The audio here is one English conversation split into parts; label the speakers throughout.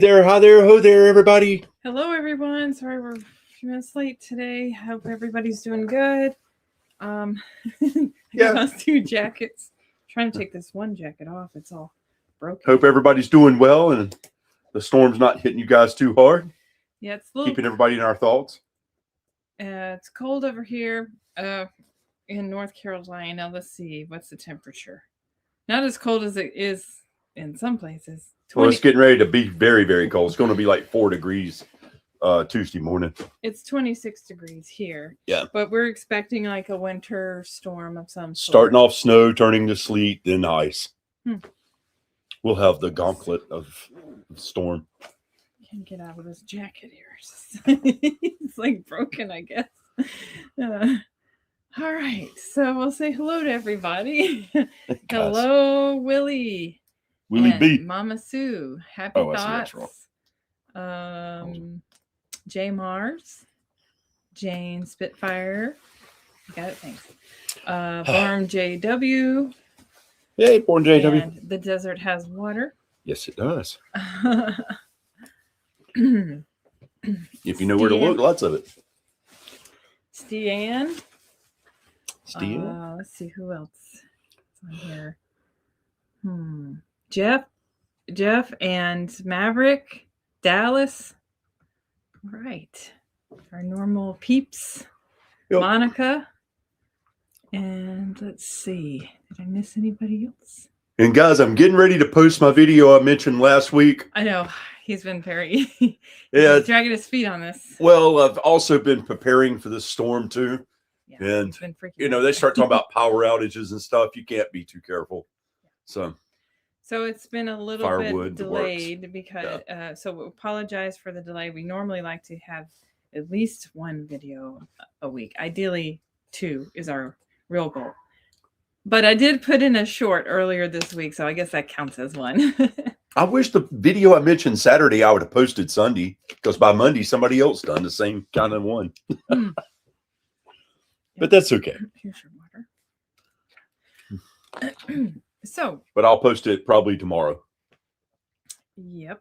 Speaker 1: Hi there, ho there, everybody.
Speaker 2: Hello, everyone. Sorry we're a few minutes late today. Hope everybody's doing good. I
Speaker 1: Yeah.
Speaker 2: got us 2 jackets. Trying to take this one jacket off. It's all broken.
Speaker 1: Hope everybody's doing well and the storm's not hitting you guys too hard.
Speaker 2: Yeah, it's a little,
Speaker 1: Keeping everybody in our thoughts.
Speaker 2: it's cold over here in North Carolina. Let's see, what's the temperature? Not as cold as it is in some places.
Speaker 1: 20. Well, it's getting ready to be very, very cold. It's going to be like 4 degrees Tuesday morning.
Speaker 2: It's 26 degrees here.
Speaker 1: Yeah.
Speaker 2: But we're expecting like a winter storm of some sort.
Speaker 1: Starting off snow, turning to sleet, then ice. We'll have the gauntlet of storm.
Speaker 2: Can't get out of this jacket here. It's like broken, I guess. All right. So we'll say hello to everybody. Hello, Willie.
Speaker 1: Willie B.
Speaker 2: Mama Sue. Happy thoughts. Jay Mars. Jane Spitfire. Got it, thanks. Farm JW.
Speaker 1: Hey, Born JW.
Speaker 2: And the desert has water.
Speaker 1: Yes, it does. If you know where to look, lots of it.
Speaker 2: Stian.
Speaker 1: Stian.
Speaker 2: Let's see who else is on here. Jeff and Maverick. Dallas. Right. Our normal peeps. Yep. Monica. And let's see. Did I miss anybody else?
Speaker 1: And guys, I'm getting ready to post my video I mentioned last week.
Speaker 2: I know. He's been very
Speaker 1: he's
Speaker 2: dragging his feet on this.
Speaker 1: Well, I've also been preparing for the storm too. Yeah, and they start talking about power outages and stuff. You can't be too careful. So
Speaker 2: it's been a little bit delayed because so we apologize for the delay. We normally like to have at least 1 video a week. Ideally 2 is our real goal. But I did put in a short earlier this week, so I guess that counts as 1.
Speaker 1: I wish the video I mentioned Saturday I would have posted Sunday, because by Monday somebody else done the same kind of one. But that's okay.
Speaker 2: Here's your water.
Speaker 1: But I'll post it probably tomorrow.
Speaker 2: Yep.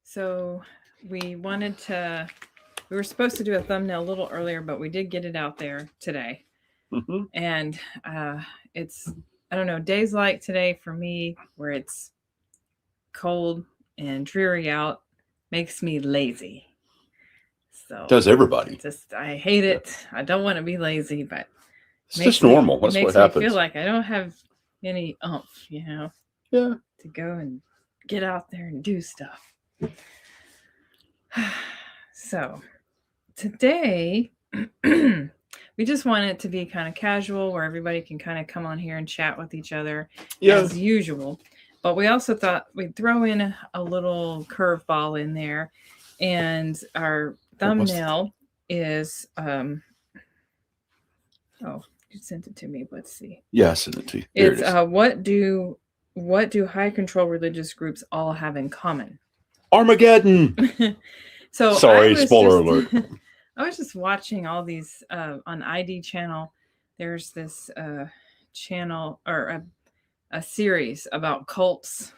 Speaker 2: So we were supposed to do a thumbnail a little earlier, but we did get it out there today. And it's, I don't know, days like today for me where it's cold and dreary out makes me lazy. So
Speaker 1: does everybody.
Speaker 2: I hate it. I don't want to be lazy, but
Speaker 1: it's just normal. That's what happens.
Speaker 2: I feel like I don't have any oomph, to go and get out there and do stuff. So today we just want it to be kind of casual where everybody can kind of come on here and chat with each other as usual. But we also thought we'd throw in a little curveball in there. And our thumbnail is you sent it to me. Let's see.
Speaker 1: Yeah, I sent it to you.
Speaker 2: It's what do high control religious groups all have in common?
Speaker 1: Armageddon.
Speaker 2: So
Speaker 1: sorry, spoiler alert.
Speaker 2: I was just watching all these on ID channel. There's this channel or a series about cults,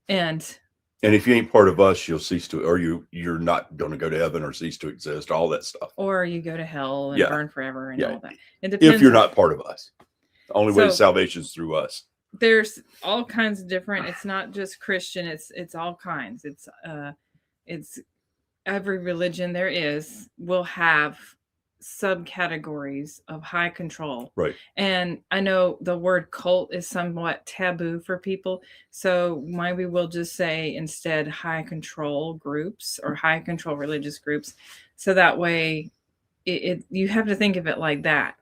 Speaker 2: and
Speaker 1: if you ain't part of us, you'll cease to, or you're not going to go to heaven or cease to exist. All that stuff,
Speaker 2: or you go to hell and burn forever and all that. It
Speaker 1: depends if you're not part of us. The only way to salvation is through us.
Speaker 2: There's all kinds of different. It's not just Christian. It's all kinds. It's every religion there is will have subcategories of high control.
Speaker 1: Right.
Speaker 2: And I know the word cult is somewhat taboo for people. So maybe we'll just say instead high control groups or high control religious groups. So that way you have to think of it like that.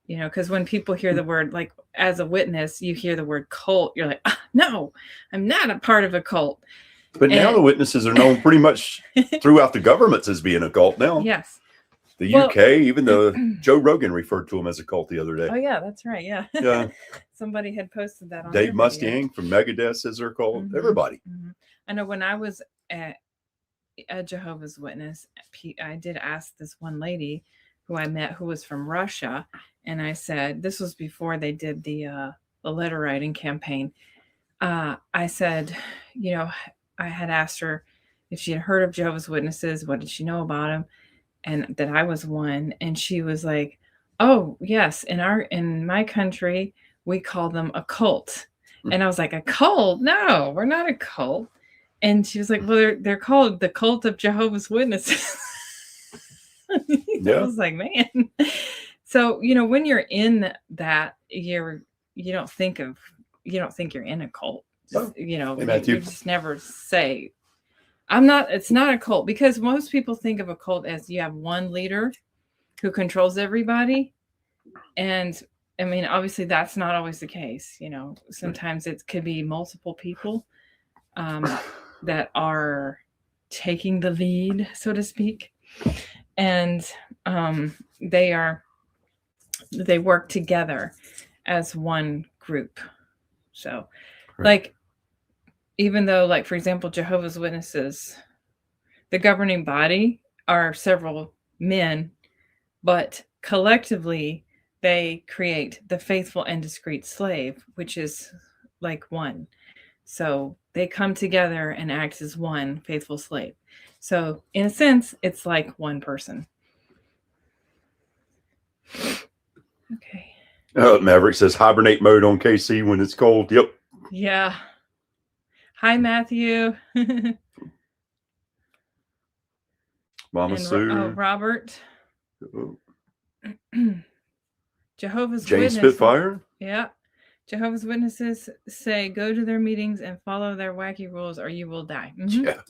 Speaker 2: Because when people hear the word, like as a witness, you hear the word cult, you're like, no, I'm not a part of a cult.
Speaker 1: But now the witnesses are known pretty much throughout the governments as being a cult now.
Speaker 2: Yes.
Speaker 1: The UK, even though Joe Rogan referred to them as a cult the other day.
Speaker 2: Oh, yeah, that's right. Yeah.
Speaker 1: Yeah.
Speaker 2: Somebody had posted that on
Speaker 1: Dave Mustaine from Megadeth says they're called. Everybody.
Speaker 2: I know when I was at Exjehovah's Witness, I did ask this one lady who I met who was from Russia. And I said, this was before they did the letter writing campaign. I said, I had asked her if she had heard of Jehovah's Witnesses, what did she know about them, and that I was one. And she was like, "Oh, yes, in my country, we call them a cult." And I was like, "A cult? No, we're not a cult." And she was like, "Well, they're called the Cult of Jehovah's Witnesses." I was like, man. So, when you're in that, you don't think you're in a cult. Just, you just never say, it's not a cult, because most people think of a cult as you have one leader who controls everybody. And I mean, obviously that's not always the case. Sometimes it could be multiple people that are taking the lead, so to speak. And they work together as one group. So like, even though, like, for example, Jehovah's Witnesses, the governing body are several men, but collectively they create the faithful and discreet slave, which is like one. So they come together and act as one faithful slave. So in a sense, it's like one person. Okay.
Speaker 1: Maverick says hibernate mode on KC when it's cold. Yep.
Speaker 2: Yeah. Hi, Matthew.
Speaker 1: Mama Sue.
Speaker 2: Robert. Jehovah's
Speaker 1: James
Speaker 2: Witnesses.
Speaker 1: Spitfire.
Speaker 2: Yeah. Jehovah's Witnesses say, go to their meetings and follow their wacky rules or you will die. Mm-hmm. Yeah.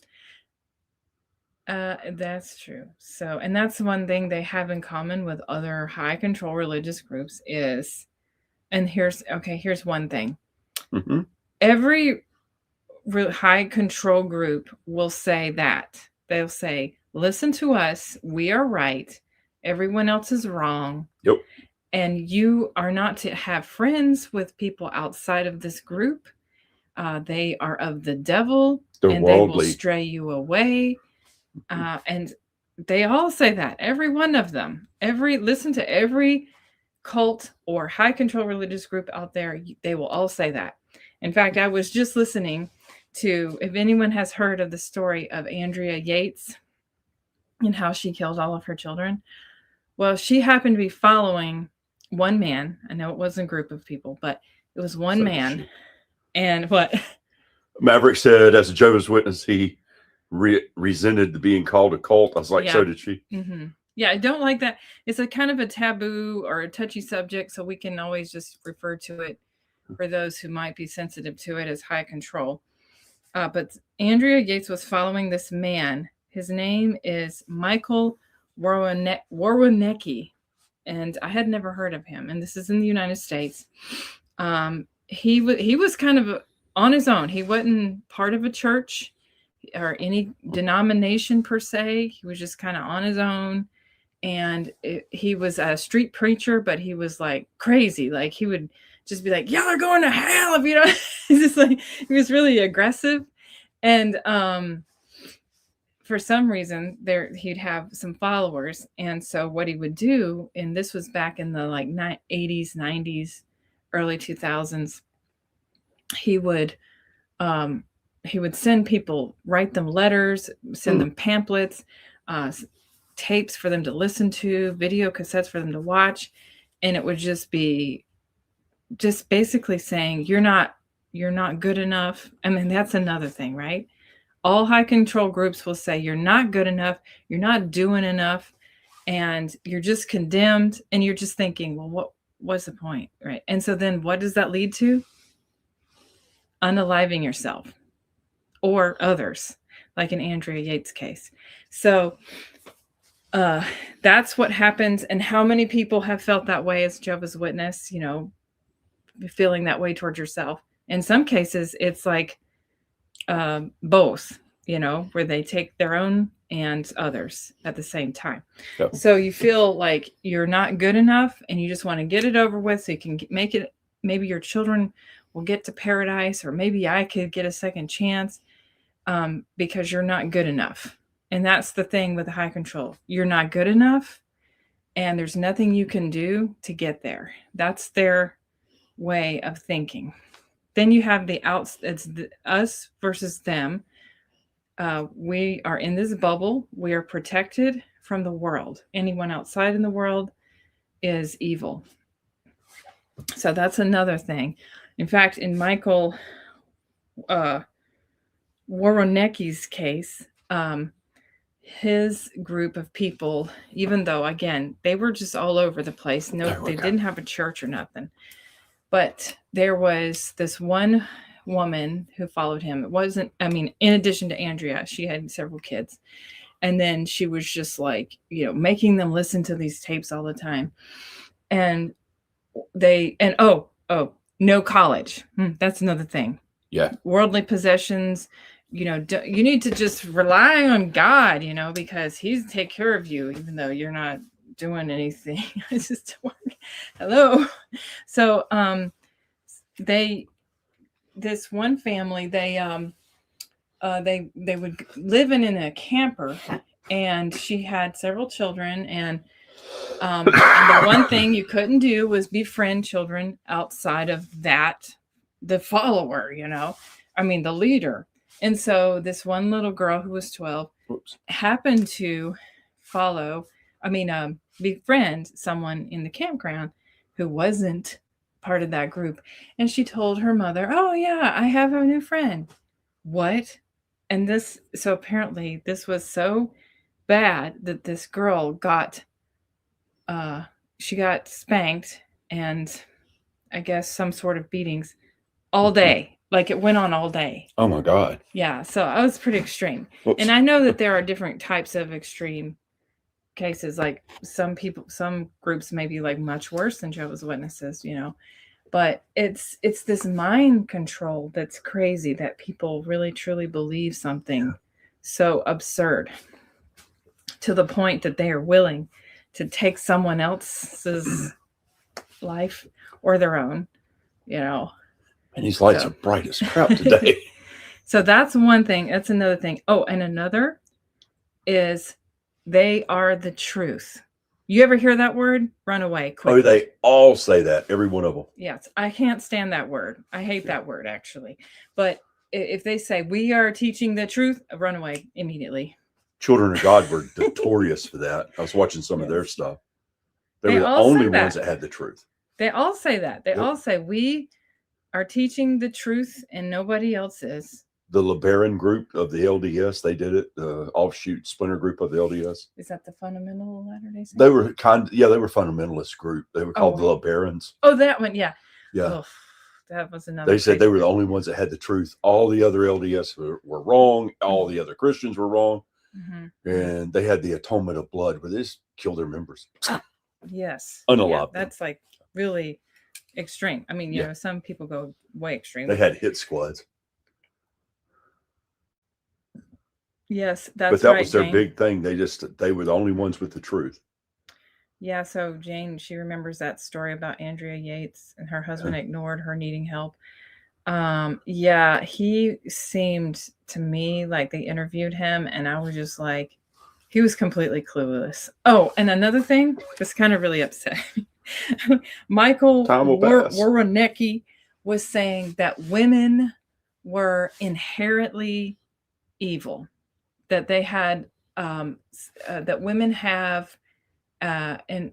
Speaker 2: That's true. So, and that's one thing they have in common with other high control religious groups is, and here's one thing. Mm-hmm. Every high control group will say that. They'll say, listen to us. We are right. Everyone else is wrong.
Speaker 1: Yep.
Speaker 2: And you are not to have friends with people outside of this group. They are of the devil.
Speaker 1: They're
Speaker 2: and
Speaker 1: worldly.
Speaker 2: They will stray you away. And they all say that. Every one of them. Listen to every cult or high control religious group out there. They will all say that. In fact, I was just listening to, if anyone has heard of the story of Andrea Yates and how she killed all of her children. Well, she happened to be following one man. I know it wasn't a group of people, but it was one man. And what?
Speaker 1: Maverick said, as a Jehovah's Witness, he resented being called a cult. I was like, so did she.
Speaker 2: Mm-hmm. Yeah, I don't like that. It's a kind of a taboo or a touchy subject, so we can always just refer to it for those who might be sensitive to it as high control. But Andrea Yates was following this man. His name is Michael Warwanecki, and I had never heard of him. And this is in the United States. He was kind of on his own. He wasn't part of a church or any denomination per se. He was just kind of on his own. And he was a street preacher, but he was like crazy. Like he would just be like, y'all are going to hell if you don't. He's just like, he was really aggressive. And for some reason he'd have some followers. And so what he would do, and this was back in the 80s, 90s, early 2000s, he would send people, write them letters, send them pamphlets, tapes for them to listen to, video cassettes for them to watch. And it would just be basically saying, you're not good enough. I mean, that's another thing, right? All high control groups will say, you're not good enough. You're not doing enough. And you're just condemned. And you're just thinking, well, what's the point? Right. And so then what does that lead to? Unaliving yourself or others, like in Andrea Yates' case. So that's what happens. And how many people have felt that way as Jehovah's Witness, feeling that way towards yourself? In some cases, it's like both, where they take their own and others at the same time. Yep. So you feel like you're not good enough and you just want to get it over with so you can make it. Maybe your children will get to paradise, or maybe I could get a second chance because you're not good enough. And that's the thing with the high control. You're not good enough and there's nothing you can do to get there. That's their way of thinking. Then you have it's us versus them, we are in this bubble. We are protected from the world. Anyone outside in the world is evil. So that's another thing. In fact, in Michael Woronecki's case, his group of people, even though, again, they were just all over the place. No, they didn't have a church or nothing. But there was this one woman who followed him. It wasn't, I mean, in addition to Andrea, she had several kids. And then she was just like, making them listen to these tapes all the time. And no college. That's another thing.
Speaker 1: Yeah.
Speaker 2: Worldly possessions. You need to just rely on God, because he's take care of you, even though you're not doing anything. It's just work. Hello. So, this one family, they would live in a camper, and she had several children, and the one thing you couldn't do was befriend children outside of the follower, the leader. And so this one little girl who was 12 happened to befriend someone in the campground who wasn't part of that group. And she told her mother, "Oh yeah, I have a new friend." What? And so apparently this was so bad that this girl got spanked and I guess some sort of beatings all day. Like it went on all day.
Speaker 1: Oh my God.
Speaker 2: Yeah. So I was pretty extreme.
Speaker 1: Whoops.
Speaker 2: And I know that there are different types of extreme cases. Like some groups may be like much worse than Jehovah's Witnesses, but it's this mind control that's crazy, that people really truly believe something so absurd to the point that they are willing to take someone else's life or their own,
Speaker 1: And these lights are bright as crap today.
Speaker 2: So that's one thing. That's another thing. Oh, and another is they are the truth. You ever hear that word? Run away quickly.
Speaker 1: Oh, they all say that. Every one of them.
Speaker 2: Yes. I can't stand that word. I hate that word, actually. But if they say, we are teaching the truth, run away immediately.
Speaker 1: Children of God were notorious for that. I was watching some of their stuff. They were the only ones that had the truth.
Speaker 2: They all say that. They all say, we are teaching the truth and nobody else is.
Speaker 1: The LeBaron group of the LDS, they did it. The offshoot splinter group of the LDS.
Speaker 2: Is that the fundamental Latter-day Saints?
Speaker 1: They were they were fundamentalist group. They were called the LeBarons.
Speaker 2: Oh, that one, yeah.
Speaker 1: Yeah.
Speaker 2: Oh, that was another.
Speaker 1: They said they were the only ones that had the truth. All the other LDS were wrong. All the other Christians were wrong. Mm-hmm. And they had the atonement of blood where they just killed their members.
Speaker 2: Yes.
Speaker 1: Unalive.
Speaker 2: Yeah, that's like really extreme. I mean, some people go way extreme.
Speaker 1: They had hit squads.
Speaker 2: Yes, that's right.
Speaker 1: But that was their big thing. They were the only ones with the truth.
Speaker 2: Yeah, so Jane, she remembers that story about Andrea Yates and her husband ignored her needing help. Yeah, he seemed to me like they interviewed him and I was just like, he was completely clueless. Oh, and another thing, this kind of really upset me. Michael Woronecki was saying that women were inherently evil, that they had, that women have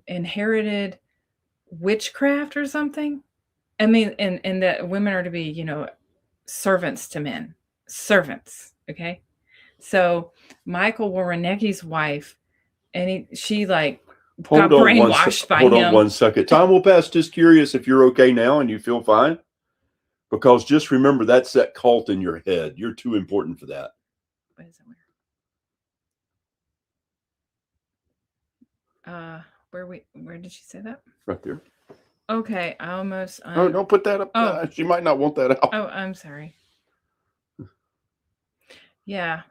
Speaker 2: inherited witchcraft or something. I mean, and that women are to be, servants to men. Servants, okay? So Michael Woronecki's wife, and she like got brainwashed by him.
Speaker 1: Hold on one second. Time will pass. Just curious if you're okay now and you feel fine. Because just remember, that's that cult in your head. You're too important for that.
Speaker 2: What is it? Where did she say that?
Speaker 1: Right there.
Speaker 2: Okay, I almost.
Speaker 1: Oh, don't put that up. Oh. She might not want that out.
Speaker 2: Oh, I'm sorry. Yeah,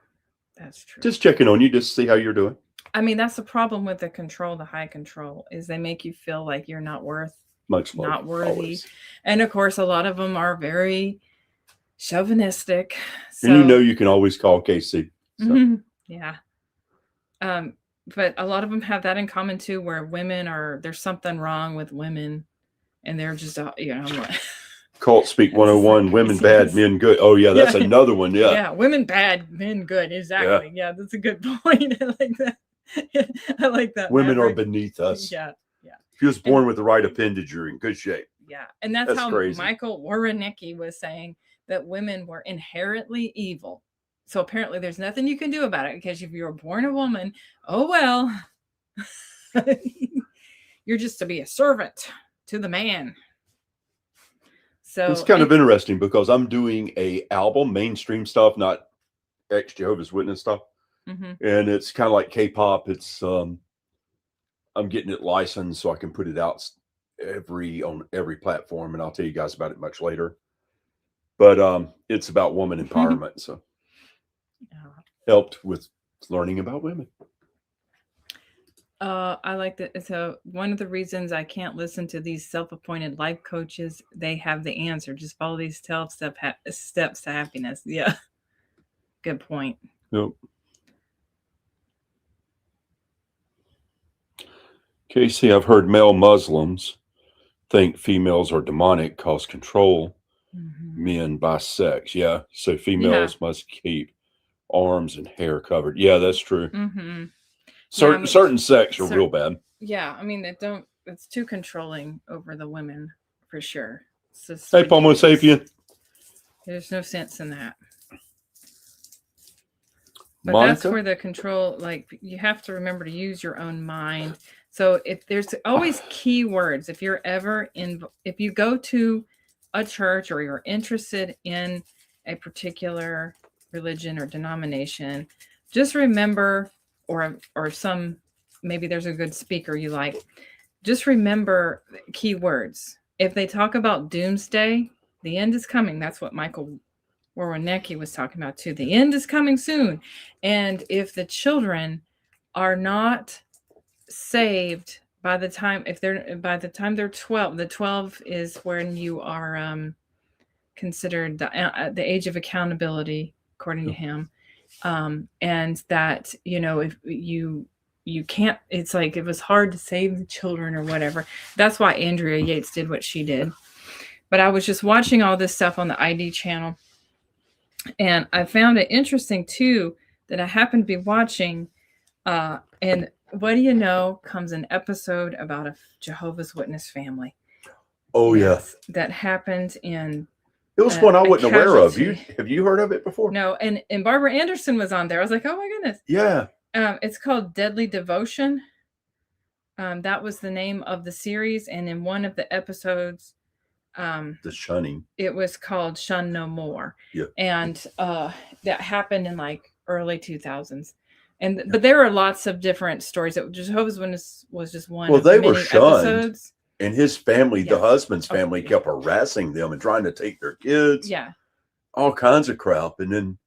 Speaker 2: that's true.
Speaker 1: Just checking on you, just to see how you're doing.
Speaker 2: I mean, that's the problem with the high control, is they make you feel like you're not worthy.
Speaker 1: Always.
Speaker 2: And of course, a lot of them are very chauvinistic.
Speaker 1: So. And you can always call KC. So.
Speaker 2: Yeah. But a lot of them have that in common too, where there's something wrong with women, and they're just, I'm like,
Speaker 1: Cult Speak 101, women bad, men good. Oh, yeah, that's another one. Yeah.
Speaker 2: Yeah, women bad, men good. Exactly. Yeah, that's a good point. I like that. I like that.
Speaker 1: Women
Speaker 2: Maverick.
Speaker 1: are beneath us.
Speaker 2: Yeah.
Speaker 1: If you was born with the right appendage, you're in good shape.
Speaker 2: Yeah. And that's how
Speaker 1: crazy.
Speaker 2: Michael Warrenecki was saying that women were inherently evil. So apparently there's nothing you can do about it, because if you were born a woman, oh well. You're just to be a servant to the man. So
Speaker 1: it's kind of interesting, because I'm doing a album, mainstream stuff, not Exjehovah's Witness stuff.
Speaker 2: Mm-hmm.
Speaker 1: And it's kind of like K-pop. It's I'm getting it licensed so I can put it out on every platform, and I'll tell you guys about it much later. But it's about woman empowerment. So helped with learning about women.
Speaker 2: I like that. So one of the reasons I can't listen to these self-appointed life coaches, they have the answer. Just follow these 12 steps to happiness. Yeah. Good point.
Speaker 1: Yep. Casey, I've heard male Muslims think females are demonic, cause control men by sex. Yeah. So females must keep arms and hair covered. Yeah, that's true.
Speaker 2: Mm-hmm.
Speaker 1: Certain sects are real bad.
Speaker 2: Yeah. I mean, it's too controlling over the women for sure.
Speaker 1: Hey, Homo sapien.
Speaker 2: There's no sense in that. But
Speaker 1: Monica?
Speaker 2: That's where the control, like, you have to remember to use your own mind. So if there's always key words, if you go to a church or you're interested in a particular religion or denomination, just remember, or maybe there's a good speaker you like, just remember key words. If they talk about doomsday, the end is coming. That's what Michael Warrenecki was talking about too. The end is coming soon. And if the children are not saved by the time they're 12, the 12 is when you are considered the age of accountability, according to him. And that, if you can't, it's like, it was hard to save the children or whatever. That's why Andrea Yates did what she did. But I was just watching all this stuff on the ID channel, and I found it interesting too that I happened to be watching, and what do you know, comes an episode about a Jehovah's Witness family.
Speaker 1: Oh, yes.
Speaker 2: That happened in...
Speaker 1: It was one I wasn't aware of. Have you heard of it before?
Speaker 2: No, and Barbara Anderson was on there. I was like, oh my goodness.
Speaker 1: Yeah.
Speaker 2: It's called Deadly Devotion. That was the name of the series, and in one of the episodes...
Speaker 1: the shunning.
Speaker 2: It was called Shun No More.
Speaker 1: Yeah.
Speaker 2: And that happened in like early 2000s. But there are lots of different stories. Jehovah's Witness was just one.
Speaker 1: Well, they were shunned.
Speaker 2: Episodes.
Speaker 1: And his family, the husband's family, kept harassing them and trying to take their kids.
Speaker 2: Yeah.
Speaker 1: All kinds of crap. And then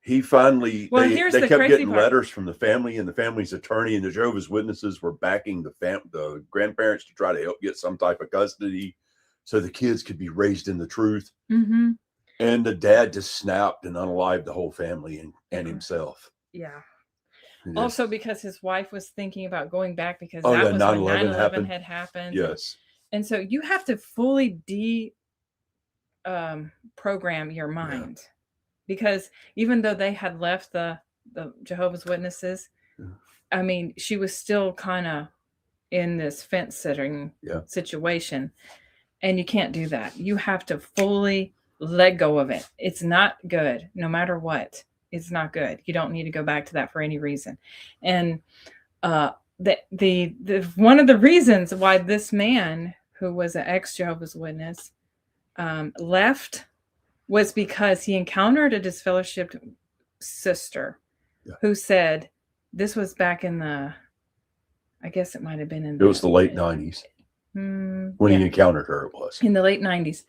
Speaker 1: he finally, they kept getting letters from the family and the family's attorney, and the Jehovah's Witnesses were backing the grandparents to try to help get some type of custody so the kids could be raised in the truth.
Speaker 2: Mm-hmm.
Speaker 1: And the dad just snapped and unalived the whole family and himself.
Speaker 2: Yeah. Also because his wife was thinking about going back, because that was when 9/11 had happened.
Speaker 1: Yes.
Speaker 2: And so you have to fully program your mind, because even though they had left the Jehovah's Witnesses, I mean, she was still kind of in this fence sitting situation. And you can't do that. You have to fully let go of it. It's not good, no matter what. It's not good. You don't need to go back to that for any reason. And the one of the reasons why this man, who was an ex-Jehovah's Witness, left, was because he encountered a disfellowshipped sister who said, this was back in I guess it might have been
Speaker 1: it was the late 90s. When he encountered her, it was
Speaker 2: in the late 90s.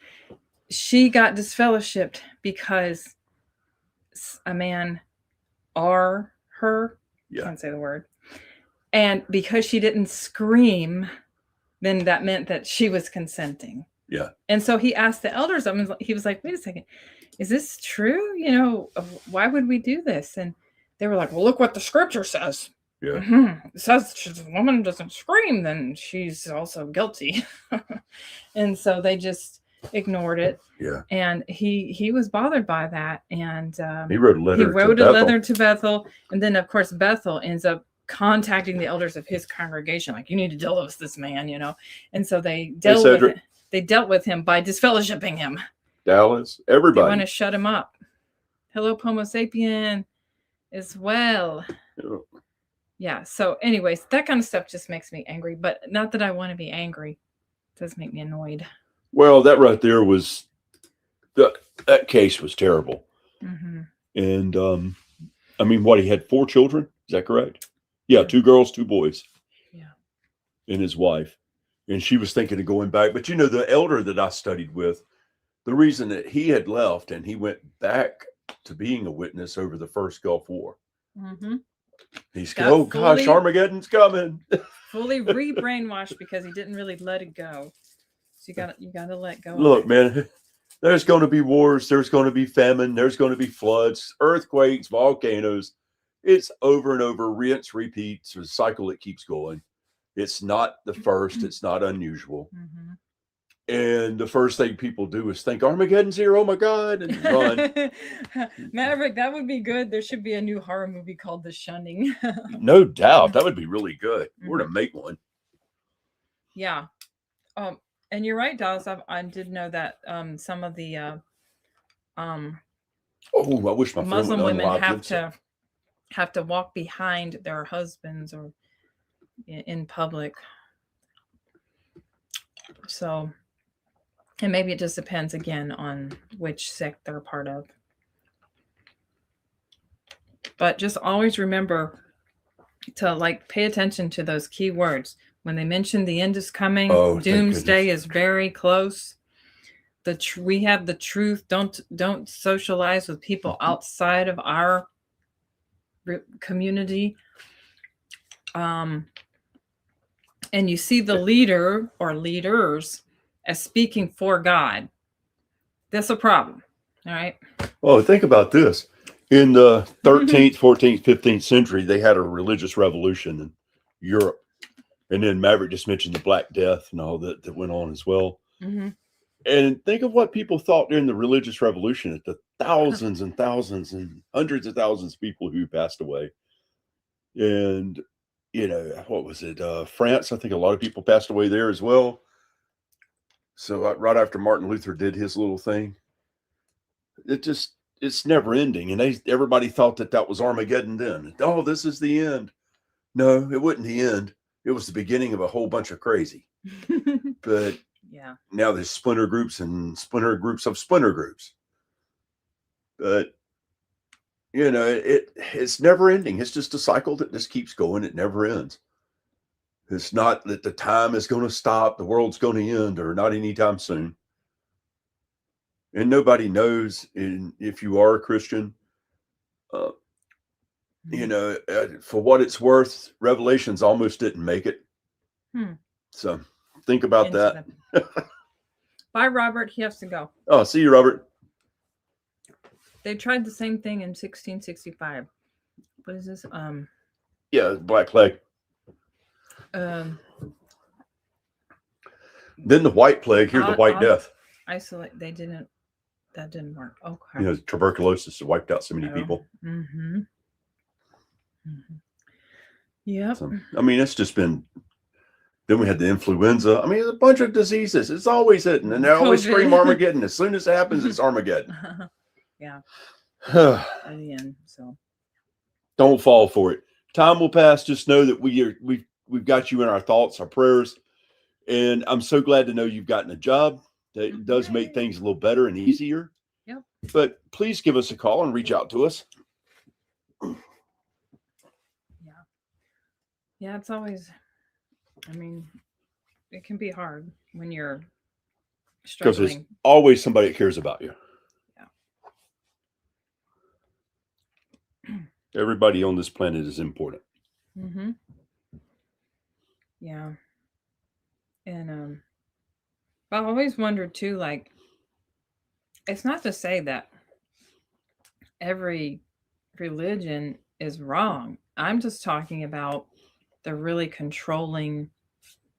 Speaker 2: She got disfellowshipped because a man can't say the word, and because she didn't scream, then that meant that she was consenting.
Speaker 1: Yeah.
Speaker 2: And so he asked the elders, he was like, wait a second, is this true? Why would we do this? And they were like, well, look what the scripture says.
Speaker 1: Yeah.
Speaker 2: Mm-hmm. It says if a woman doesn't scream, then she's also guilty. And so they just, ignored it.
Speaker 1: Yeah.
Speaker 2: And he was bothered by that. And
Speaker 1: He wrote a letter to Bethel.
Speaker 2: letter to Bethel. And then, of course, Bethel ends up contacting the elders of his congregation, like, you need to deal with this man, you know. And so they dealt with him by disfellowshipping him.
Speaker 1: Dallas, everybody.
Speaker 2: They want to shut him up. Hello, Homo sapien, as well. Yeah. So, anyways, that kind of stuff just makes me angry. But not that I want to be angry. It does make me annoyed.
Speaker 1: Well, that right there was that case was terrible.
Speaker 2: Mm-hmm.
Speaker 1: And I mean, what, he had 4 children? Is that correct? Yeah, 2 girls, 2 boys.
Speaker 2: Yeah.
Speaker 1: And his wife. And she was thinking of going back. But you know, the elder that I studied with, the reason that he had left and he went back to being a witness over the first Gulf War.
Speaker 2: Mm-hmm.
Speaker 1: He's going, oh gosh, Armageddon's coming.
Speaker 2: Fully re-brainwashed because he didn't really let it go. So you gotta let go.
Speaker 1: Look, man, there's going to be wars. There's going to be famine. There's going to be floods, earthquakes, volcanoes. It's over and over, rinse, repeat. It's a cycle that keeps going. It's not the first. It's not unusual.
Speaker 2: Mm-hmm.
Speaker 1: And the first thing people do is think Armageddon's here. Oh my God. And run.
Speaker 2: Maverick, that would be good. There should be a new horror movie called The Shunning.
Speaker 1: No doubt. That would be really good. We're to make one.
Speaker 2: Yeah. And you're right, Dallas. I did know that some of the
Speaker 1: I wish my
Speaker 2: Muslim women have to walk behind their husbands or in public. So, and maybe it just depends again on which sect they're a part of. But just always remember to pay attention to those key words. When they mention the end is coming, doomsday is very close. We have the truth. Don't socialize with people outside of our community. And you see the leader or leaders as speaking for God. That's a problem. All right.
Speaker 1: Oh, think about this. In the 13th, 14th, 15th century, they had a religious revolution in Europe. And then Maverick just mentioned the Black Death and all that went on as well.
Speaker 2: Mm-hmm.
Speaker 1: And think of what people thought during the religious revolution, the thousands and thousands and hundreds of thousands of people who passed away. And, you know, what was it? France, I think a lot of people passed away there as well. So right after Martin Luther did his little thing, it's never ending. And everybody thought that was Armageddon then. Oh, this is the end. No, it wasn't the end. It was the beginning of a whole bunch of crazy. But
Speaker 2: yeah,
Speaker 1: now there's splinter groups and splinter groups of splinter groups. But, you know, it's never ending. It's just a cycle that just keeps going. It never ends. It's not that the time is going to stop, the world's going to end, or not anytime soon. And nobody knows if you are a Christian. You know, for what it's worth, Revelations almost didn't make it. So think about that.
Speaker 2: Bye, Robert. He has to go.
Speaker 1: Oh, see you, Robert.
Speaker 2: They tried the same thing in 1665. What is this?
Speaker 1: Yeah, Black Plague. Then the White Plague. Here's the White Death.
Speaker 2: Isolate. That didn't work. Okay.
Speaker 1: You know, tuberculosis wiped out so many people.
Speaker 2: Mm-hmm. Yeah.
Speaker 1: So, I mean, it's just been. Then we had the influenza. I mean, a bunch of diseases. It's always hitting, and they always scream Armageddon. As soon as it happens, it's Armageddon.
Speaker 2: Yeah. At the end, so
Speaker 1: don't fall for it. Time will pass. Just know that we've got you in our thoughts, our prayers, and I'm so glad to know you've gotten a job. That does make things a little better and easier.
Speaker 2: Yep.
Speaker 1: But please give us a call and reach out to us.
Speaker 2: Yeah, it's always. I mean, it can be hard when you're struggling.
Speaker 1: Because there's always somebody that cares about you.
Speaker 2: Yeah.
Speaker 1: Everybody on this planet is important.
Speaker 2: Mm-hmm. Yeah. And I always wondered too, it's not to say that every religion is wrong. I'm just talking about the really controlling,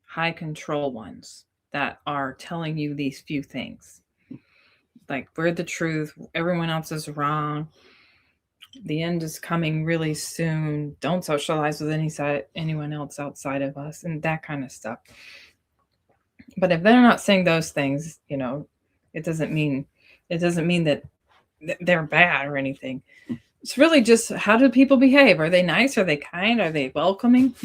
Speaker 2: high control ones. that are telling you these few things. Like, we're the truth, everyone else is wrong, the end is coming really soon, don't socialize with anyone else outside of us, and that kind of stuff. But if they're not saying those things, it doesn't mean that they're bad or anything. It's really just, how do people behave? Are they nice? Are they kind? Are they welcoming?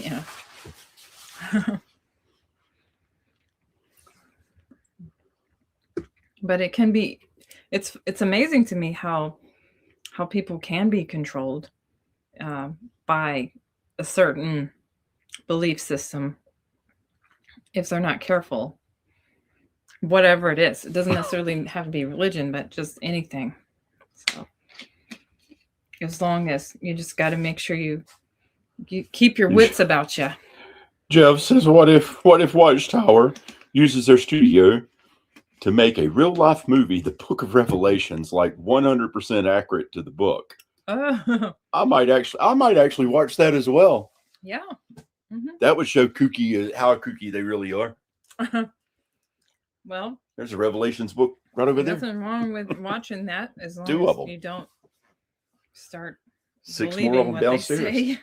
Speaker 2: But it can be, it's amazing to me how people can be controlled by a certain belief system if they're not careful. Whatever it is, it doesn't necessarily have to be religion, but just anything. So as long as you just got to make sure you keep your wits about you.
Speaker 1: Jeff says, what if Watchtower uses their studio to make a real life movie, The Book of Revelations, like 100% accurate to the book? I might actually watch that as well.
Speaker 2: Yeah. Mm-hmm.
Speaker 1: That would show how kooky they really are.
Speaker 2: Well,
Speaker 1: there's a Revelations book right over there.
Speaker 2: Nothing wrong with watching that, as long
Speaker 1: Two
Speaker 2: as
Speaker 1: of them.
Speaker 2: You don't start
Speaker 1: 6 more of them downstairs.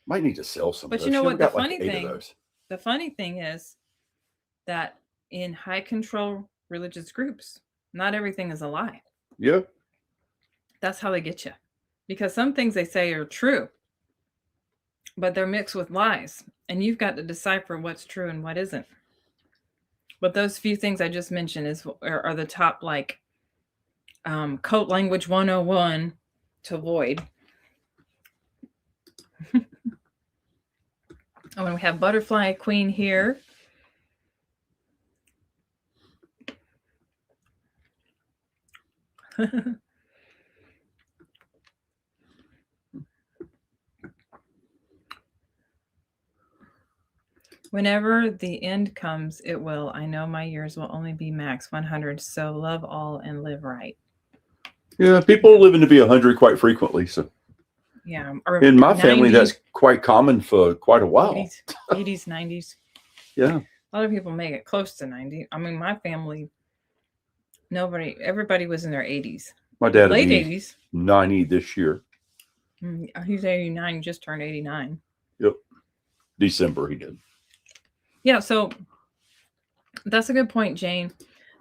Speaker 1: Might need to sell some.
Speaker 2: But
Speaker 1: of those.
Speaker 2: You know what?
Speaker 1: The
Speaker 2: funny thing is that in high control religious groups, not everything is a lie.
Speaker 1: Yeah.
Speaker 2: That's how they get you, because some things they say are true, but they're mixed with lies, and you've got to decipher what's true and what isn't. But those few things I just mentioned are the top, like, code language 101 to avoid. Oh, and we have Butterfly Queen here. Whenever the end comes, it will. I know my years will only be max 100, so love all and live right.
Speaker 1: Yeah, people are living to be 100 quite frequently. So
Speaker 2: yeah,
Speaker 1: in my family, that's quite common for quite a while.
Speaker 2: 80s, 90s.
Speaker 1: Yeah.
Speaker 2: A lot of people make it close to 90. I mean, my family, everybody was in their 80s.
Speaker 1: My dad
Speaker 2: late 80s.
Speaker 1: 90 this year.
Speaker 2: He's 89, just turned 89.
Speaker 1: Yep. December he did.
Speaker 2: Yeah, so that's a good point, Jane.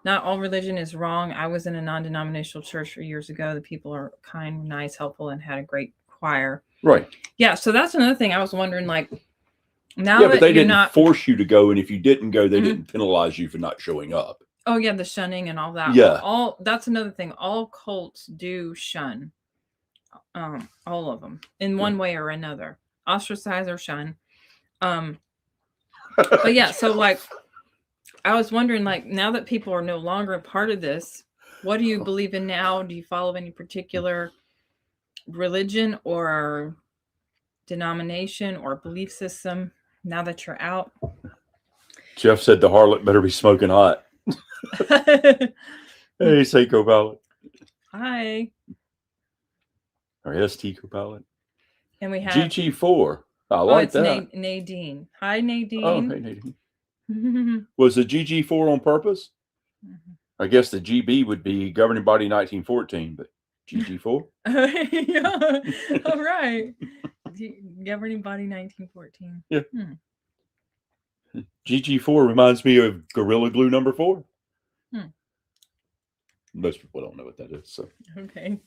Speaker 2: Not all religion is wrong. I was in a non-denominational church years ago. The people are kind, nice, helpful, and had a great choir.
Speaker 1: Right.
Speaker 2: Yeah, so that's another thing I was wondering, like, now
Speaker 1: but they didn't force you to go, and if you didn't go, they didn't penalize you for not showing up.
Speaker 2: Oh, yeah, the shunning and all that.
Speaker 1: Yeah.
Speaker 2: That's another thing. All cults do shun. All of them, in one way or another. Ostracize or shun. But yeah, so, like, I was wondering, like, now that people are no longer a part of this, what do you believe in now? Do you follow any particular religion or denomination or belief system now that you're out?
Speaker 1: Jeff said the harlot better be smoking hot. Hey, Seiko Pilot.
Speaker 2: Hi.
Speaker 1: Or ST Copilot.
Speaker 2: And we have
Speaker 1: GG4. I like that.
Speaker 2: Nadine. Hi, Nadine.
Speaker 1: Oh, hey, Nadine. Was the GG4 on purpose?
Speaker 2: Mm-hmm.
Speaker 1: I guess the GB would be Governing Body 1914, but GG4?
Speaker 2: Yeah. All right. Governing Body 1914.
Speaker 1: Yeah. GG4 reminds me of Gorilla Glue number 4. Most people don't know what that is. So
Speaker 2: okay.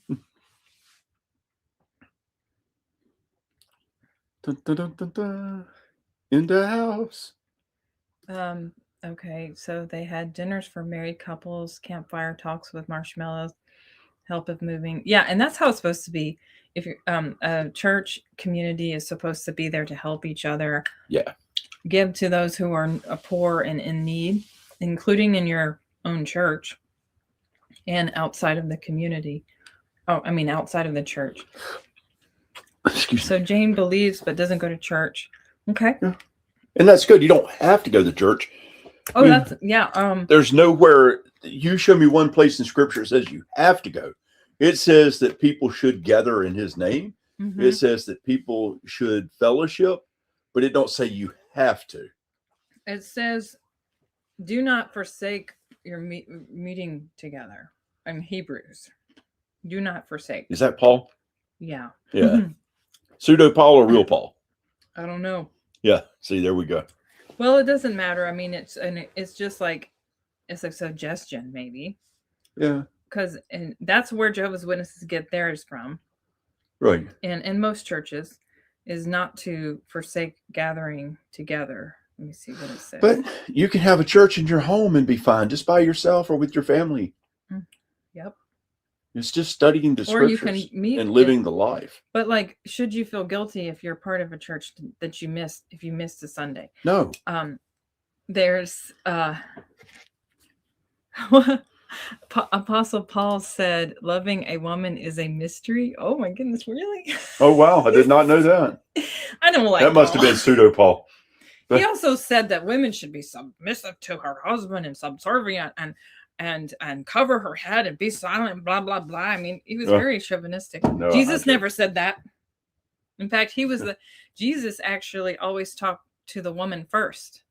Speaker 1: Dun, dun, dun, dun, dun. In the house.
Speaker 2: Okay, so they had dinners for married couples, campfire talks with marshmallows, help with moving. Yeah, and that's how it's supposed to be. If you're a church community is supposed to be there to help each other.
Speaker 1: Yeah.
Speaker 2: Give to those who are poor and in need, including in your own church and outside of the community. Oh, I mean, outside of the church. So Jane believes but doesn't go to church. Okay.
Speaker 1: Yeah. And that's good. You don't have to go to church.
Speaker 2: Oh, that's yeah.
Speaker 1: There's nowhere. You show me one place in Scripture that says you have to go. It says that people should gather in His name. Mm-hmm. It says that people should fellowship, but it don't say you have to.
Speaker 2: It says do not forsake your meeting together. In Hebrews, do not forsake.
Speaker 1: Is that Paul?
Speaker 2: Yeah.
Speaker 1: Yeah. Pseudo Paul or real Paul?
Speaker 2: I don't know.
Speaker 1: Yeah. See, there we go.
Speaker 2: Well, it doesn't matter. I mean, it's just like it's a suggestion, maybe.
Speaker 1: Yeah.
Speaker 2: Because and that's where Jehovah's Witnesses get theirs from.
Speaker 1: Right.
Speaker 2: And in most churches, is not to forsake gathering together. Let me see what it says.
Speaker 1: But you can have a church in your home and be fine, just by yourself or with your family.
Speaker 2: Yep.
Speaker 1: It's just studying the scriptures
Speaker 2: you can meet
Speaker 1: and living the life.
Speaker 2: But like, should you feel guilty if you're part of a church that you missed, if you missed a Sunday?
Speaker 1: No.
Speaker 2: There's Apostle Paul said, loving a woman is a mystery. Oh my goodness, really?
Speaker 1: Oh wow, I did not know that.
Speaker 2: I don't like
Speaker 1: that. Must have been pseudo Paul.
Speaker 2: He also said that women should be submissive to her husband and subservient and cover her head and be silent, blah blah blah. I mean, he was very chauvinistic. No, Jesus never said that. In fact, Jesus actually always talked to the woman first.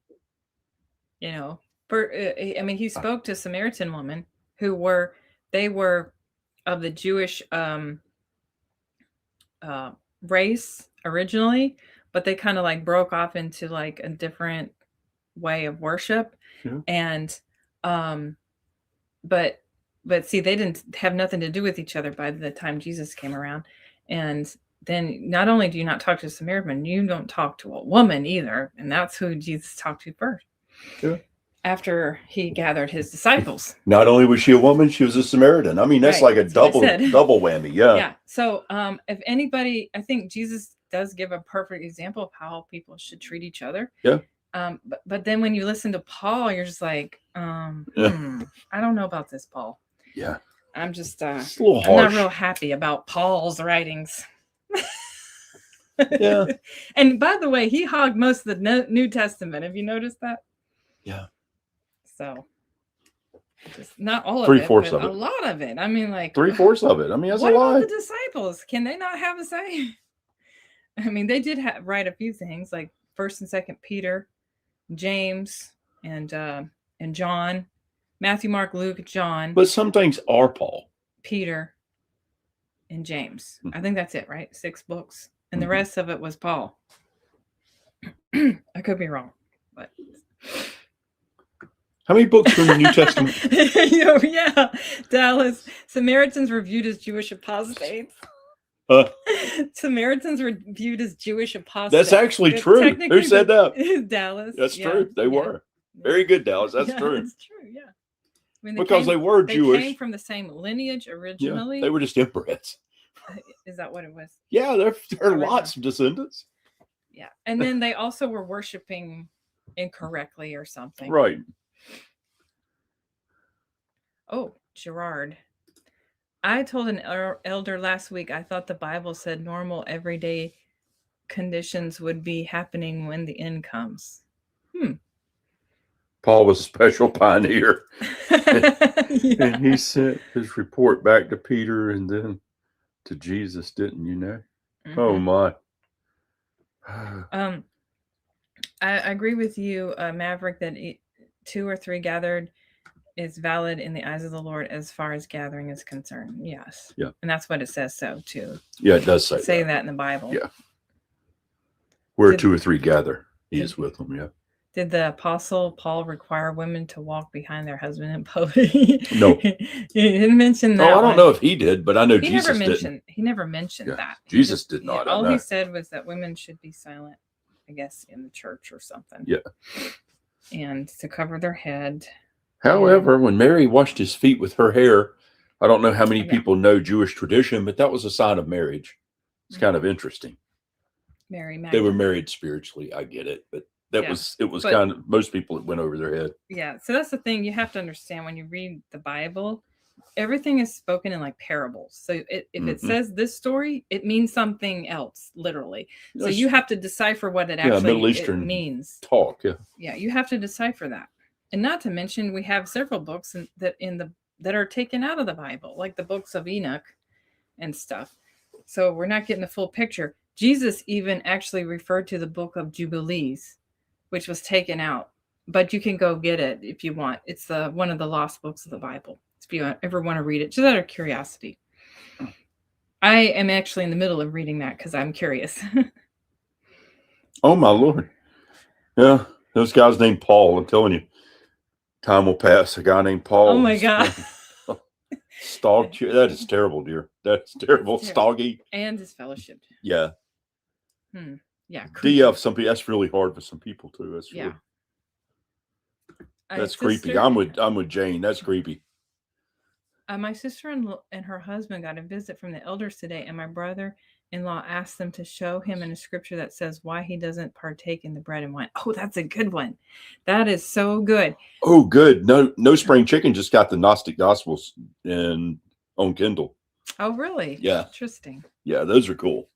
Speaker 2: You know, he spoke to Samaritan women who were of the Jewish race originally, but they kind of like broke off into like a different way of worship. Yeah. And but see, they didn't have nothing to do with each other by the time Jesus came around. And then not only do you not talk to a Samaritan, you don't talk to a woman either. And that's who Jesus talked to first. Yeah. After he gathered his disciples.
Speaker 1: Not only was she a woman, she was a Samaritan. I mean, that's right. Like a double whammy. Yeah.
Speaker 2: Yeah. So if anybody, I think Jesus does give a perfect example of how people should treat each other.
Speaker 1: Yeah.
Speaker 2: But then when you listen to Paul, you're just like, I don't know about this, Paul.
Speaker 1: Yeah.
Speaker 2: I'm just
Speaker 1: it's a little harsh.
Speaker 2: I'm not real happy about Paul's writings.
Speaker 1: Yeah.
Speaker 2: And by the way, he hogged most of the New Testament. Have you noticed that?
Speaker 1: Yeah.
Speaker 2: So just not all of
Speaker 1: 3/4
Speaker 2: it,
Speaker 1: of
Speaker 2: but
Speaker 1: it.
Speaker 2: A lot of it. I mean, like
Speaker 1: 3/4 of it. I mean, that's a lot.
Speaker 2: What about the disciples? Can they not have a say? I mean, they did write a few things like 1st and 2nd Peter, James, and John, Matthew, Mark, Luke, John.
Speaker 1: But some things are Paul,
Speaker 2: Peter, and James. I think that's it, right? 6 books, and the rest of it was Paul. I could be wrong, but.
Speaker 1: How many books from the New Testament?
Speaker 2: Yeah, Dallas. Samaritans were viewed as Jewish apostates. Samaritans were viewed as Jewish apostates.
Speaker 1: That's actually true. Who said that?
Speaker 2: Dallas.
Speaker 1: That's true. They were. Very good, Dallas. That's true.
Speaker 2: That's true, yeah. I mean,
Speaker 1: because they were Jewish.
Speaker 2: They came from the same lineage originally.
Speaker 1: Yeah, they were just inbreds.
Speaker 2: Is that what it was?
Speaker 1: Yeah, there are lots of descendants.
Speaker 2: Yeah, and then they also were worshiping incorrectly or something.
Speaker 1: Right.
Speaker 2: Oh, Gerard. I told an elder last week I thought the Bible said normal everyday conditions would be happening when the end comes.
Speaker 1: Paul was a special pioneer.
Speaker 2: Yeah.
Speaker 1: And he sent his report back to Peter and then to Jesus, didn't you know? Mm-hmm. Oh my.
Speaker 2: I agree with you, Maverick, that 2 or 3 gathered is valid in the eyes of the Lord as far as gathering is concerned. Yes.
Speaker 1: Yeah.
Speaker 2: And that's what it says so too.
Speaker 1: Yeah, it does say
Speaker 2: that in the Bible.
Speaker 1: Yeah. Where 2 or 3 gather, he is with them. Yeah.
Speaker 2: Did the Apostle Paul require women to walk behind their husband in public?
Speaker 1: No.
Speaker 2: He didn't mention that.
Speaker 1: Oh, I don't know if he did, but I know Jesus didn't.
Speaker 2: He never mentioned that.
Speaker 1: Jesus did not.
Speaker 2: All he said was that women should be silent, I guess, in the church or something.
Speaker 1: Yeah.
Speaker 2: And to cover their head.
Speaker 1: However, when Mary washed his feet with her hair, I don't know how many people know Jewish tradition, but that was a sign of marriage. It's kind of interesting.
Speaker 2: Mary Magdalene.
Speaker 1: They were married spiritually. I get it, but it was kind of most people it went over their head.
Speaker 2: Yeah. So that's the thing you have to understand when you read the Bible, everything is spoken in like parables. So if it says this story, it means something else, literally. So you have to decipher what it actually
Speaker 1: Middle Eastern
Speaker 2: means.
Speaker 1: Talk. Yeah.
Speaker 2: Yeah. You have to decipher that. And not to mention, we have several books that are taken out of the Bible, like the books of Enoch and stuff. So we're not getting the full picture. Jesus even actually referred to the book of Jubilees, which was taken out but you can go get it if you want. It's one of the lost books of the Bible. If you ever want to read it, just out of curiosity. I am actually in the middle of reading that because I'm curious.
Speaker 1: Oh my Lord. Yeah. Those guys named Paul. I'm telling you, time will pass. A guy named Paul.
Speaker 2: Oh my God.
Speaker 1: Stalked you. That is terrible, dear. That's terrible. Stoggy.
Speaker 2: And his fellowship.
Speaker 1: Yeah.
Speaker 2: Yeah.
Speaker 1: DF, some people, that's really hard for some people too. That's
Speaker 2: yeah.
Speaker 1: Really, that's creepy. I'm with Jane. That's creepy.
Speaker 2: My sister and her husband got a visit from the elders today, and my brother-in-law asked them to show him in a scripture that says why he doesn't partake in the bread and wine. Oh, that's a good one. That is so good.
Speaker 1: Oh, good. No Spring Chicken just got the Gnostic Gospels on Kindle.
Speaker 2: Oh, really?
Speaker 1: Yeah.
Speaker 2: Interesting.
Speaker 1: Yeah, those are cool.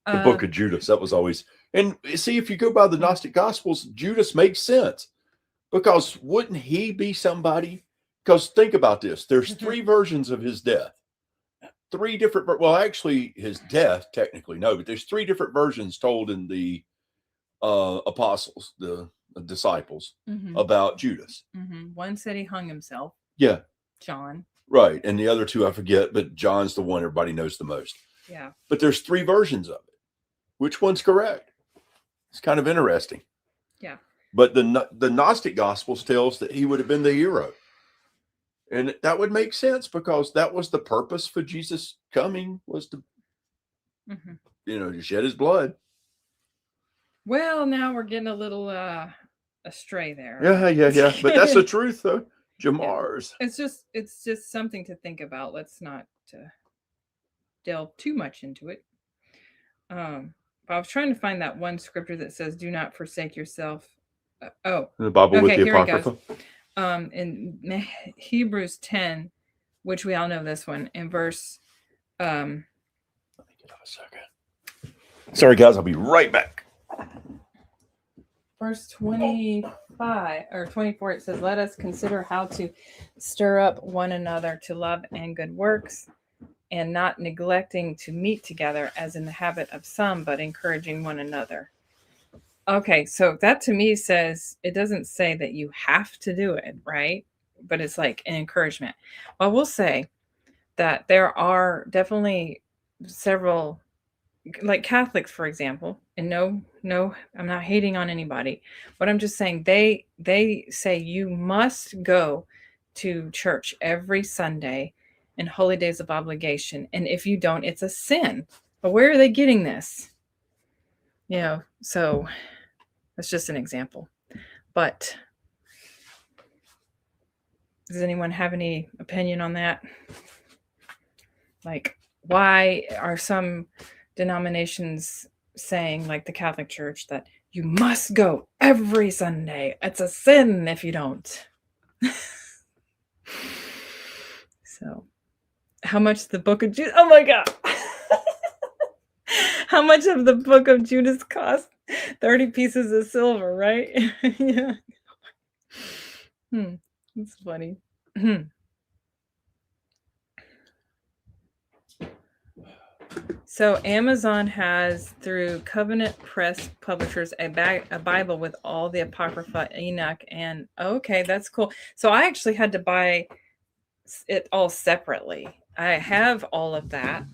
Speaker 1: The Book of Judas. That was always. And see, if you go by the Gnostic Gospels, Judas makes sense, because wouldn't he be somebody? Because think about this. There's three versions of his death. Three different, well, actually his death, technically, no, but there's three different versions told in the apostles, the disciples, about Judas.
Speaker 2: One said he hung himself.
Speaker 1: Yeah.
Speaker 2: John.
Speaker 1: Right. And the other two I forget, but John's the one everybody knows the most.
Speaker 2: Yeah.
Speaker 1: But there's three versions of it. Which one's correct? It's kind of interesting.
Speaker 2: Yeah.
Speaker 1: But the Gnostic Gospels tells that he would have been the hero. And that would make sense, because that was the purpose for Jesus coming, was to, to shed his blood.
Speaker 2: Well, now we're getting a little astray there.
Speaker 1: Yeah. But that's the truth, though. Jamars.
Speaker 2: Yeah. It's just something to think about. Let's not delve too much into it. I was trying to find that one scripture that says, "Do not forsake yourself."
Speaker 1: The Bible with the Apocrypha.
Speaker 2: In Hebrews 10, which we all know this one, in verse
Speaker 1: let me get off a second. Sorry guys, I'll be right back.
Speaker 2: Verse 25 or 24, it says, "Let us consider how to stir up one another to love and good works, and not neglecting to meet together as in the habit of some, but encouraging one another." Okay, so that to me says, it doesn't say that you have to do it, right? But it's like an encouragement. Well, we'll say that there are definitely several, like Catholics, for example, and no, I'm not hating on anybody, but I'm just saying they say you must go to church every Sunday and holy days of obligation. And if you don't, it's a sin. But where are they getting this? So that's just an example. But does anyone have any opinion on that? Like, why are some denominations saying, like the Catholic Church, that you must go every Sunday? It's a sin if you don't. So, how much the Book of Judas? Oh my God. How much of the Book of Judas cost? 30 pieces of silver, right? Yeah. It's funny. So Amazon has, through Covenant Press Publishers, a Bible with all the Apocrypha, Enoch, and okay, that's cool. So I actually had to buy it all separately. I have all of that.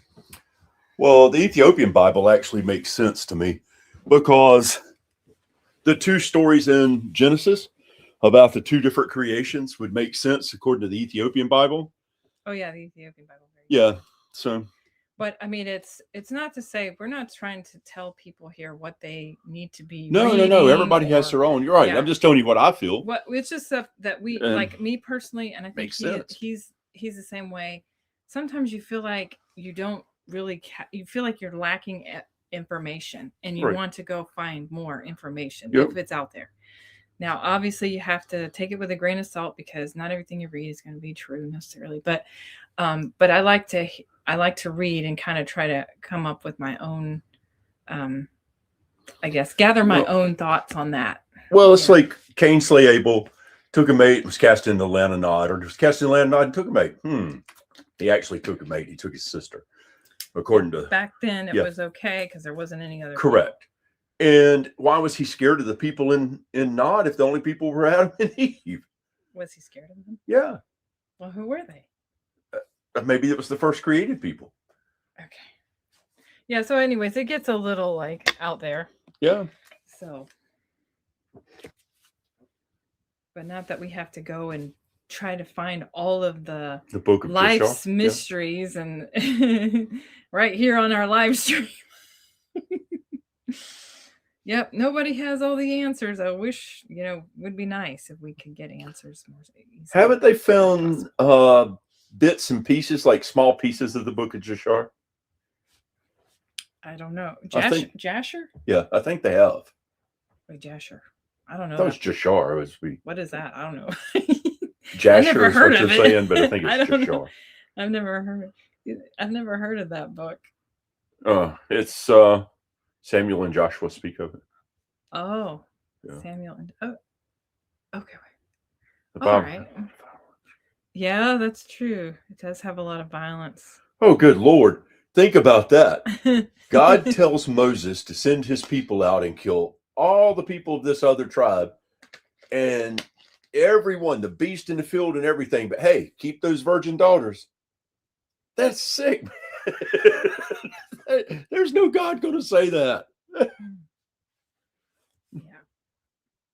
Speaker 1: Well, the Ethiopian Bible actually makes sense to me, because the two stories in Genesis about the two different creations would make sense according to the Ethiopian Bible.
Speaker 2: Oh yeah, the Ethiopian Bible.
Speaker 1: Yeah. So.
Speaker 2: But I mean, it's not to say, we're not trying to tell people here what they need to be.
Speaker 1: No. Everybody has their own. You're right. Yeah. I'm just telling you what I feel.
Speaker 2: It's just stuff that we, like me personally, and I think he's the same way. Sometimes you feel like you don't really, you feel like you're lacking information, and you want to go find more information if it's out there. Now, obviously, you have to take it with a grain of salt, because not everything you read is going to be true necessarily. But I like to read and kind of try to come up with my own, I guess, gather my own thoughts on that.
Speaker 1: Well, it's like Cain slay Abel, took a mate, was cast into the land of Nod, or was cast in the land of Nod and took a mate. He actually took a mate. He took his sister. According to
Speaker 2: back then, it was okay because there wasn't any other.
Speaker 1: Correct. And why was he scared of the people in Nod if the only people were Adam and Eve?
Speaker 2: Was he scared of them?
Speaker 1: Yeah.
Speaker 2: Well, who were they?
Speaker 1: Maybe it was the first created people.
Speaker 2: Okay. Yeah, so anyways, it gets a little like out there.
Speaker 1: Yeah.
Speaker 2: So, but not that we have to go and try to find all of the
Speaker 1: book of
Speaker 2: life's
Speaker 1: Jashar.
Speaker 2: mysteries and right here on our live stream. Yep, nobody has all the answers. I wish, would be nice if we could get answers more easily.
Speaker 1: Haven't they found bits and pieces, like small pieces of the book of Jashar?
Speaker 2: I don't know. Jasher?
Speaker 1: Yeah, I think they have.
Speaker 2: Wait, Jasher. I don't know.
Speaker 1: That was Jashar.
Speaker 2: What is that? I don't know.
Speaker 1: Jasher is what you're saying, but I think it's Jashar.
Speaker 2: I've never heard of that book.
Speaker 1: It's Samuel and Joshua speak of it.
Speaker 2: Oh, yeah. Samuel and okay.
Speaker 1: All
Speaker 2: right. Yeah, that's true. It does have a lot of violence.
Speaker 1: Oh, good Lord. Think about that. God tells Moses to send his people out and kill all the people of this other tribe and everyone, the beast in the field and everything. But hey, keep those virgin daughters. That's sick. There's no God going to say that.
Speaker 2: Yeah.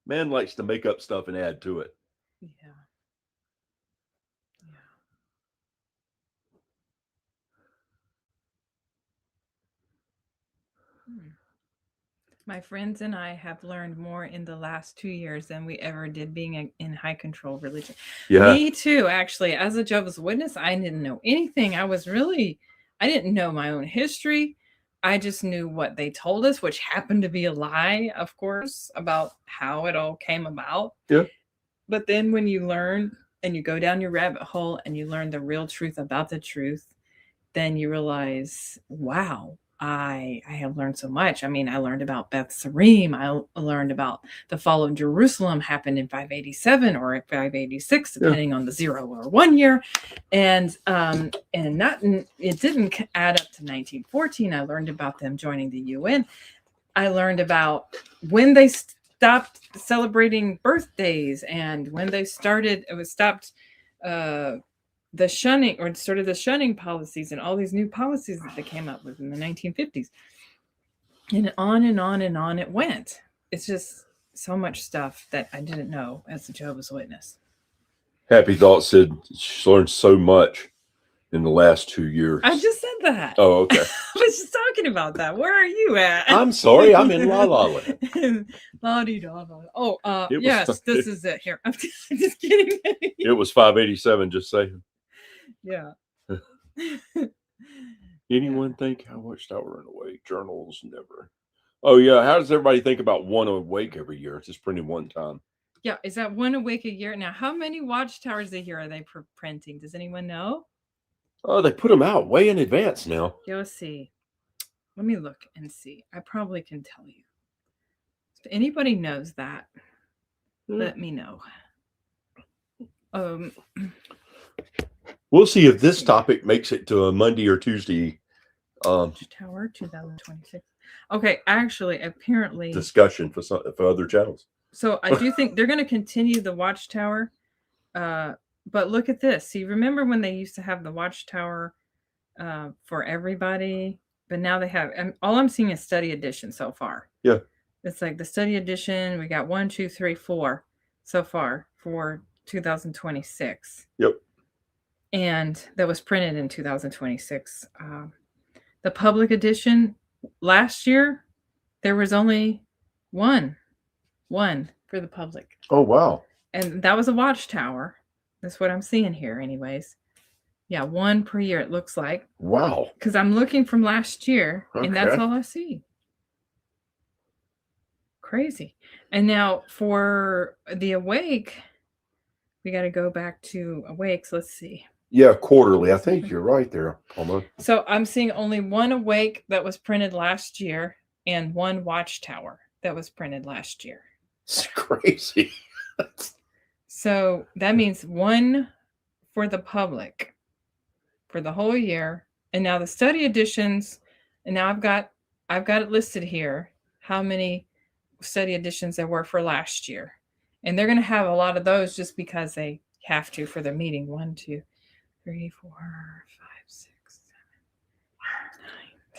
Speaker 1: Man likes to make up stuff and add to it.
Speaker 2: Yeah. My friends and I have learned more in the last 2 years than we ever did being in high control religion. Yeah. Me too, actually. As a Jehovah's Witness, I didn't know anything. I didn't know my own history. I just knew what they told us, which happened to be a lie, of course, about how it all came about.
Speaker 1: Yeah.
Speaker 2: But then when you learn and you go down your rabbit hole and you learn the real truth about the truth, then you realize, wow, I have learned so much. I mean, I learned about Beth Sarim. I learned about the fall of Jerusalem happened in 587 or 586, depending on the 0 or 1 year. And it didn't add up to 1914. I learned about them joining the UN. I learned about when they stopped celebrating birthdays and when they stopped the shunning or sort of the shunning policies and all these new policies that they came up with in the 1950s. And on and on and on it went. It's just so much stuff that I didn't know as a Jehovah's Witness.
Speaker 1: Happy Thought said she's learned so much in the last 2 years.
Speaker 2: I just said that.
Speaker 1: Oh, okay.
Speaker 2: I was just talking about that. Where are you at?
Speaker 1: I'm sorry. I'm in La La Land.
Speaker 2: La-di-da-da. Oh, yes, this is it here. I'm just kidding.
Speaker 1: It was 587, just saying.
Speaker 2: Yeah.
Speaker 1: Anyone think how much that we're in awake? Journals never. Oh yeah. How does everybody think about one awake every year? It's just printed one time.
Speaker 2: Yeah. Is that one awake a year? Now, how many watchtowers a year are they printing? Does anyone know?
Speaker 1: Oh, they put them out way in advance now.
Speaker 2: Yeah, let's see. Let me look and see. I probably can tell you. If anybody knows that, let me know.
Speaker 1: We'll see if this topic makes it to a Monday or Tuesday.
Speaker 2: Tower 2026. Okay, actually, apparently
Speaker 1: discussion for other channels.
Speaker 2: So I do think they're going to continue the Watchtower. But look at this. See, remember when they used to have the Watchtower for everybody? But now they have, all I'm seeing is study edition so far.
Speaker 1: Yeah.
Speaker 2: It's like the study edition. We got 1, 2, 3, 4 so far for 2026.
Speaker 1: Yep.
Speaker 2: And that was printed in 2026. The public edition last year, there was only one for the public.
Speaker 1: Oh, wow.
Speaker 2: And that was a Watchtower. That's what I'm seeing here anyways. Yeah, 1 per year it looks like.
Speaker 1: Wow.
Speaker 2: Because I'm looking from last year, and that's all I see. Crazy. And now for the Awake, we got to go back to Awakes. Let's see.
Speaker 1: Yeah, quarterly. I think you're right there, Palma.
Speaker 2: So I'm seeing only 1 Awake that was printed last year and 1 Watchtower that was printed last year.
Speaker 1: It's crazy.
Speaker 2: So that means 1 for the public for the whole year. And now the study editions, and now I've got it listed here, how many study editions there were for last year. And they're going to have a lot of those just because they have to for their meeting. 1, 2, 3, 4, 5, 6, 7,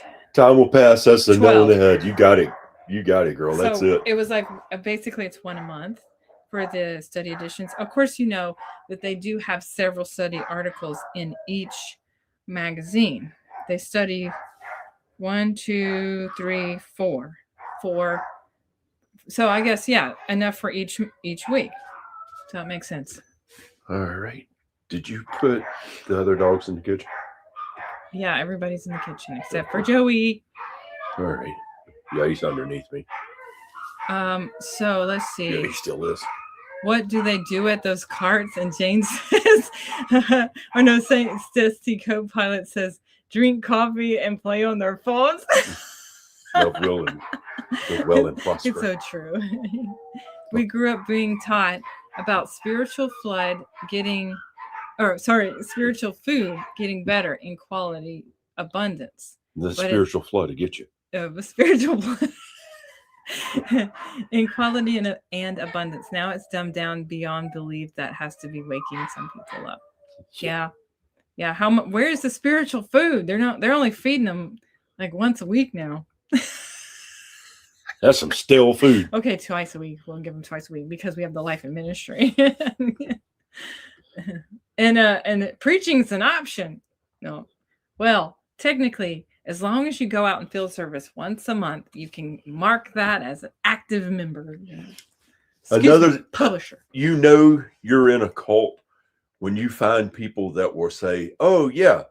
Speaker 2: 9, 10.
Speaker 1: Time will pass. That's the nail in
Speaker 2: 12.
Speaker 1: the head. You got it. You got it, girl. That's
Speaker 2: So
Speaker 1: it.
Speaker 2: it was like basically it's one a month for the study editions. Of course, you know that they do have several study articles in each magazine. They study 1, 2, 3, 4. 4. So I guess enough for each week. So it makes sense.
Speaker 1: All right. Did you put the other dogs in the kitchen?
Speaker 2: Yeah, everybody's in the kitchen except for Joey.
Speaker 1: All right. Yeah, he's underneath me.
Speaker 2: So let's see.
Speaker 1: Yeah, he still is.
Speaker 2: What do they do at those carts? And Jane says, or no, Stacy co-pilot says, drink coffee and play on their phones.
Speaker 1: Live well and prosper.
Speaker 2: It's so true. We grew up being taught about spiritual food getting better in quality abundance.
Speaker 1: The spiritual flood to get you.
Speaker 2: The spiritual flood. In quality and abundance. Now it's dumbed down beyond belief. That has to be waking some people up. Yeah. Where's the spiritual food? They're only feeding them like once a week now.
Speaker 1: That's some stale food.
Speaker 2: Okay, twice a week. We'll give them twice a week because we have the life in ministry. And preaching's an option. No. Well, technically, as long as you go out and field service once a month, you can mark that as an active member.
Speaker 1: Another
Speaker 2: publisher.
Speaker 1: You know you're in a cult when you find people that will say, "Oh yeah,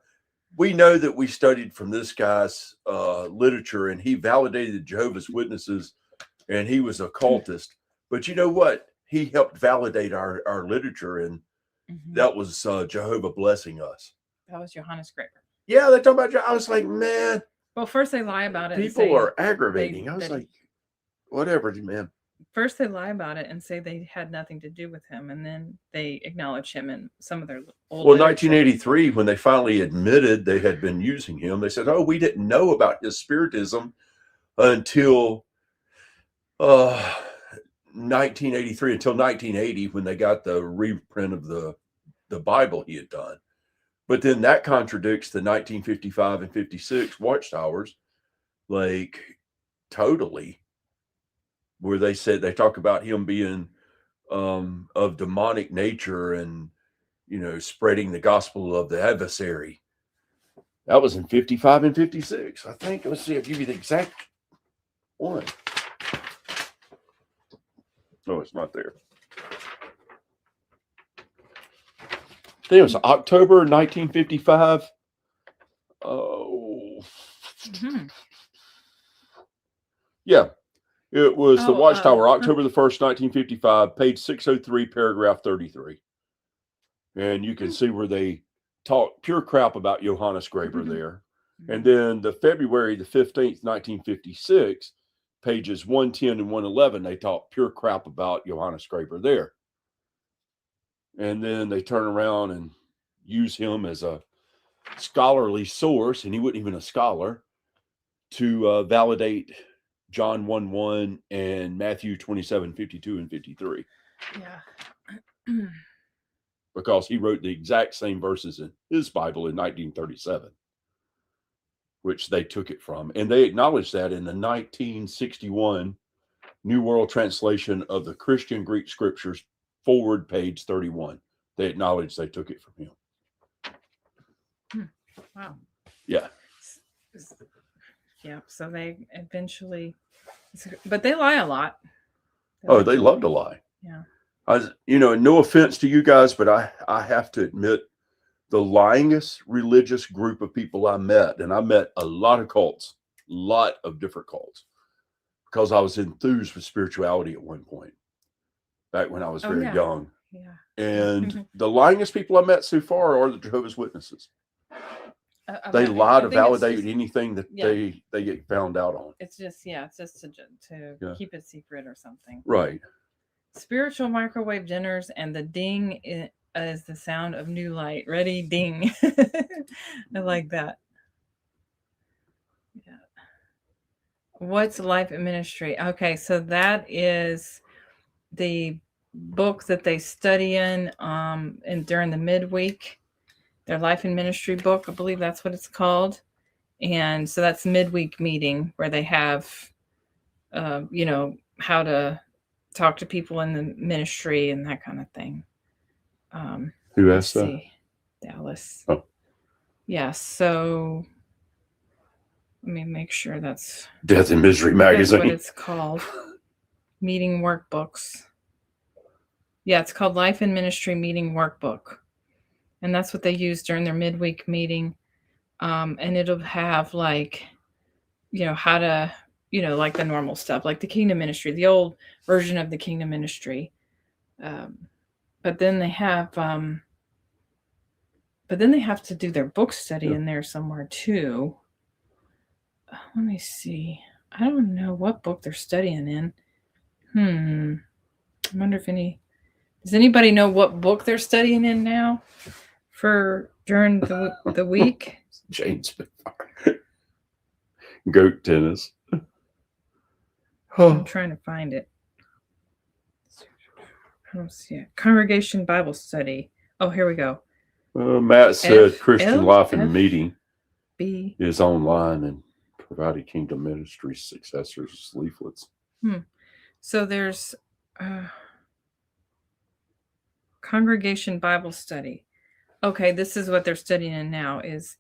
Speaker 1: we know that we studied from this guy's literature, and he validated the Jehovah's Witnesses, and he was a cultist. But you know what? He helped validate our literature, and that was Jehovah blessing us."
Speaker 2: That was Johannes Graber.
Speaker 1: Yeah, they talk about. I was like, man.
Speaker 2: Well, first they lie about it.
Speaker 1: People are aggravating. I was like, whatever, man.
Speaker 2: First they lie about it and say they had nothing to do with him, and then they acknowledge him in some of their old.
Speaker 1: Well, 1983, when they finally admitted they had been using him, they said, "Oh, we didn't know about his spiritism until 1983, until 1980, when they got the reprint of the Bible he had done." But then that contradicts the 1955 and 56 Watchtowers, like totally, where they said they talk about him being of demonic nature and, spreading the gospel of the adversary. That was in 55 and 56, I think. Let's see, I'll give you the exact one. No, it's not there. I think it was October 1955. Oh. Yeah. It was the Watchtower, October the 1st, 1955, page 603, paragraph 33. And you can see where they talk pure crap about Johannes Graber there. And then the February the 15th, 1956, pages 110 and 111, they talk pure crap about Johannes Graber there. And then they turn around and use him as a scholarly source, and he wasn't even a scholar, to validate John 1:1 and Matthew 27:52 and 53.
Speaker 2: Yeah.
Speaker 1: Because he wrote the exact same verses in his Bible in 1937, which they took it from. And they acknowledged that in the 1961 New World Translation of the Christian Greek Scriptures, forward page 31. They acknowledged they took it from him.
Speaker 2: Wow.
Speaker 1: Yeah.
Speaker 2: Yeah. So they eventually, but they lie a lot.
Speaker 1: They love to lie.
Speaker 2: Yeah.
Speaker 1: No offense to you guys, but I have to admit, the lyingest religious group of people I met, and I met a lot of cults, a lot of different cults, because I was enthused with spirituality at one point, back when I was very young.
Speaker 2: Yeah.
Speaker 1: And the lyingest people I met so far are the Jehovah's Witnesses. They lie to validate anything that they get found out on.
Speaker 2: It's just to keep it secret or something.
Speaker 1: Right.
Speaker 2: Spiritual microwave dinners, and the ding is the sound of new light. Ready, ding. I like that. Yeah. What's Life and Ministry? Okay, so that is the book that they study in and during the midweek. Their Life and Ministry book, I believe that's what it's called. And so that's midweek meeting where they have, how to talk to people in the ministry and that kind of thing.
Speaker 1: Who
Speaker 2: Let's
Speaker 1: asked that?
Speaker 2: see, Dallas.
Speaker 1: Oh.
Speaker 2: Yeah, so let me make sure that's
Speaker 1: Death and Misery magazine.
Speaker 2: what it's called. Meeting workbooks. Yeah, it's called Life and Ministry Meeting Workbook. And that's what they use during their midweek meeting. And it'll have like, how to, like the normal stuff, like the Kingdom Ministry, the old version of the Kingdom Ministry. But then they have to do their book study in there somewhere too. Let me see. I don't know what book they're studying in. I wonder if does anybody know what book they're studying in now for during the week?
Speaker 1: James Spitfire. Goat tennis.
Speaker 2: I'm trying to find it. I don't see it. Congregation Bible Study. Oh, here we go.
Speaker 1: Matt said Christian Life and Meeting is online and provided Kingdom Ministry successors leaflets.
Speaker 2: So there's Congregation Bible Study. Okay, this is what they're studying in now is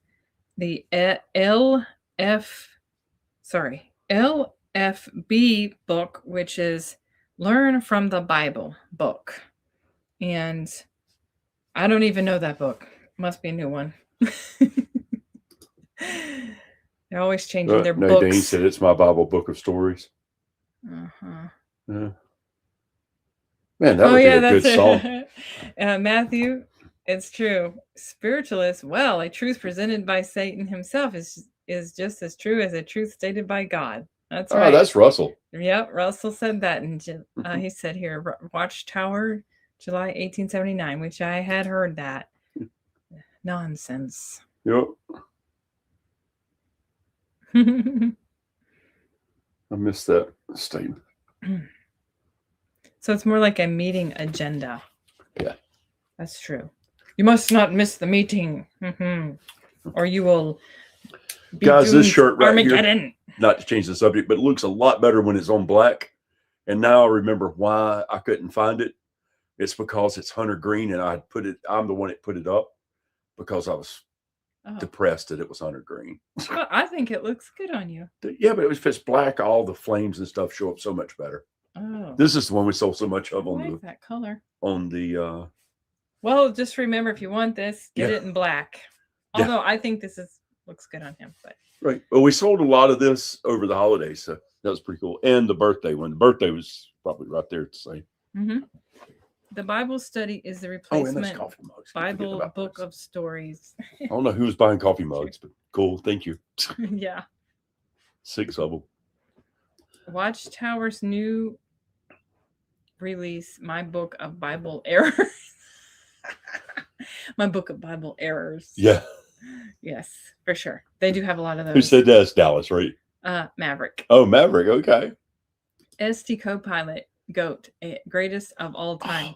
Speaker 2: the LFB book, which is Learn from the Bible book. And I don't even know that book. Must be a new one. They're always changing their books.
Speaker 1: Nadine said it's my Bible book of stories.
Speaker 2: Uh-huh.
Speaker 1: Man, that would be a good song.
Speaker 2: Matthew, it's true. Spiritualist, well, a truth presented by Satan himself is just as true as a truth stated by God. That's right.
Speaker 1: Oh, that's Russell.
Speaker 2: Yep, Russell said that. And he said here, Watchtower, July 1879, which I had heard that. Nonsense.
Speaker 1: Yep. I missed that statement.
Speaker 2: So it's more like a meeting agenda.
Speaker 1: Yeah.
Speaker 2: That's true. You must not miss the meeting. Or you will be
Speaker 1: Guys, this shirt right
Speaker 2: Armageddon.
Speaker 1: Here, not to change the subject, but it looks a lot better when it's on black. And now I remember why I couldn't find it. It's because it's hunter green and I'm the one that put it up because I was depressed that it was hunter green.
Speaker 2: Well, I think it looks good on you.
Speaker 1: Yeah, but if it's black, all the flames and stuff show up so much better.
Speaker 2: Oh.
Speaker 1: This is the one we sold so much of
Speaker 2: that color.
Speaker 1: On the
Speaker 2: well, just remember if you want this, get it in black. Although I think this looks good on him, but
Speaker 1: right. Well, we sold a lot of this over the holidays, so that was pretty cool. And the birthday one. The birthday was probably right there to say.
Speaker 2: The Bible study is the replacement Bible book of stories.
Speaker 1: I don't know who was buying coffee mugs, but cool. Thank you.
Speaker 2: Yeah.
Speaker 1: 6 of them.
Speaker 2: Watchtower's new release, My Book of Bible Errors. My Book of Bible Errors.
Speaker 1: Yeah.
Speaker 2: Yes, for sure. They do have a lot of those.
Speaker 1: Who said that? It's Dallas, right?
Speaker 2: Maverick.
Speaker 1: Oh, Maverick. Okay.
Speaker 2: ST Copilot. Goat, greatest of all time.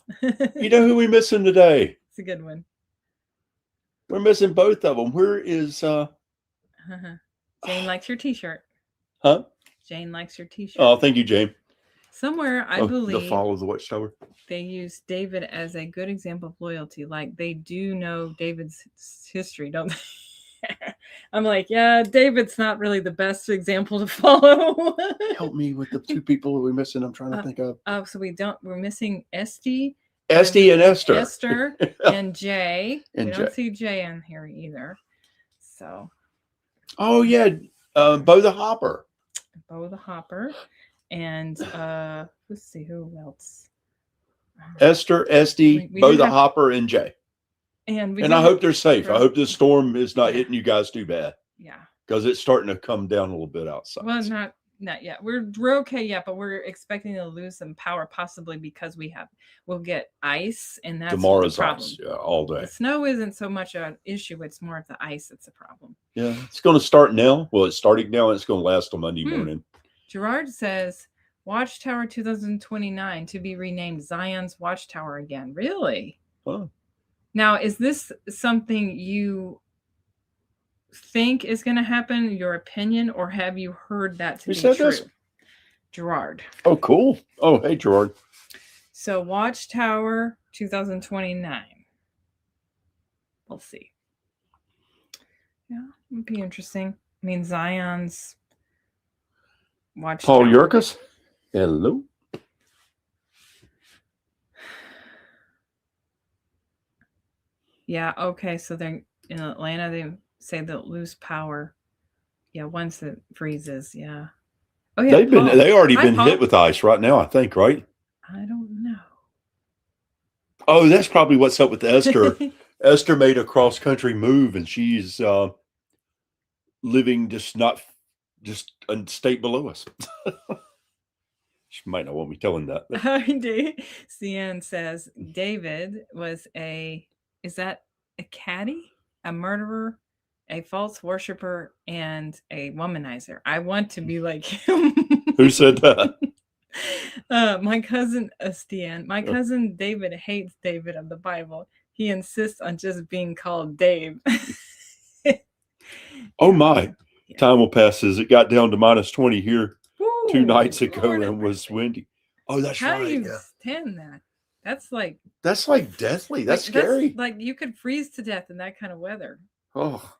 Speaker 1: You know who we missing today?
Speaker 2: It's a good one.
Speaker 1: We're missing both of them. Where is
Speaker 2: Jane likes your t-shirt.
Speaker 1: Huh?
Speaker 2: Jane likes your t-shirt.
Speaker 1: Oh, thank you, Jane.
Speaker 2: Somewhere, I believe
Speaker 1: the fall of the Watchtower.
Speaker 2: They use David as a good example of loyalty. Like they do know David's history, don't they? I'm like, yeah, David's not really the best example to follow.
Speaker 1: Help me with the 2 people that we're missing. I'm trying to think of.
Speaker 2: Oh, so we're missing Esty
Speaker 1: and Esther.
Speaker 2: Esther and Jay. We don't see Jay in here either. So.
Speaker 1: Oh yeah, Bo the Hopper.
Speaker 2: Bo the Hopper, and let's see who else.
Speaker 1: Esther, Esty, Bo the Hopper, and Jay. And I hope they're safe. I hope this storm is not hitting you guys too bad.
Speaker 2: Yeah.
Speaker 1: Because it's starting to come down a little bit outside.
Speaker 2: Well, not yet. We're okay yet, but we're expecting to lose some power possibly because we'll get ice, and that's
Speaker 1: tomorrow's
Speaker 2: the problem.
Speaker 1: Ice, yeah, all day.
Speaker 2: The snow isn't so much an issue; it's more of the ice that's a problem.
Speaker 1: Yeah, it's going to start now. Well, it's starting now, and it's going to last till Monday morning.
Speaker 2: Gerard says Watchtower 2029 to be renamed Zion's Watchtower again. Really?
Speaker 1: Huh.
Speaker 2: Now, is this something you think is going to happen, your opinion, or have you heard that to
Speaker 1: Who
Speaker 2: be
Speaker 1: said
Speaker 2: true?
Speaker 1: this?
Speaker 2: Gerard.
Speaker 1: Oh, cool. Oh, hey, Gerard.
Speaker 2: So Watchtower 2029. We'll see. Yeah, it'd be interesting. I mean, Zion's Watchtower.
Speaker 1: Paul Yerkes. Hello.
Speaker 2: Yeah, okay. So they're in Atlanta, they say they'll lose power. Yeah, once it freezes, yeah. Oh yeah.
Speaker 1: They already
Speaker 2: Hi,
Speaker 1: been
Speaker 2: Paul.
Speaker 1: hit with ice right now, I think, right?
Speaker 2: I don't know.
Speaker 1: Oh, that's probably what's up with Esther. Esther made a cross-country move, and she's living just a state below us. She might not want me telling that.
Speaker 2: CN says David was is that a caddy, a murderer, a false worshiper, and a womanizer? I want to be like him.
Speaker 1: Who said that?
Speaker 2: My cousin Estienne. My cousin David hates David of the Bible. He insists on just being called Dave.
Speaker 1: Oh my. Yeah. Time will pass as it got down to -20 here 2 nights ago and was windy. Oh, that's
Speaker 2: How
Speaker 1: right.
Speaker 2: How do you stand that? That's like
Speaker 1: deathly. That's scary.
Speaker 2: That's like you could freeze to death in that kind of weather.
Speaker 1: Oh.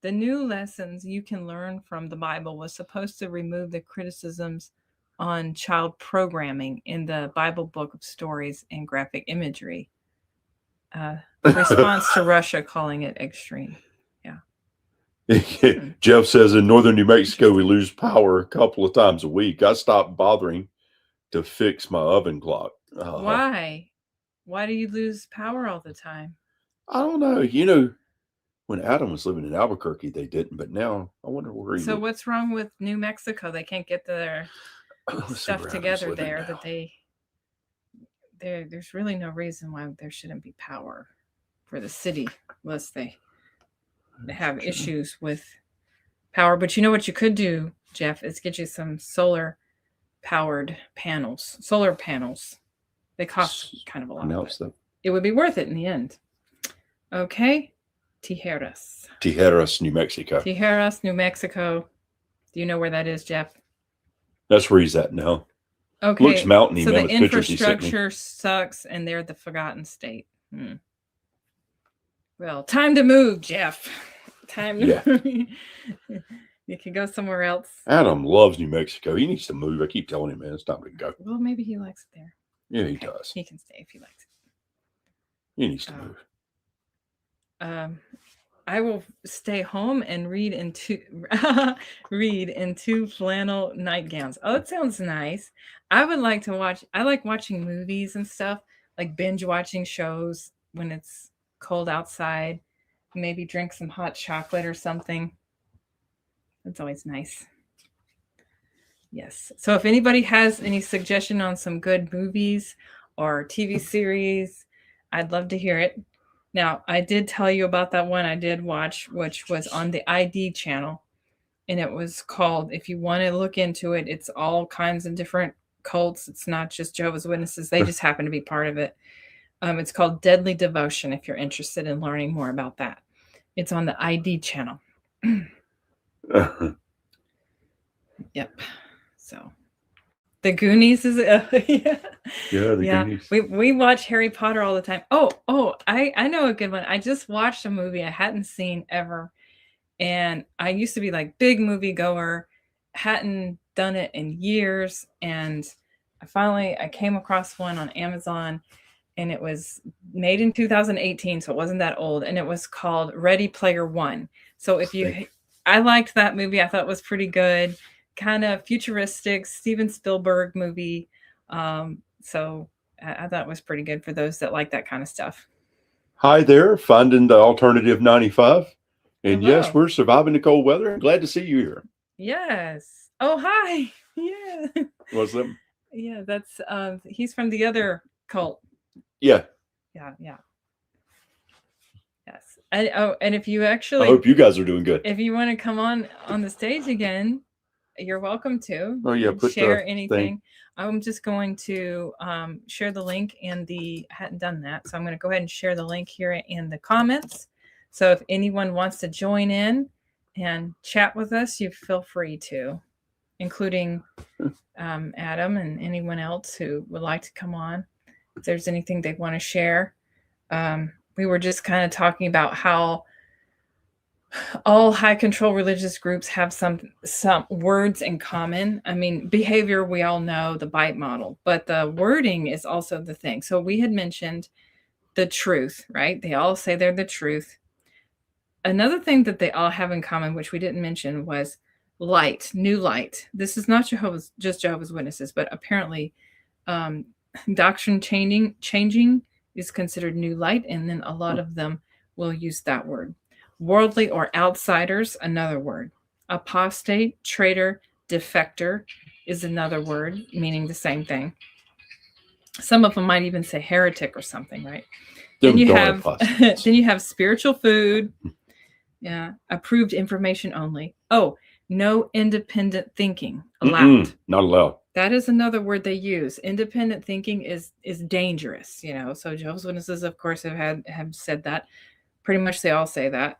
Speaker 2: The new lessons you can learn from the Bible was supposed to remove the criticisms on child programming in the Bible book of stories and graphic imagery. Response to Russia calling it extreme. Yeah.
Speaker 1: Jeff says in northern New Mexico, we lose power a couple of times a week. I stopped bothering to fix my oven clock.
Speaker 2: Why? Why do you lose power all the time?
Speaker 1: I don't know. You know, when Adam was living in Albuquerque, they didn't, but now I wonder where he
Speaker 2: So what's wrong with New Mexico? They can't get their stuff together there now. There's really no reason why there shouldn't be power for the city unless they have issues with power. But you know what you could do, Jeff, is get you some solar powered panels. Solar panels. They cost kind of a lot. It would be worth it in the end. Okay.
Speaker 1: Tijeras, New Mexico.
Speaker 2: Tijeras, New Mexico. Do you know where that is, Jeff?
Speaker 1: That's where he's at now.
Speaker 2: Okay.
Speaker 1: Looks mountainy.
Speaker 2: So the infrastructure sucks, and they're the forgotten state. Well, time to move, Jeff. Time to move. You can go somewhere else.
Speaker 1: Adam loves New Mexico. He needs to move. I keep telling him, man, it's time to go.
Speaker 2: Well, maybe he likes it there.
Speaker 1: Yeah, he does.
Speaker 2: He can stay if he likes it.
Speaker 1: He needs to move.
Speaker 2: I will stay home and read in two flannel nightgowns. Oh, it sounds nice. I would like to watch. I like watching movies and stuff, like binge watching shows when it's cold outside. Maybe drink some hot chocolate or something. That's always nice. Yes. So if anybody has any suggestion on some good movies or TV series, I'd love to hear it. Now, I did tell you about that one I did watch, which was on the ID channel. And it was called, if you want to look into it, it's all kinds of different cults. It's not just Jehovah's Witnesses. They just happen to be part of it. It's called Deadly Devotion, if you're interested in learning more about that. It's on the ID channel. Yep. So the Goonies is
Speaker 1: the Goonies.
Speaker 2: We watch Harry Potter all the time. I know a good one. I just watched a movie I hadn't seen ever, and I used to be like big movie goer, hadn't done it in years, and I came across one on Amazon, and it was made in 2018, so it wasn't that old, and it was called Ready Player One. So I liked that movie. I thought it was pretty good. Kind of futuristic Steven Spielberg movie. So I thought it was pretty good for those that like that kind of stuff.
Speaker 1: Hi there, finding the alternative 95. And
Speaker 2: hello.
Speaker 1: Yes, we're surviving the cold weather. Glad to see you here.
Speaker 2: Yes. Oh, hi. Yeah.
Speaker 1: What's that?
Speaker 2: Yeah, that's he's from the other cult.
Speaker 1: Yeah.
Speaker 2: Yeah. Yes. And if you actually,
Speaker 1: I hope you guys are doing good.
Speaker 2: If you want to come on the stage again, You're welcome to.
Speaker 1: Oh yeah, put
Speaker 2: share
Speaker 1: the
Speaker 2: anything.
Speaker 1: thing.
Speaker 2: I'm just going to share the link in the. I hadn't done that, so I'm going to go ahead and share the link here in the comments. So if anyone wants to join in and chat with us, you feel free to, including Adam and anyone else who would like to come on. If there's anything they want to share, we were just kind of talking about how all high control religious groups have some words in common. I mean, behavior, we all know the bite model, but the wording is also the thing. So we had mentioned the truth, right? They all say they're the truth. Another thing that they all have in common, which we didn't mention, was light, new light. This is not just Jehovah's Witnesses, but apparently doctrine changing is considered new light, and then a lot of them will use that word. Worldly or outsiders, another word. Apostate, traitor, defector is another word meaning the same thing. Some of them might even say heretic or something, right? Then you have spiritual food. Yeah, approved information only. Oh, no independent thinking allowed.
Speaker 1: Not allowed.
Speaker 2: That is another word they use. Independent thinking is dangerous, you know. So Jehovah's Witnesses, of course, have said that. Pretty much they all say that.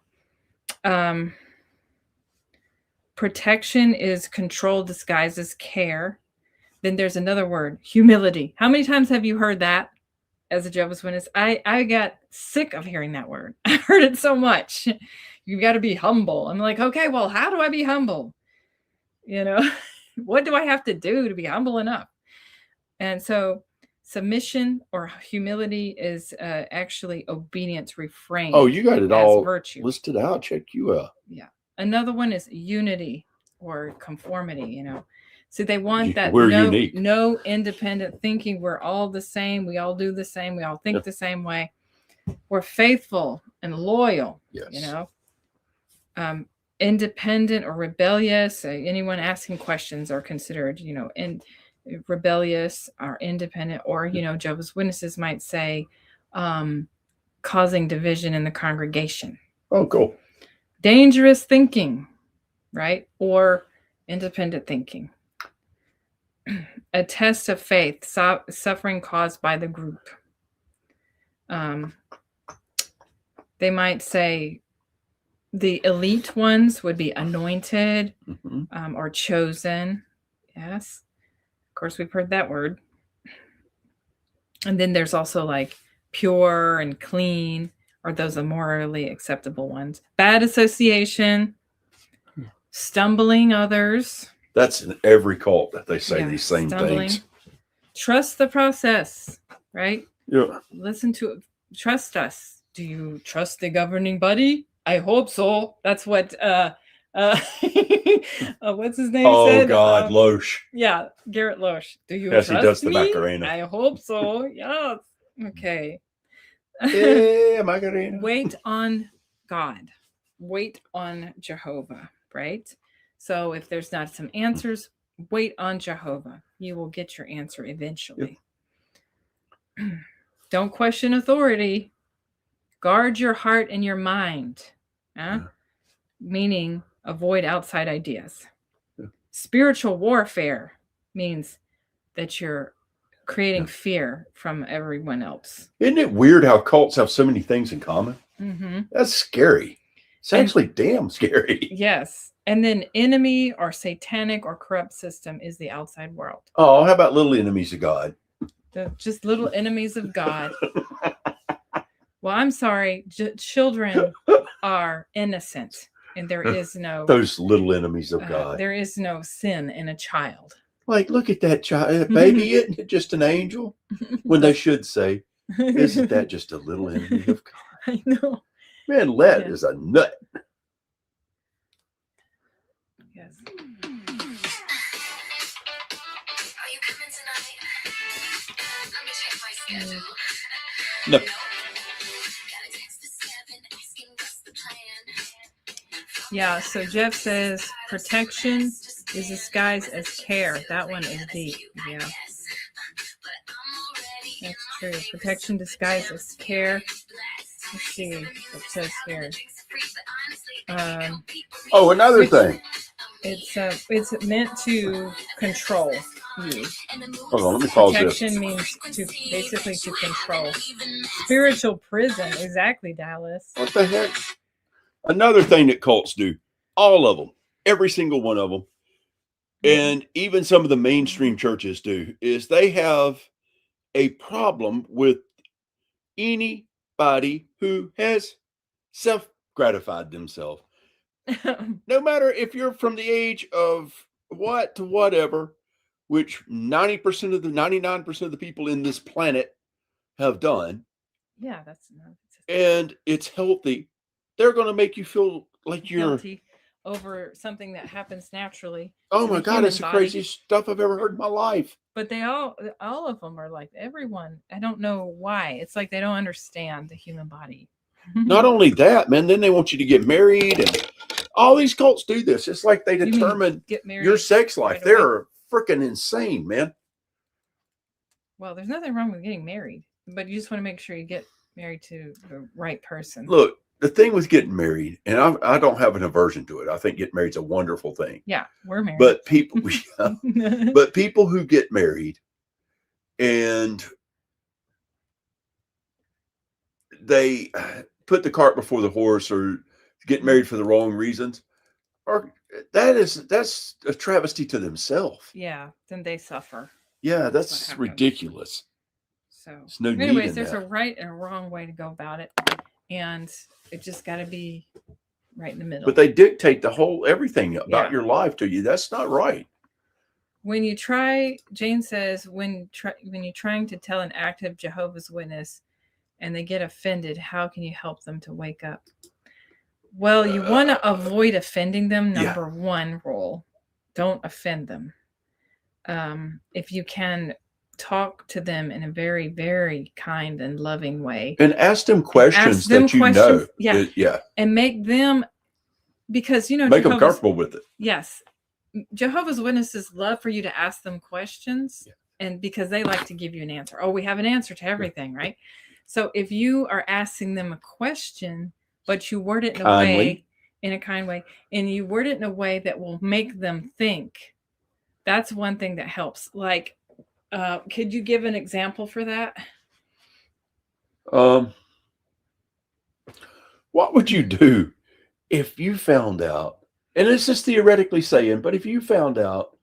Speaker 2: Protection is control disguised as care. Then there's another word, humility. How many times have you heard that as a Jehovah's Witness? I got sick of hearing that word. I heard it so much. You got to be humble. I'm like, okay, well, how do I be humble? You know, what do I have to do to be humble enough? And so submission or humility is actually obedience refrained.
Speaker 1: Oh, you got it all
Speaker 2: virtue
Speaker 1: listed out. Check you out.
Speaker 2: Yeah. Another one is unity or conformity, you know. So they want that
Speaker 1: unique.
Speaker 2: No independent thinking. We're all the same. We all do the same. We all think the same way. We're faithful and loyal, you know. Independent or rebellious. Anyone asking questions are considered, you know, rebellious or independent, or, you know, Jehovah's Witnesses might say causing division in the congregation.
Speaker 1: Oh, cool.
Speaker 2: Dangerous thinking, right? Or independent thinking. A test of faith, suffering caused by the group. They might say the elite ones would be anointed or chosen. Yes. Of course, we've heard that word. And then there's also like pure and clean, or those are morally acceptable ones. Bad association, stumbling others.
Speaker 1: That's in every cult that they say these same things.
Speaker 2: Trust the process, right?
Speaker 1: Yeah.
Speaker 2: Listen to it. Trust us. Do you trust the governing body? I hope so. That's what what's his name said?
Speaker 1: Oh God, Loesch.
Speaker 2: Yeah, Garrett Loesch. Do you
Speaker 1: trust
Speaker 2: he does
Speaker 1: me?
Speaker 2: The
Speaker 1: Macarena.
Speaker 2: I hope so. Yes. Okay.
Speaker 1: Yeah, Macarena.
Speaker 2: Wait on God. Wait on Jehovah, right? So if there's not some answers, wait on Jehovah. You will get your answer eventually. Yep. Don't question authority. Guard your heart and your mind. Meaning avoid outside ideas. Yeah. Spiritual warfare means that you're creating fear from everyone else.
Speaker 1: Isn't it weird how cults have so many things in common? That's scary. It's actually damn scary.
Speaker 2: Yes. And then enemy or satanic or corrupt system is the outside world.
Speaker 1: Oh, how about little enemies of God?
Speaker 2: Just little enemies of God. Well, I'm sorry. Children are innocent, and there is no...
Speaker 1: Those little enemies of God.
Speaker 2: There is no sin in a child.
Speaker 1: Like, look at that child. Baby, isn't it just an angel? When they should say, isn't that just a little enemy of God?
Speaker 2: I know.
Speaker 1: Man, Let is a nut.
Speaker 2: Yes.
Speaker 3: Are you coming tonight? Let me check my schedule.
Speaker 1: No.
Speaker 2: Yeah, so Jeff says protection is disguised as care. That one is deep. Yeah. That's true. Protection disguised as care. Let's see what it says here.
Speaker 1: Another thing.
Speaker 2: It's meant to control you.
Speaker 1: Hold on, let me pause this.
Speaker 2: Protection means to basically to control. Spiritual prison, exactly, Dallas.
Speaker 1: What the heck? Another thing that cults do, all of them, every single one of them, and even some of the mainstream churches do, is they have a problem with anybody who has self-gratified themselves. No matter if you're from the age of what to whatever, which 90% of the 99% of the people in this planet have done,
Speaker 2: Yeah, that's
Speaker 1: and it's healthy, they're going to make you feel like you're
Speaker 2: guilty over something that happens naturally.
Speaker 1: oh
Speaker 2: to
Speaker 1: my
Speaker 2: the
Speaker 1: God,
Speaker 2: human
Speaker 1: it's the
Speaker 2: body.
Speaker 1: craziest stuff I've ever heard in my life.
Speaker 2: But they all of them are like everyone. I don't know why. It's like they don't understand the human body.
Speaker 1: Not only that, man, then they want you to get married, and all these cults do this. It's like they
Speaker 2: You mean
Speaker 1: determine
Speaker 2: get married
Speaker 1: your sex life.
Speaker 2: right away?
Speaker 1: They're freaking insane, man.
Speaker 2: Well, there's nothing wrong with getting married, but you just want to make sure you get married to the right person.
Speaker 1: Look, the thing with getting married, and I don't have an aversion to it. I think getting married is a wonderful thing.
Speaker 2: Yeah, we're married.
Speaker 1: But people, but people who get married and they put the cart before the horse or get married for the wrong reasons, or that's a travesty to themselves.
Speaker 2: Yeah, then they suffer.
Speaker 1: Yeah,
Speaker 2: what
Speaker 1: that's
Speaker 2: happens.
Speaker 1: ridiculous.
Speaker 2: So,
Speaker 1: There's no need
Speaker 2: anyways,
Speaker 1: in
Speaker 2: there's
Speaker 1: that.
Speaker 2: a right and a wrong way to go about it, and it just got to be right in the middle.
Speaker 1: But they dictate the whole everything about
Speaker 2: Yeah.
Speaker 1: your life to you. That's not right.
Speaker 2: When you try, Jane says, when you're trying to tell an active Jehovah's Witness and they get offended, how can you help them to wake up? Well, you want to avoid offending them.
Speaker 1: Yeah.
Speaker 2: Number one rule, don't offend them. If you can, talk to them in a very, very kind and loving way.
Speaker 1: And ask them questions
Speaker 2: Ask them
Speaker 1: that you
Speaker 2: questions,
Speaker 1: know.
Speaker 2: yeah.
Speaker 1: Yeah.
Speaker 2: And make them, because, you know,
Speaker 1: Make them
Speaker 2: Jehovah's-
Speaker 1: comfortable with it.
Speaker 2: Yes. Jehovah's Witnesses love for you to ask them questions, and because they like to give you an answer. Oh, we have an answer to everything, right? So if you are asking them a question, but you word it in a way, in a kind way, and you word it in a way that will make them think, that's one thing that helps. Like, could you give an example for that?
Speaker 1: What would you do if you found out, and this is theoretically saying, but if you found out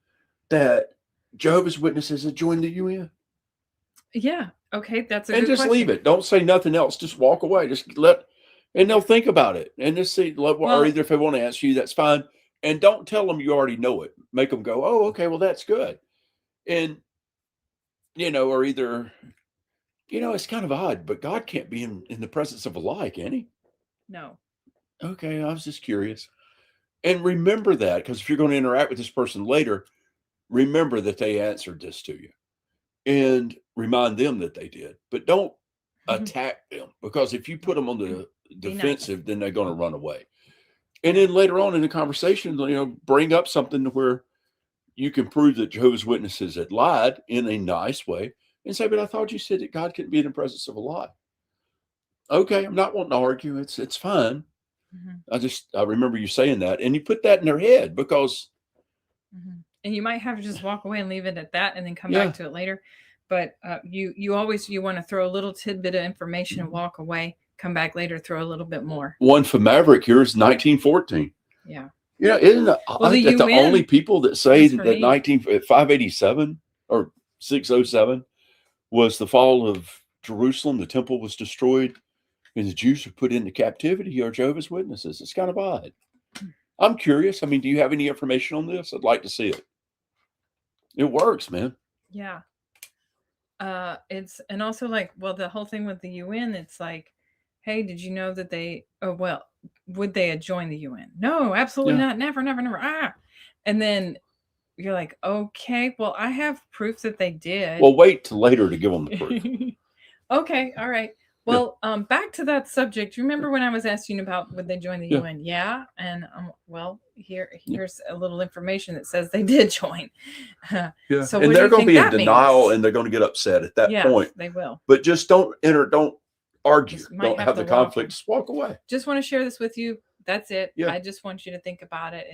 Speaker 1: that Jehovah's Witnesses had joined the UN?
Speaker 2: Yeah. Okay. That's a
Speaker 1: And
Speaker 2: good
Speaker 1: just
Speaker 2: question.
Speaker 1: leave it. Don't say nothing else. Just walk away. Just and they'll think about it. And just see, or either if they want to answer you, that's fine. And don't tell them you already know it. Make them go, oh, okay, well, that's good. And, you know, or either, you know, it's kind of odd, but God can't be in the presence of a lie, can he?
Speaker 2: No.
Speaker 1: Okay, I was just curious. And remember that, because if you're going to interact with this person later, remember that they answered this to you. And remind them that they did. But don't attack them, because if you put them on the defensive, then they're going to run away. And then later on in the conversation, you know, bring up something where you can prove that Jehovah's Witnesses had lied in a nice way and say, but I thought you said that God couldn't be in the presence of a lie. Okay, I'm not wanting to argue. It's fine. I remember you saying that, and you put that in their head because.
Speaker 2: And you might have to just walk away and leave it at that and then come back to it later. But you want to throw a little tidbit of information and walk away, come back later, throw a little bit more.
Speaker 1: One for Maverick here is 1914.
Speaker 2: Yeah.
Speaker 1: Yeah, isn't it?
Speaker 2: Well,
Speaker 1: I think that's the only people that say that 587 or 607 was the fall of Jerusalem. The temple was destroyed and the Jews were put into captivity, are Jehovah's Witnesses. It's kind of odd. I'm curious. I mean, do you have any information on this? I'd like to see it. It works, man.
Speaker 2: Yeah. It's, and also like, well, the whole thing with the UN, it's like, hey, did you know that would they have joined the UN? No, absolutely not. Never, never, never. And then you're like, okay, well, I have proof that they did.
Speaker 1: Well, wait till later to give them the proof.
Speaker 2: Okay. All right. Well, back to that subject. You remember when I was asking about would they join the UN? Yeah. And well, here's a little information that says they did join. So
Speaker 1: and they're going to be in denial and they're going to get upset at that point.
Speaker 2: They will.
Speaker 1: But just don't argue. Don't have the conflict. Just walk away.
Speaker 2: Just want to share this with you. That's it.
Speaker 1: Yeah.
Speaker 2: I just want you to think about it.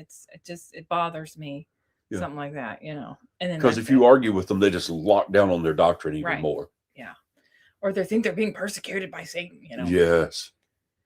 Speaker 2: It bothers me.
Speaker 1: Yeah.
Speaker 2: Something like that, you know. And then
Speaker 1: Because if you argue with them, they just lock down on their doctrine even
Speaker 2: Right.
Speaker 1: more.
Speaker 2: Yeah. Or they think they're being persecuted by Satan, you know.
Speaker 1: Yes.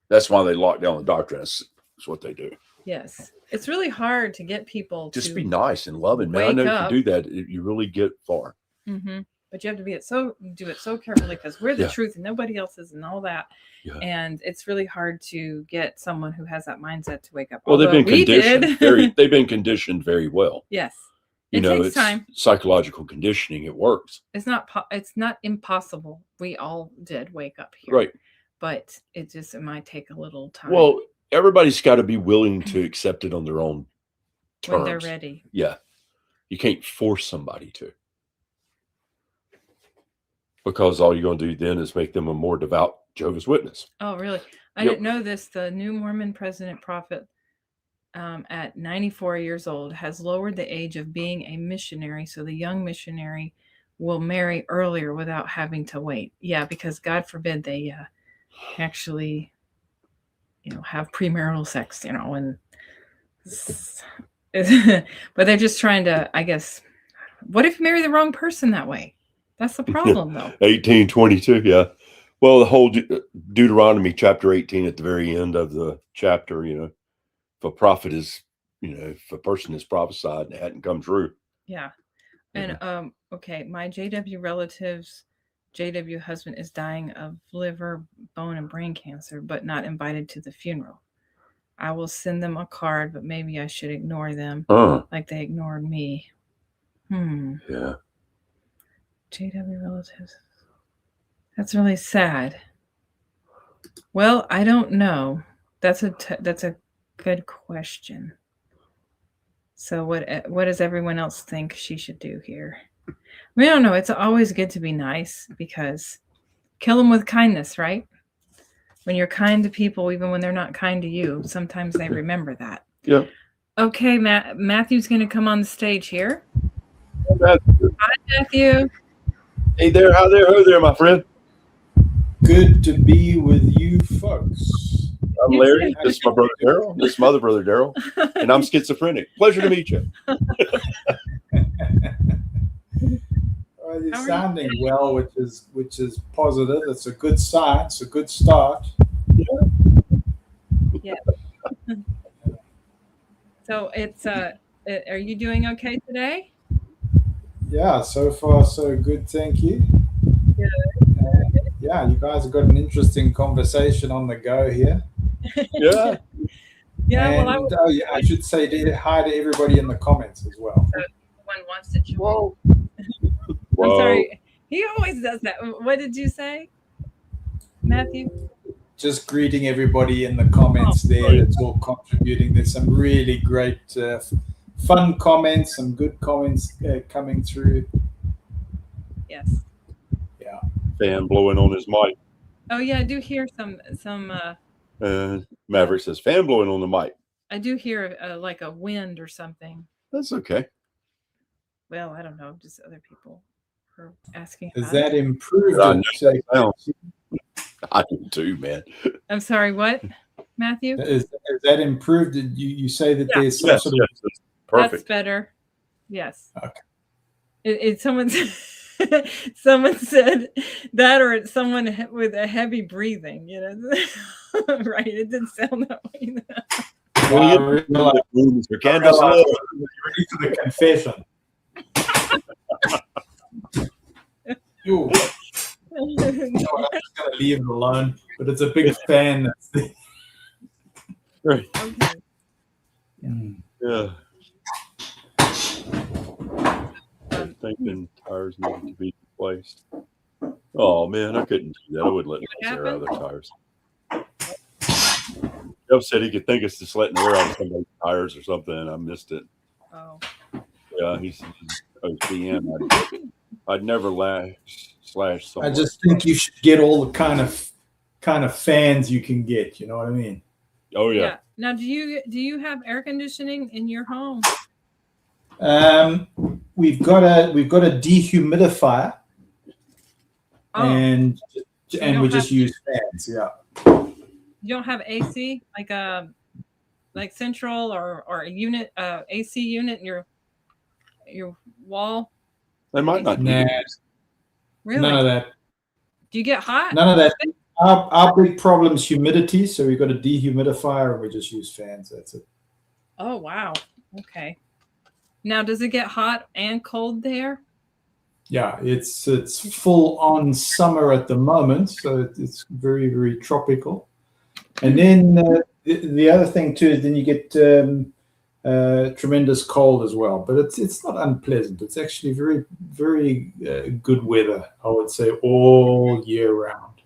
Speaker 1: That's why they lock down the doctrine. That's what they do.
Speaker 2: Yes. It's really hard to get people
Speaker 1: Just
Speaker 2: to
Speaker 1: be nice and loving, man. I
Speaker 2: wake
Speaker 1: know
Speaker 2: up.
Speaker 1: if you do that, you really get far.
Speaker 2: Mm-hmm. But you have to do it so carefully because we're the
Speaker 1: Yeah.
Speaker 2: truth and nobody else is and all that.
Speaker 1: Yeah.
Speaker 2: And it's really hard to get someone who has that mindset to wake up.
Speaker 1: Well, they've
Speaker 2: Although
Speaker 1: been
Speaker 2: we
Speaker 1: conditioned
Speaker 2: did.
Speaker 1: they've been conditioned very well.
Speaker 2: Yes.
Speaker 1: You
Speaker 2: It
Speaker 1: know,
Speaker 2: takes
Speaker 1: it's
Speaker 2: time.
Speaker 1: psychological conditioning. It works.
Speaker 2: It's not impossible. We all did wake up here.
Speaker 1: Right.
Speaker 2: But it might take a little time.
Speaker 1: Well, everybody's got to be willing to accept it on their own terms.
Speaker 2: When they're ready.
Speaker 1: Yeah. You can't force somebody to. Because all you're going to do then is make them a more devout Jehovah's Witness.
Speaker 2: Oh, really? I
Speaker 1: Yep.
Speaker 2: didn't know this. The new Mormon president prophet at 94 years old has lowered the age of being a missionary. So the young missionary will marry earlier without having to wait. Yeah, because God forbid they actually, have premarital sex, and but they're just trying to, I guess, what if you marry the wrong person that way? That's the problem, though.
Speaker 1: 1822, yeah. Well, the whole Deuteronomy chapter 18 at the very end of the chapter, if a prophet is, if a person is prophesied and it hadn't come true.
Speaker 2: Yeah. And okay, my JW relative's JW husband is dying of liver, bone, and brain cancer, but not invited to the funeral. I will send them a card, but maybe I should ignore them like they ignored me.
Speaker 1: Yeah.
Speaker 2: JW relatives. That's really sad. Well, I don't know. That's a good question. So what does everyone else think she should do here? We don't know. It's always good to be nice because kill them with kindness, right? When you're kind to people, even when they're not kind to you, sometimes they remember that.
Speaker 1: Yeah.
Speaker 2: Okay, Matthew's going to come on the stage here.
Speaker 1: Hi,
Speaker 2: Matthew.
Speaker 1: Hey there. How there, my friend?
Speaker 4: Good to be with you folks.
Speaker 1: I'm Larry. This is my brother Daryl. This is my other brother Daryl. And I'm schizophrenic. Pleasure to meet you.
Speaker 4: Well, you're sounding well, which is positive. It's a good sign. It's a good start.
Speaker 2: Yeah. So it's are you doing okay today?
Speaker 4: Yeah, so far so good. Thank you.
Speaker 2: Good.
Speaker 4: Yeah, you guys have got an interesting conversation on the go here.
Speaker 1: Yeah.
Speaker 2: Yeah.
Speaker 4: And,
Speaker 2: Well,
Speaker 4: I should say hi to everybody in the comments as well.
Speaker 2: One wants to join.
Speaker 1: Whoa.
Speaker 2: I'm sorry. He always does that. What did you say, Matthew?
Speaker 4: Just greeting everybody in the comments there. It's all contributing. There's some really great, fun comments, some good comments coming through.
Speaker 2: Yes.
Speaker 4: Yeah.
Speaker 1: Fan blowing on his mic.
Speaker 2: Oh yeah, I do hear some.
Speaker 1: Maverick says fan blowing on the mic.
Speaker 2: I do hear like a wind or something.
Speaker 1: That's okay.
Speaker 2: Well, I don't know. Just other people are asking.
Speaker 4: Has that improved?
Speaker 1: I do too, man.
Speaker 2: I'm sorry. What, Matthew?
Speaker 4: Is that improved? Did you say that there's some sort of
Speaker 1: Perfect.
Speaker 2: That's better. Yes.
Speaker 4: Okay.
Speaker 2: Someone someone said that, or it's someone with a heavy breathing. Right? It didn't sound that way.
Speaker 4: Candace, ready for the confession. I'm just gonna leave it alone, but it's a big fan. That's the...
Speaker 1: Right.
Speaker 2: Okay.
Speaker 1: Yeah. Thinking tires needed to be replaced. Oh man, I couldn't do that. I wouldn't let him air out of their tires. Jeff said he could think it's just letting air out of somebody's tires or something, and I missed it.
Speaker 2: Oh.
Speaker 1: Yeah, he said OCM. I'd never slash someone.
Speaker 4: I just think you should get all the kind of fans you can get. You know what I mean?
Speaker 1: Oh yeah.
Speaker 2: Now, do you have air conditioning in your home?
Speaker 4: We've got a dehumidifier, and we just use fans. Yeah.
Speaker 2: You don't have AC, like a like central or a unit, AC unit in your wall?
Speaker 1: They might not.
Speaker 4: Nah,
Speaker 2: Really?
Speaker 4: none of that.
Speaker 2: Do you get hot?
Speaker 4: None of that. Our big problem is humidity, so we've got a dehumidifier and we just use fans. That's it.
Speaker 2: Oh wow. Okay. Now, does it get hot and cold there?
Speaker 4: Yeah, it's full on summer at the moment, so it's very, very tropical. And then the other thing too is then you get tremendous cold as well, but it's not unpleasant. It's actually very, very good weather, I would say, all year round.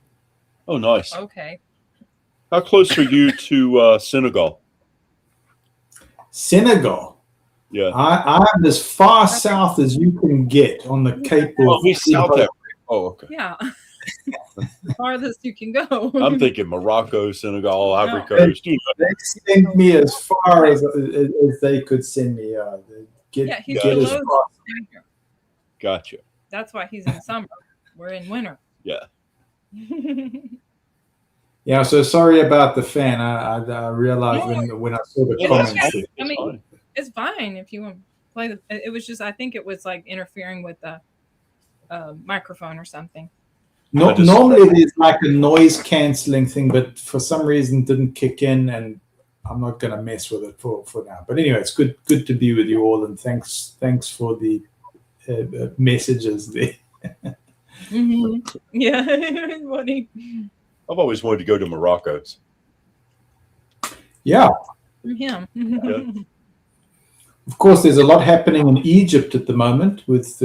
Speaker 1: Oh, nice.
Speaker 2: Okay.
Speaker 1: How close are you to Senegal?
Speaker 4: Senegal.
Speaker 1: Yeah.
Speaker 4: I'm as far south as you can get on the Cape
Speaker 1: Oh,
Speaker 4: of
Speaker 1: he's South Africa. Oh, okay.
Speaker 2: Yeah. Farthest you can go.
Speaker 1: I'm thinking Morocco, Senegal, Ivory
Speaker 2: No.
Speaker 1: Coast. You know.
Speaker 4: They sent me as far as they could send me.
Speaker 2: Yeah, he's
Speaker 1: get
Speaker 2: below
Speaker 1: as
Speaker 2: the winter.
Speaker 1: Gotcha.
Speaker 2: That's why he's in summer. We're in winter.
Speaker 1: Yeah.
Speaker 4: Yeah, so sorry about the fan. I realized when I saw the
Speaker 2: It's
Speaker 4: comments.
Speaker 2: okay.
Speaker 4: that-
Speaker 2: I mean, it's fine if you want to play the. It was just, I think it was like interfering with the microphone or something.
Speaker 4: Normally there's like a noise canceling thing, but for some reason didn't kick in, and I'm not going to mess with it for now. But anyway, it's good to be with you all, and thanks for the messages there.
Speaker 2: Mm-hmm. Yeah, funny.
Speaker 1: I've always wanted to go to Morocco.
Speaker 4: Yeah.
Speaker 2: From him.
Speaker 1: Yeah.
Speaker 4: Of course, there's a lot happening in Egypt at the moment with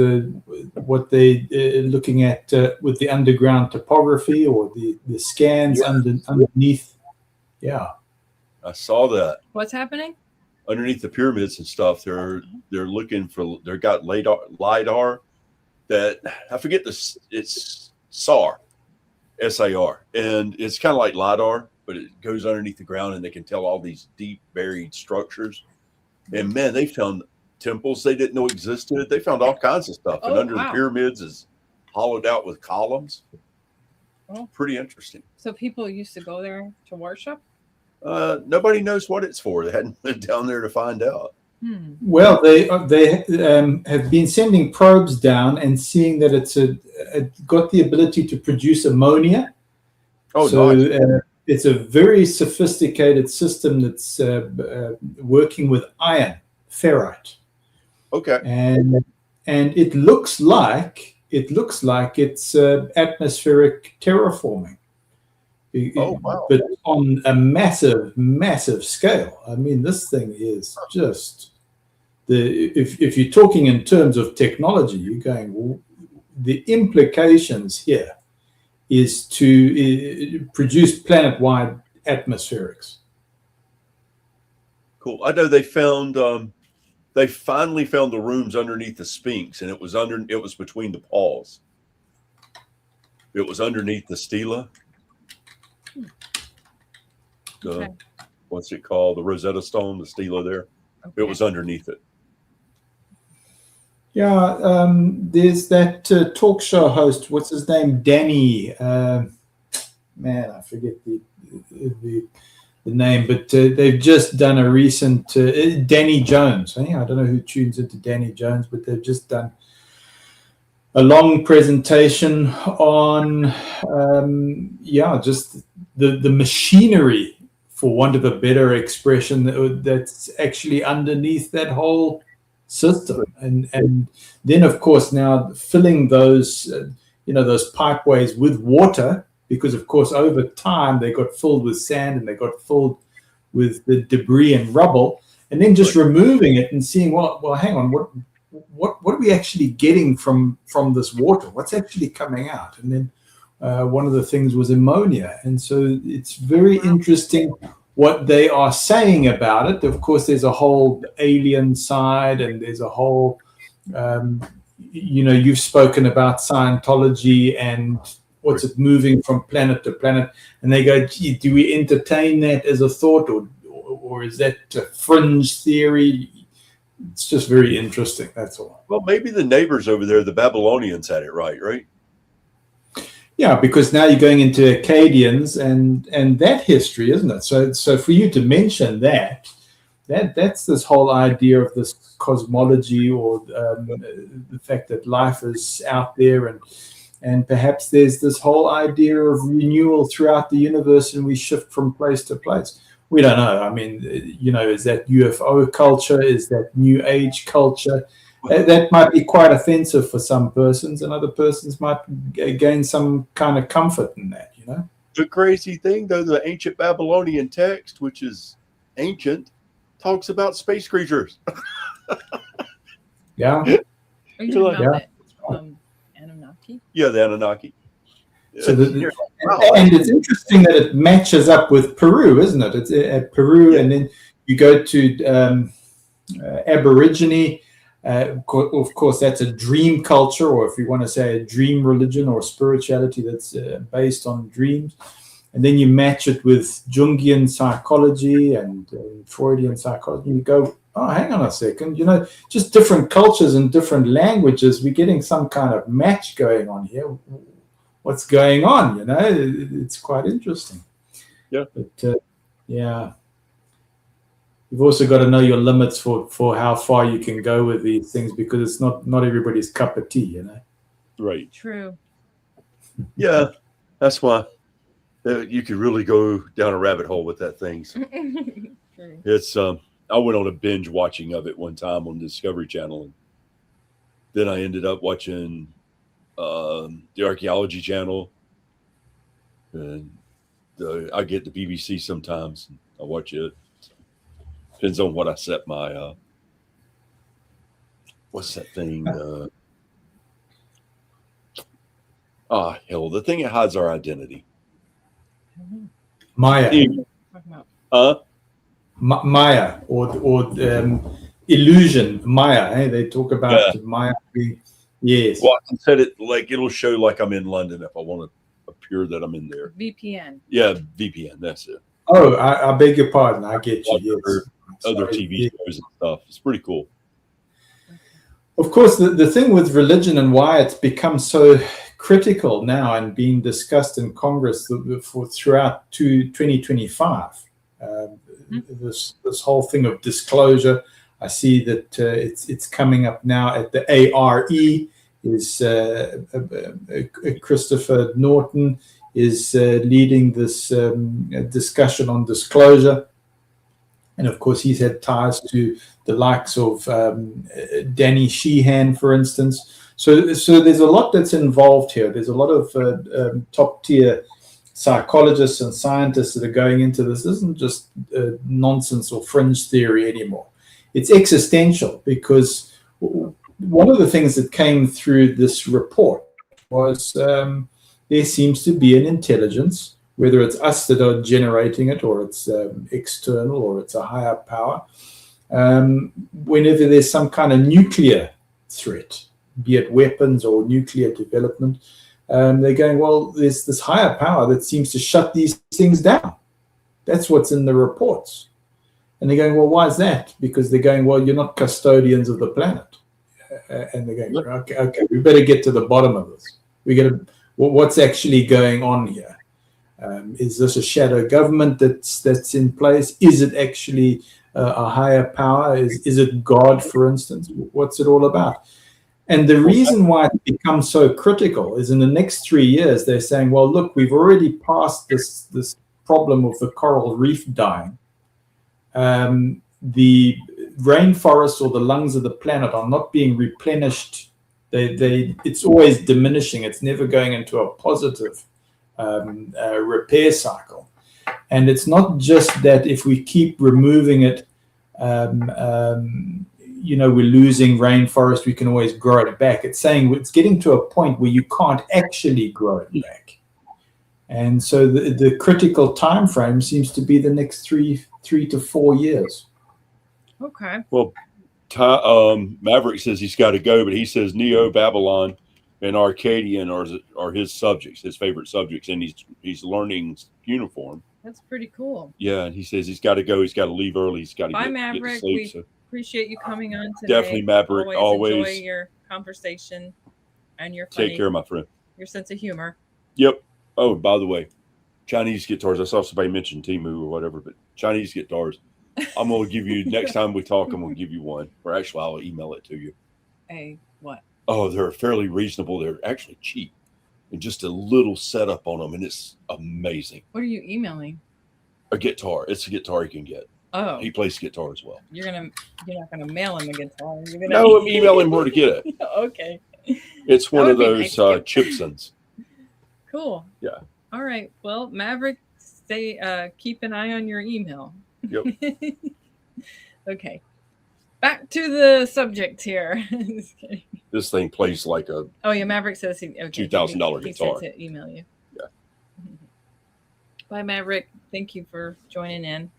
Speaker 4: what they're looking at with the underground topography or the scans underneath. Yeah.
Speaker 1: I saw that.
Speaker 2: What's happening?
Speaker 1: Underneath the pyramids and stuff, they're looking for. They've got lidar that I forget this. It's SAR, SAR, and it's kind of like lidar, but it goes underneath the ground, and they can tell all these deep buried structures. And man, they found temples they didn't know existed. They found all kinds of stuff, and under the pyramids is hollowed out with columns.
Speaker 2: Oh.
Speaker 1: Pretty interesting.
Speaker 2: So people used to go there to worship?
Speaker 1: Nobody knows what it's for. They hadn't went down there to find out.
Speaker 4: Well, they have been sending probes down and seeing that it's got the ability to produce ammonia.
Speaker 1: Oh,
Speaker 4: so
Speaker 1: nice.
Speaker 4: It's a very sophisticated system that's working with iron, ferrite.
Speaker 1: Okay.
Speaker 4: And it looks like it's atmospheric terraforming.
Speaker 1: Oh, wow.
Speaker 4: But on a massive, massive scale. I mean, this thing is just if you're talking in terms of technology, you're going, well, the implications here is to produce planet-wide atmospherics.
Speaker 1: Cool. I know they found. They finally found the rooms underneath the Sphinx, and it was between the paws. It was underneath the stela.
Speaker 2: Okay.
Speaker 1: What's it called? The Rosetta Stone, the stela there.
Speaker 2: Okay.
Speaker 1: It was underneath it.
Speaker 4: Yeah, there's that talk show host. What's his name? Danny. Man, I forget the name, but they've just done a recent Danny Jones. I don't know who tunes into Danny Jones, but they've just done a long presentation on just the machinery, for want of a better expression, that's actually underneath that whole system. And then of course now filling those those pipeways with water, because of course over time they got filled with sand and they got filled with the debris and rubble, and then just removing it and seeing, well hang on, what are we actually getting from this water? What's actually coming out? And then one of the things was ammonia. And so it's very interesting what they are saying about it. Of course, there's a whole alien side, and there's a whole, you've spoken about Scientology and what's it moving from planet to planet. And they go, gee, do we entertain that as a thought, or is that a fringe theory? It's just very interesting. That's all.
Speaker 1: Well, maybe the neighbors over there, the Babylonians, had it right?
Speaker 4: Yeah, because now you're going into Akkadians and that history, isn't it? So for you to mention that's this whole idea of this cosmology, or the fact that life is out there, and perhaps there's this whole idea of renewal throughout the universe, and we shift from place to place. We don't know. I mean, is that UFO culture? Is that New Age culture? That might be quite offensive for some persons, and other persons might gain some kind of comfort in that,
Speaker 1: The crazy thing, though, the ancient Babylonian text, which is ancient, talks about space creatures.
Speaker 4: Yeah.
Speaker 2: Are you talking
Speaker 1: Like,
Speaker 2: about the Anunnaki?
Speaker 1: Yeah, the Anunnaki.
Speaker 4: So
Speaker 1: You're like, wow,
Speaker 4: and it's interesting that it matches up with Peru, isn't it? It's at Peru, and then you go to Aborigine. Of course, that's a dream culture, or if you want to say a dream religion or spirituality that's based on dreams. And then you match it with Jungian psychology and Freudian psychology. And you go, oh, hang on a second, just different cultures and different languages. We're getting some kind of match going on here. What's going on? It's quite interesting.
Speaker 1: Yeah.
Speaker 4: But yeah. You've also got to know your limits for how far you can go with these things, because it's not everybody's cup of tea,
Speaker 1: Right.
Speaker 2: True.
Speaker 1: Yeah, that's why you could really go down a rabbit hole with that thing. So
Speaker 2: True.
Speaker 1: it's I went on a binge watching of it one time on Discovery Channel, and then I ended up watching the Archaeology Channel, and I get the BBC sometimes. And I watch it. Depends on what I set my what's that thing? Hell, the thing that hides our identity.
Speaker 4: Maya.
Speaker 2: Talking about
Speaker 4: Maya or illusion. Maya. Hey, they talk about Maya. Yes.
Speaker 1: Well, I can set it like it'll show like I'm in London if I want to appear that I'm in there.
Speaker 2: VPN.
Speaker 1: Yeah, VPN. That's it.
Speaker 4: Oh, I beg your pardon. I get you. Yes.
Speaker 1: Other TV shows and stuff. It's pretty cool.
Speaker 4: Of course, the thing with religion and why it's become so critical now and being discussed in Congress throughout 2025, this whole thing of disclosure. I see that it's coming up now at the ARE. Is Christopher Norton is leading this discussion on disclosure. And of course, he's had ties to the likes of Danny Sheehan, for instance. So there's a lot that's involved here. There's a lot of top tier psychologists and scientists that are going into this. This isn't just nonsense or fringe theory anymore. It's existential, because one of the things that came through this report was there seems to be an intelligence, whether it's us that are generating it, or it's external, or it's a higher power. Whenever there's some kind of nuclear threat, be it weapons or nuclear development, they're going, well, there's this higher power that seems to shut these things down. That's what's in the reports. And they're going, well, why is that? Because they're going, well, you're not custodians of the planet. And they're going, okay, we better get to the bottom of this. What's actually going on here? Is this a shadow government that's in place? Is it actually a higher power? Is it God, for instance? What's it all about? And the reason why it becomes so critical is in the next 3 years, they're saying, well, look, we've already passed this problem of the coral reef dying. The rainforests or the lungs of the planet are not being replenished. It's always diminishing. It's never going into a positive repair cycle. And it's not just that if we keep removing it, we're losing rainforest, we can always grow it back. It's saying it's getting to a point where you can't actually grow it back. And so the critical time frame seems to be the next 3 to 4 years.
Speaker 2: Okay.
Speaker 1: Well, Maverick says he's got to go, but he says Neo Babylon and Arcadian are his subjects, his favorite subjects, and he's learning uniform.
Speaker 2: That's pretty cool.
Speaker 1: Yeah, and he says he's got to go. He's got to leave early. He's got to
Speaker 2: Bye,
Speaker 1: get
Speaker 2: Maverick.
Speaker 1: to sleep.
Speaker 2: We appreciate you coming on today.
Speaker 1: Definitely, Maverick. Always
Speaker 2: enjoy your conversation and your funny,
Speaker 1: take care, my friend.
Speaker 2: your sense of humor.
Speaker 1: Yep. Oh, by the way, Chinese guitars. I saw somebody mention Timu or whatever, but Chinese guitars. I'm going to give you, next time we talk, I'm going to give you one. Or actually, I'll email it to you.
Speaker 2: A what?
Speaker 1: Oh, they're fairly reasonable. They're actually cheap. And just a little setup on them, and it's amazing.
Speaker 2: What are you emailing?
Speaker 1: A guitar. It's a guitar you can get.
Speaker 2: Oh,
Speaker 1: He plays guitar as well.
Speaker 2: you're not gonna mail him a guitar. You're gonna
Speaker 1: No, I'm emailing where to get it.
Speaker 2: Okay.
Speaker 1: It's one
Speaker 2: That
Speaker 1: of
Speaker 2: would be
Speaker 1: those
Speaker 2: nice to get.
Speaker 1: Chipsons.
Speaker 2: Cool.
Speaker 1: Yeah.
Speaker 2: All right. Well, Maverick, keep an eye on your email.
Speaker 1: Yep.
Speaker 2: Okay. Back to the subject here. Just kidding.
Speaker 1: This thing plays like a
Speaker 2: Oh yeah, Maverick says he
Speaker 1: $2,000
Speaker 2: he
Speaker 1: guitar.
Speaker 2: said to email you.
Speaker 1: Yeah.
Speaker 2: Bye, Maverick. Thank you for joining in.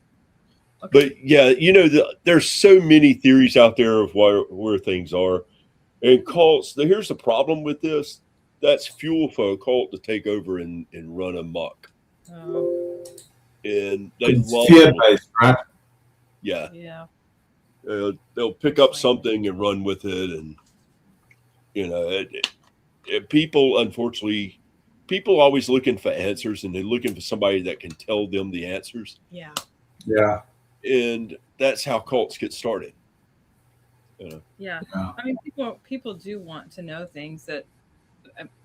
Speaker 2: Okay.
Speaker 1: But yeah, there's so many theories out there of where things are. And cults, here's the problem with this. That's fuel for a cult to take over and run amok.
Speaker 2: Oh,
Speaker 1: And they
Speaker 4: It's
Speaker 1: love
Speaker 4: fear-based, right?
Speaker 1: Yeah.
Speaker 2: yeah.
Speaker 1: They'll pick up something and run with it. And, people, unfortunately, people always looking for answers, and they're looking for somebody that can tell them the answers.
Speaker 2: Yeah.
Speaker 4: Yeah.
Speaker 1: And that's how cults get started.
Speaker 2: Yeah.
Speaker 4: Yeah.
Speaker 2: I mean, people do want to know things that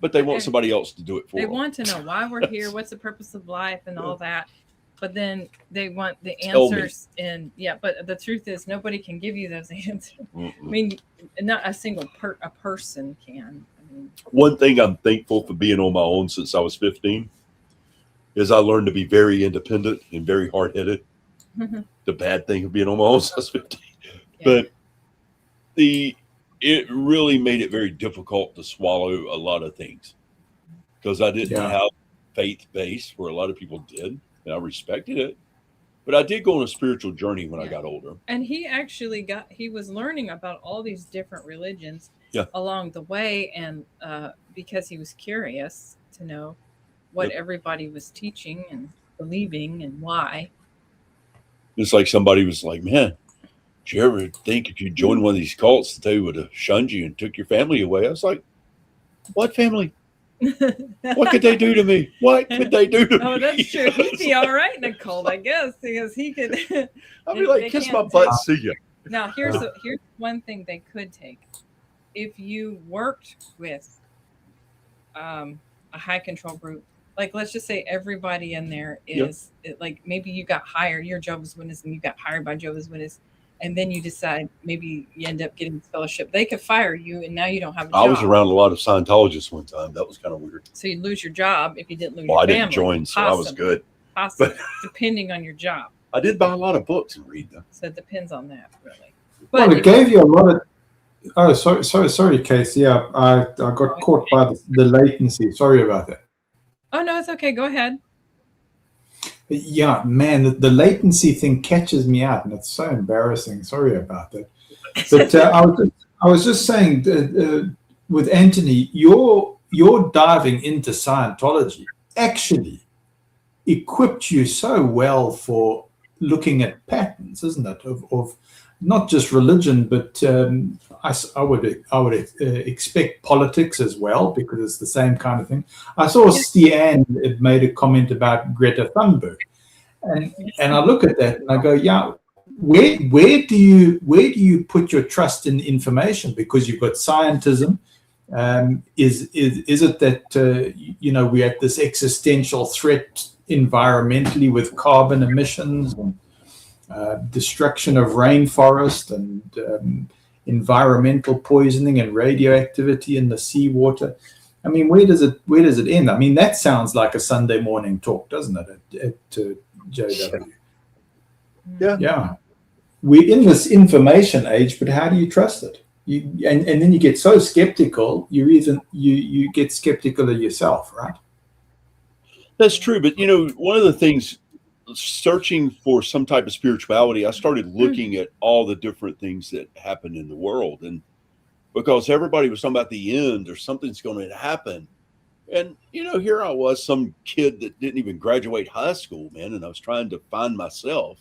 Speaker 1: But they want somebody else to do it for
Speaker 2: they
Speaker 1: them.
Speaker 2: want to know why we're here, what's the purpose of life, and all that. But then they want the
Speaker 1: Tell me.
Speaker 2: answers, but the truth is nobody can give you those answers.
Speaker 1: Mm-mm.
Speaker 2: I mean, not a single a person can. I mean,
Speaker 1: One thing I'm thankful for being on my own since I was 15 is I learned to be very independent and very hard-headed. The bad thing of being on my own since I was 15.
Speaker 2: Yeah.
Speaker 1: But it really made it very difficult to swallow a lot of things because I didn't have faith base where a lot of people did, and I respected it. But I did go on a spiritual journey when I got older.
Speaker 2: And he actually he was learning about all these different religions along the way, and because he was curious to know what everybody was teaching and believing and why.
Speaker 1: It's like somebody was like, man, did you ever think if you joined one of these cults that they would have shunned you and took your family away? I was like, what family? What could they do to me? What could they do to me?
Speaker 2: Oh, that's true. He'd be all right in a cult, I guess, because he could.
Speaker 1: I'd be like, kiss my butt, see ya.
Speaker 2: Now, here's one thing they could take. If you worked with a high control group, like let's just say everybody in there is like maybe you got hired, you're Jehovah's Witness, and you got hired by Jehovah's Witness. And then you decide maybe you end up getting this fellowship. They could fire you, and now you don't have a job.
Speaker 1: I was around a lot of Scientologists one time. That was kind of weird.
Speaker 2: So you'd lose your job if you didn't lose your family.
Speaker 1: I didn't join, so I was good.
Speaker 2: Possibly, depending on your job.
Speaker 1: I did buy a lot of books and read them.
Speaker 2: So it depends on that, really.
Speaker 4: But it gave you a lot of... Oh, sorry, Casey. Yeah, I got caught by the latency. Sorry about that.
Speaker 2: Oh, no, it's okay. Go ahead.
Speaker 4: Yeah, man, the latency thing catches me out, and it's so embarrassing. Sorry about that. But I was just saying, with Anthony, your diving into Scientology actually equipped you so well for looking at patterns, isn't it? Of not just religion, but I would expect politics as well, because it's the same kind of thing. I saw Stian had made a comment about Greta Thunberg, and I look at that and I go, yeah, where do you put your trust in information? Because you've got scientism. Is it that we're at this existential threat environmentally with carbon emissions and destruction of rainforest and environmental poisoning and radioactivity in the seawater? I mean, where does it end? I mean, that sounds like a Sunday morning talk, doesn't it? At JW. Yeah. We're in this information age, but how do you trust it? And then you get so skeptical. You get skeptical of yourself, right?
Speaker 1: That's true, but one of the things, searching for some type of spirituality, I started looking at all the different things that happen in the world, and because everybody was talking about the end or something's going to happen, and here I was, some kid that didn't even graduate high school, man, and I was trying to find myself,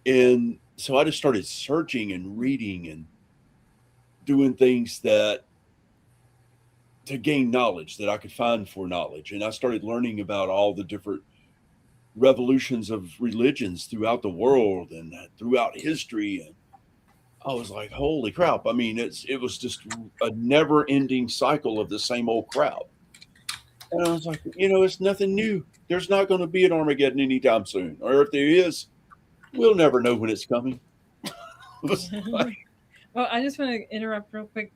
Speaker 1: and so I just started searching and reading and doing things to to gain knowledge that I could find for knowledge. And I started learning about all the different revolutions of religions throughout the world and throughout history. And I was like, holy crap. I mean, it was just a never ending cycle of the same old crap. And I was like, it's nothing new. There's not going to be an Armageddon anytime soon. Or if there is, we'll never know when it's coming.
Speaker 2: Well, I just want to interrupt real quick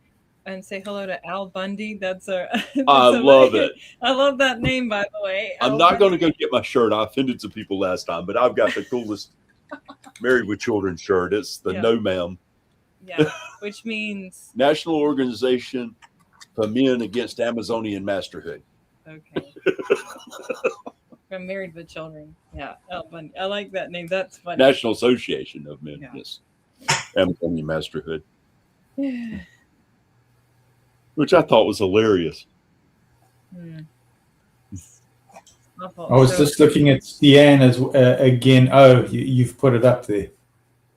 Speaker 2: and say hello to Al Bundy.
Speaker 1: I love it.
Speaker 2: I love that name, by the way.
Speaker 1: I'm not going to go get my shirt. I offended some people last time, but I've got the coolest Married with Children shirt. It's the No Ma'am.
Speaker 2: Yeah, which means
Speaker 1: National Organization for Men Against Amazonian Masterhood.
Speaker 2: Okay. From Married with Children. Yeah, Al Bundy. I like that name. That's funny.
Speaker 1: National Association of Men Against Amazonian Masterhood. Which I thought was hilarious.
Speaker 4: I was just looking at Stian as again. Oh, you've put it up there.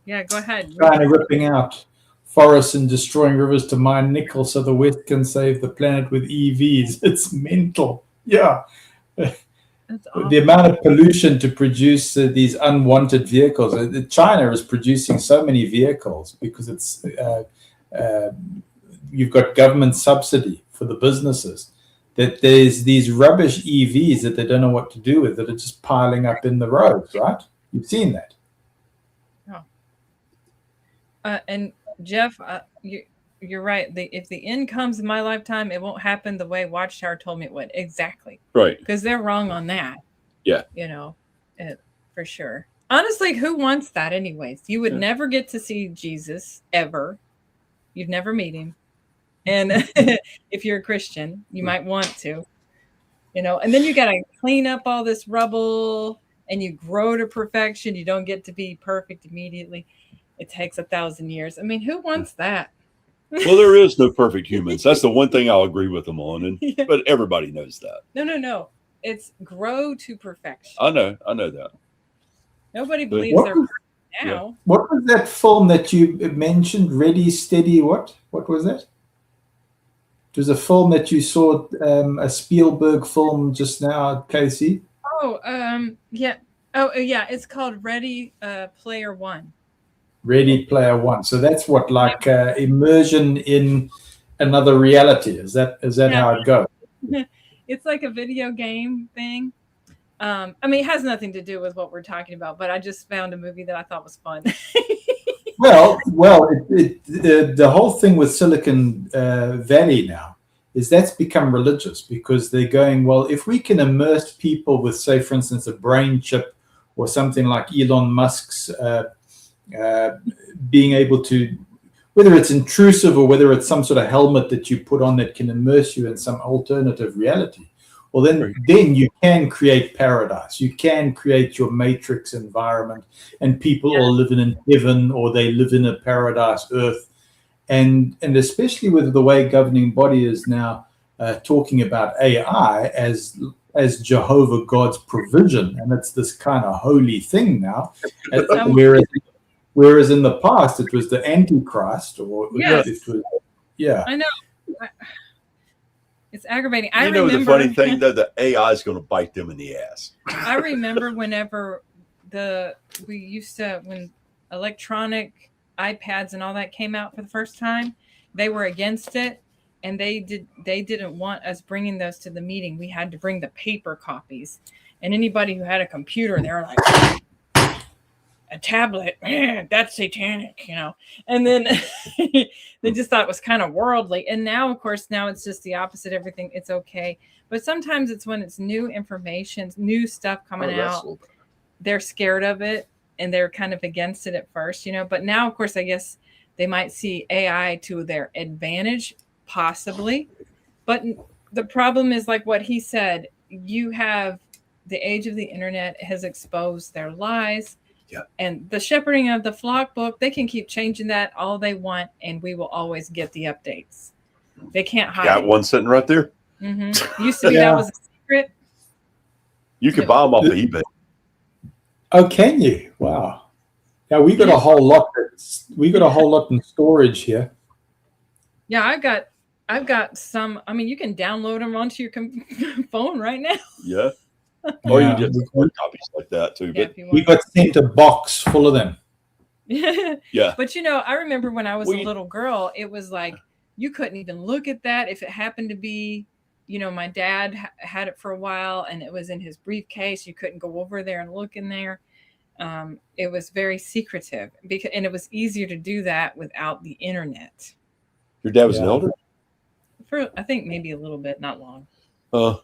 Speaker 2: Yeah, go ahead.
Speaker 4: China ripping out forests and destroying rivers to mine nickel so the West can save the planet with EVs. It's mental. Yeah. The amount of pollution to produce these unwanted vehicles. China is producing so many vehicles because it's you've got government subsidy for the businesses, that there's these rubbish EVs that they don't know what to do with, that are just piling up in the roads, right? You've seen that.
Speaker 2: And Jeff, you're right. If the end comes in my lifetime, it won't happen the way Watchtower told me it would. Exactly.
Speaker 1: Right.
Speaker 2: Because they're wrong on that.
Speaker 1: Yeah.
Speaker 2: For sure. Honestly, who wants that anyways? You would never get to see Jesus ever. You'd never meet him. And if you're a Christian, you might want to, and then you got to clean up all this rubble and you grow to perfection. You don't get to be perfect immediately. It takes 1,000 years. I mean, who wants that?
Speaker 1: Well, there is no perfect humans. That's the one thing I'll agree with them on. But everybody knows that.
Speaker 2: No. It's grow to perfection.
Speaker 1: I know that.
Speaker 2: Nobody believes they're perfect now.
Speaker 4: Yeah. What was that film that you mentioned? Ready, Steady, what? What was that? It was a film that you saw, a Spielberg film just now, Casey.
Speaker 2: Yeah. Oh, yeah. It's called Ready Player One.
Speaker 4: Ready Player One. So that's what, like immersion in another reality. Is that how it goes?
Speaker 2: It's like a video game thing. I mean, it has nothing to do with what we're talking about, but I just found a movie that I thought was fun.
Speaker 4: Well, the whole thing with Silicon Valley now is that's become religious, because they're going, well, if we can immerse people with, say, for instance, a brain chip or something like Elon Musk's being able to, whether it's intrusive or whether it's some sort of helmet that you put on that can immerse you in some alternative reality, well, then you can create paradise. You can create your matrix environment, and people all living in heaven, or they live in a paradise earth. And especially with the way governing body is now talking about AI as Jehovah God's provision, and it's this kind of holy thing now. Whereas in the past it was the Antichrist, or it was,
Speaker 2: I know. It's aggravating.
Speaker 1: The funny thing though, the AI is going to bite them in the ass.
Speaker 2: I remember whenever when electronic iPads and all that came out for the first time, they were against it, and they didn't want us bringing those to the meeting. We had to bring the paper copies, and anybody who had a computer, they were like, a tablet, that's satanic, and then they just thought it was kind of worldly. And now, of course, it's just the opposite. Everything, it's okay. But sometimes it's when it's new information, new stuff coming out, they're scared of it and they're kind of against it at first, but now, of course, I guess they might see AI to their advantage, possibly. But the problem is, like what he said, you have the age of the internet has exposed their lies.
Speaker 1: Yeah.
Speaker 2: And the shepherding of the flock book, they can keep changing that all they want, and we will always get the updates. They can't hide.
Speaker 1: Got one sitting right there.
Speaker 2: Mm-hmm. Used to be that was a secret.
Speaker 1: You could buy them off of eBay.
Speaker 4: Oh, can you? Wow. Now we got a whole lot. We got a whole lot in storage here.
Speaker 2: Yeah, I got I've got some. I mean, you can download them onto your phone right now.
Speaker 1: Yeah. Or you
Speaker 4: Yeah,
Speaker 1: get hard copies like that too.
Speaker 2: Yeah,
Speaker 1: But
Speaker 2: if you
Speaker 4: we
Speaker 2: want.
Speaker 4: got sent a box full of them.
Speaker 1: yeah,
Speaker 2: But I remember when I was
Speaker 1: Well,
Speaker 2: a little girl, it was like you couldn't even look at that if it happened to be, my dad had it for a while and it was in his briefcase. You couldn't go over there and look in there. It was very secretive and it was easier to do that without the internet.
Speaker 1: your dad was an
Speaker 4: Yeah.
Speaker 1: elder.
Speaker 2: For I think maybe a little bit, not long.
Speaker 1: Well,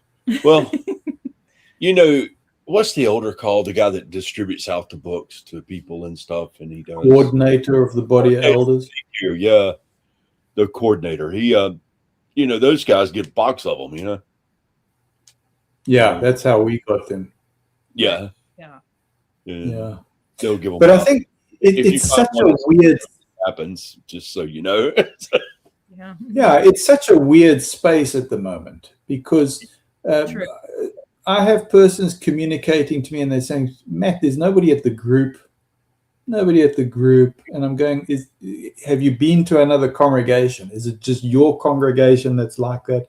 Speaker 1: what's the elder called? The guy that distributes out the books to people and stuff, and he does
Speaker 4: Coordinator of the body of elders.
Speaker 1: Yeah, the coordinator. He, those guys get a box of them.
Speaker 4: Yeah, that's how we got them.
Speaker 1: Yeah,
Speaker 2: Yeah.
Speaker 4: Yeah.
Speaker 1: They'll give them.
Speaker 4: But I think
Speaker 1: If you
Speaker 4: it's
Speaker 1: find
Speaker 4: such a
Speaker 1: one,
Speaker 4: weird.
Speaker 1: happens. Just so you know.
Speaker 2: Yeah.
Speaker 4: Yeah, it's such a weird space at the moment because
Speaker 2: True.
Speaker 4: I have persons communicating to me and they're saying, Matt, there's nobody at the group. Nobody at the group. And I'm going, have you been to another congregation? Is it just your congregation that's like that?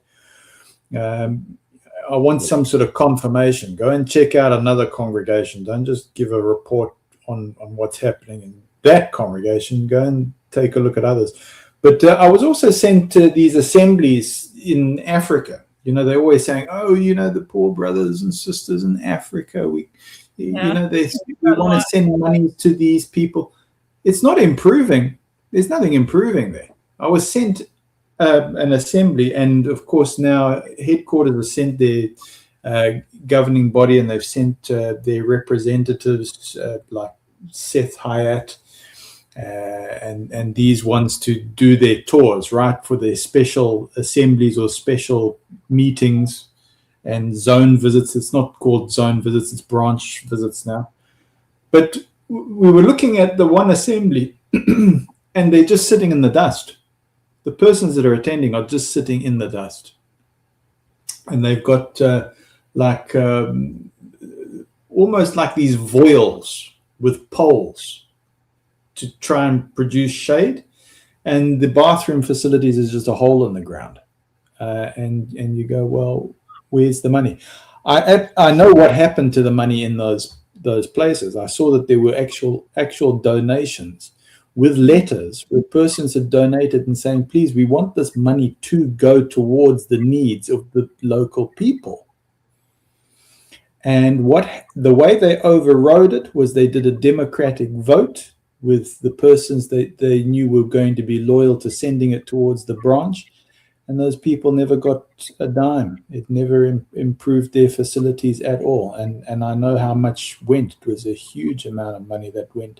Speaker 4: I want some sort of confirmation. Go and check out another congregation. Don't just give a report on what's happening in that congregation. Go and take a look at others. But I was also sent to these assemblies in Africa. They're always saying, "Oh, the poor brothers and sisters in Africa. We want to send money to these people." It's not improving. There's nothing improving there. I was sent an assembly, and of course now headquarters has sent their governing body, and they've sent their representatives like Seth Hyatt. And these ones to do their tours, right, for their special assemblies or special meetings and zone visits. It's not called zone visits, it's branch visits now. But we were looking at the one assembly and they're just sitting in the dust. The persons that are attending are just sitting in the dust. And they've got almost like these voiles with poles to try and produce shade, and the bathroom facilities is just a hole in the ground, and you go, well, where's the money? I know what happened to the money in those places. I saw that there were actual donations with letters where persons had donated and saying, please, we want this money to go towards the needs of the local people. And the way they overrode it was they did a democratic vote with the persons that they knew were going to be loyal to sending it towards the branch. And those people never got a dime. It never improved their facilities at all. And I know how much went. It was a huge amount of money that went.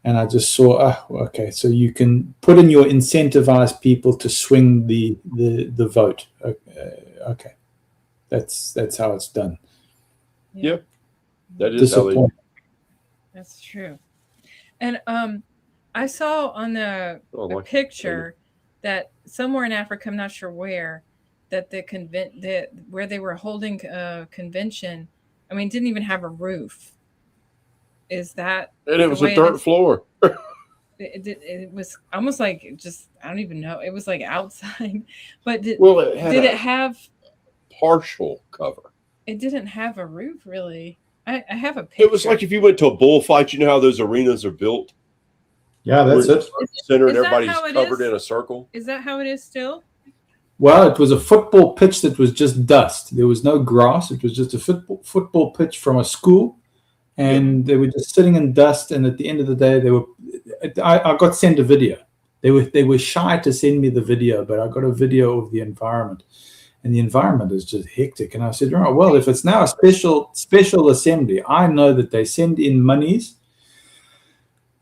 Speaker 4: And I just saw, okay, so you can put in your incentivize people to swing the vote. Okay. That's how it's done.
Speaker 1: Yep. That is how they.
Speaker 2: That's true. And I saw on the picture that somewhere in Africa, I'm not sure where, that where they were holding a convention, I mean, didn't even have a roof. Is that?
Speaker 1: And it was a dirt floor.
Speaker 2: It was almost like I don't even know. It was like outside, but did it have
Speaker 1: partial cover?
Speaker 2: It didn't have a roof, really. I have a picture.
Speaker 1: It was like if you went to a bullfight, you know how those arenas are built?
Speaker 4: Yeah, that's it.
Speaker 1: Center and everybody's covered in a circle.
Speaker 2: Is that how it is still?
Speaker 4: Well, it was a football pitch that was just dust. There was no grass. It was just a football pitch from a school. And they were just sitting in dust. And at the end of the day, I got sent a video. They were shy to send me the video, but I got a video of the environment. And the environment is just hectic. And I said, right, well, if it's now a special assembly, I know that they send in monies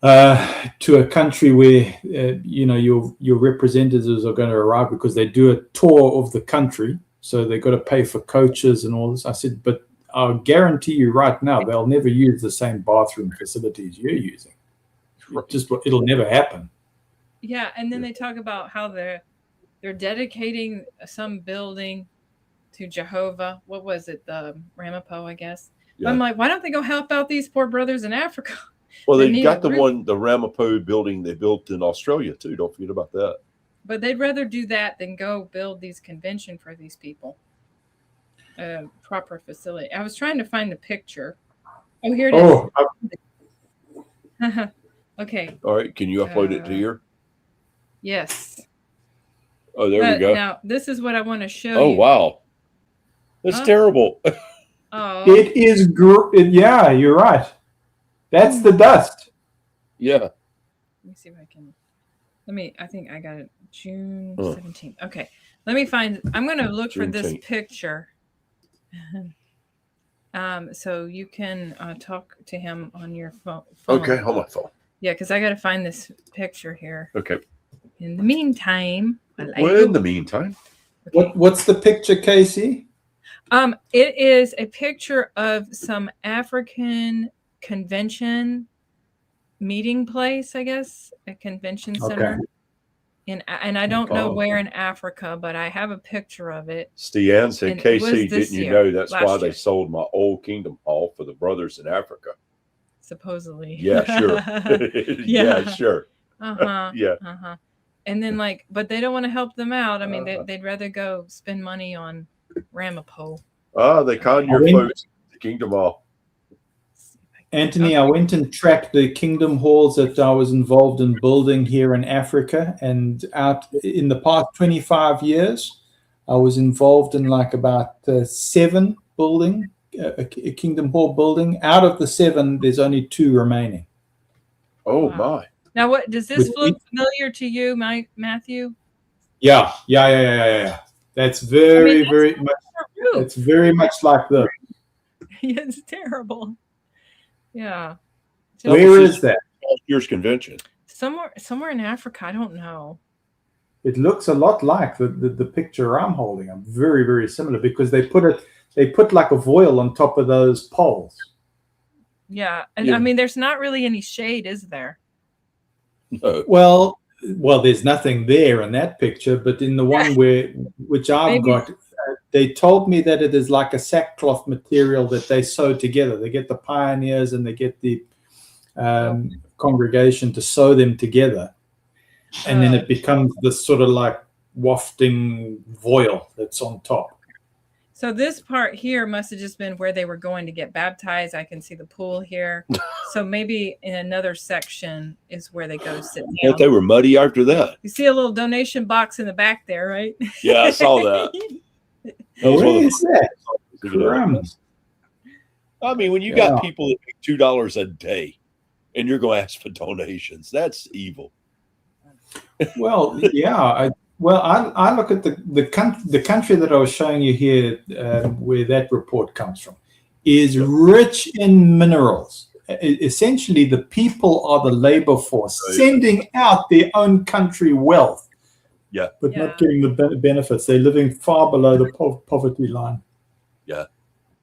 Speaker 4: to a country where your representatives are going to arrive because they do a tour of the country. So they've got to pay for coaches and all this. I said, but I'll guarantee you right now, they'll never use the same bathroom facilities you're using. It'll never happen.
Speaker 2: Yeah, and then they talk about how they're dedicating some building to Jehovah. What was it? The Ramapo, I guess. Yeah. I'm like, why don't they go help out these poor brothers in Africa?
Speaker 1: Well, they got the Ramapo building they built in Australia too. Don't forget about that.
Speaker 2: but they'd rather do that than go build these convention for these people. Proper facility. I was trying to find the picture. Oh, here it is.
Speaker 4: Oh,
Speaker 2: Okay.
Speaker 1: All right. Can you upload it to here?
Speaker 2: Yes.
Speaker 1: Oh, there we go.
Speaker 2: Now, this is what I want to show
Speaker 1: Oh,
Speaker 2: you.
Speaker 1: wow. That's terrible.
Speaker 2: Oh.
Speaker 4: it is. Yeah, you're right. That's the dust.
Speaker 1: Yeah.
Speaker 2: Let me see if I can. I think I got it. June 17th. Okay. Let me find. I'm going to look for this picture. So you can talk to him on your phone.
Speaker 1: Okay, on my phone.
Speaker 2: Yeah, because I got to find this picture here.
Speaker 1: Okay.
Speaker 2: In the meantime,
Speaker 1: in the meantime,
Speaker 2: okay.
Speaker 4: What's the picture, Casey?
Speaker 2: It is a picture of some African convention meeting place, I guess, a convention center.
Speaker 4: Okay.
Speaker 2: And I don't know where in Africa, but I have a picture of it.
Speaker 1: Stian said, KC, didn't you know that's why they
Speaker 2: year.
Speaker 1: sold my old Kingdom Hall for the brothers in Africa?
Speaker 2: Supposedly.
Speaker 1: Yeah, sure. Yeah, sure.
Speaker 2: Uh-huh.
Speaker 1: Yeah.
Speaker 2: Uh-huh. And then but they don't want to help them out. I mean, they'd rather go spend money on Ramapo.
Speaker 1: They con your folks at the Kingdom Hall.
Speaker 4: Anthony, I went and tracked the Kingdom Halls that I was involved in building here in Africa, and out in the past 25 years, I was involved in like about 7 building, a Kingdom Hall building. Out of the 7, there's only 2 remaining.
Speaker 1: Oh, wow. My.
Speaker 2: Now, what does this look familiar to you, Matthew?
Speaker 4: Yeah. That's very much. It's very much like this.
Speaker 2: It's terrible. Yeah.
Speaker 4: Where is that?
Speaker 1: Last year's convention.
Speaker 2: Somewhere in Africa. I don't know.
Speaker 4: It looks a lot like the picture I'm holding. I'm very, very similar because they put like a voile on top of those poles.
Speaker 2: Yeah. And I mean, there's not really any shade, is there?
Speaker 1: No.
Speaker 4: Well, there's nothing there in that picture, but in the one which I've got, they told me that it is like a sackcloth material that they sew together. They get the pioneers and they get the congregation to sew them together. And then it becomes this sort of like wafting voile that's on top.
Speaker 2: So this part here must have just been where they were going to get baptized. I can see the pool here. So maybe in another section is where they go sit down.
Speaker 1: I bet they were muddy after that.
Speaker 2: You see a little donation box in the back there, right?
Speaker 1: Yeah, I saw that.
Speaker 4: Where is that? Crumbs.
Speaker 1: I mean, when you got people that make $2 a day and you're going to ask for donations, that's evil.
Speaker 4: Well, yeah. I look at the country that I was showing you here, where that report comes from, is rich in minerals. Essentially, the people are the labor force, sending out their own country wealth.
Speaker 1: Yeah.
Speaker 4: But not getting the benefits. They're living far below the poverty line.
Speaker 1: Yeah.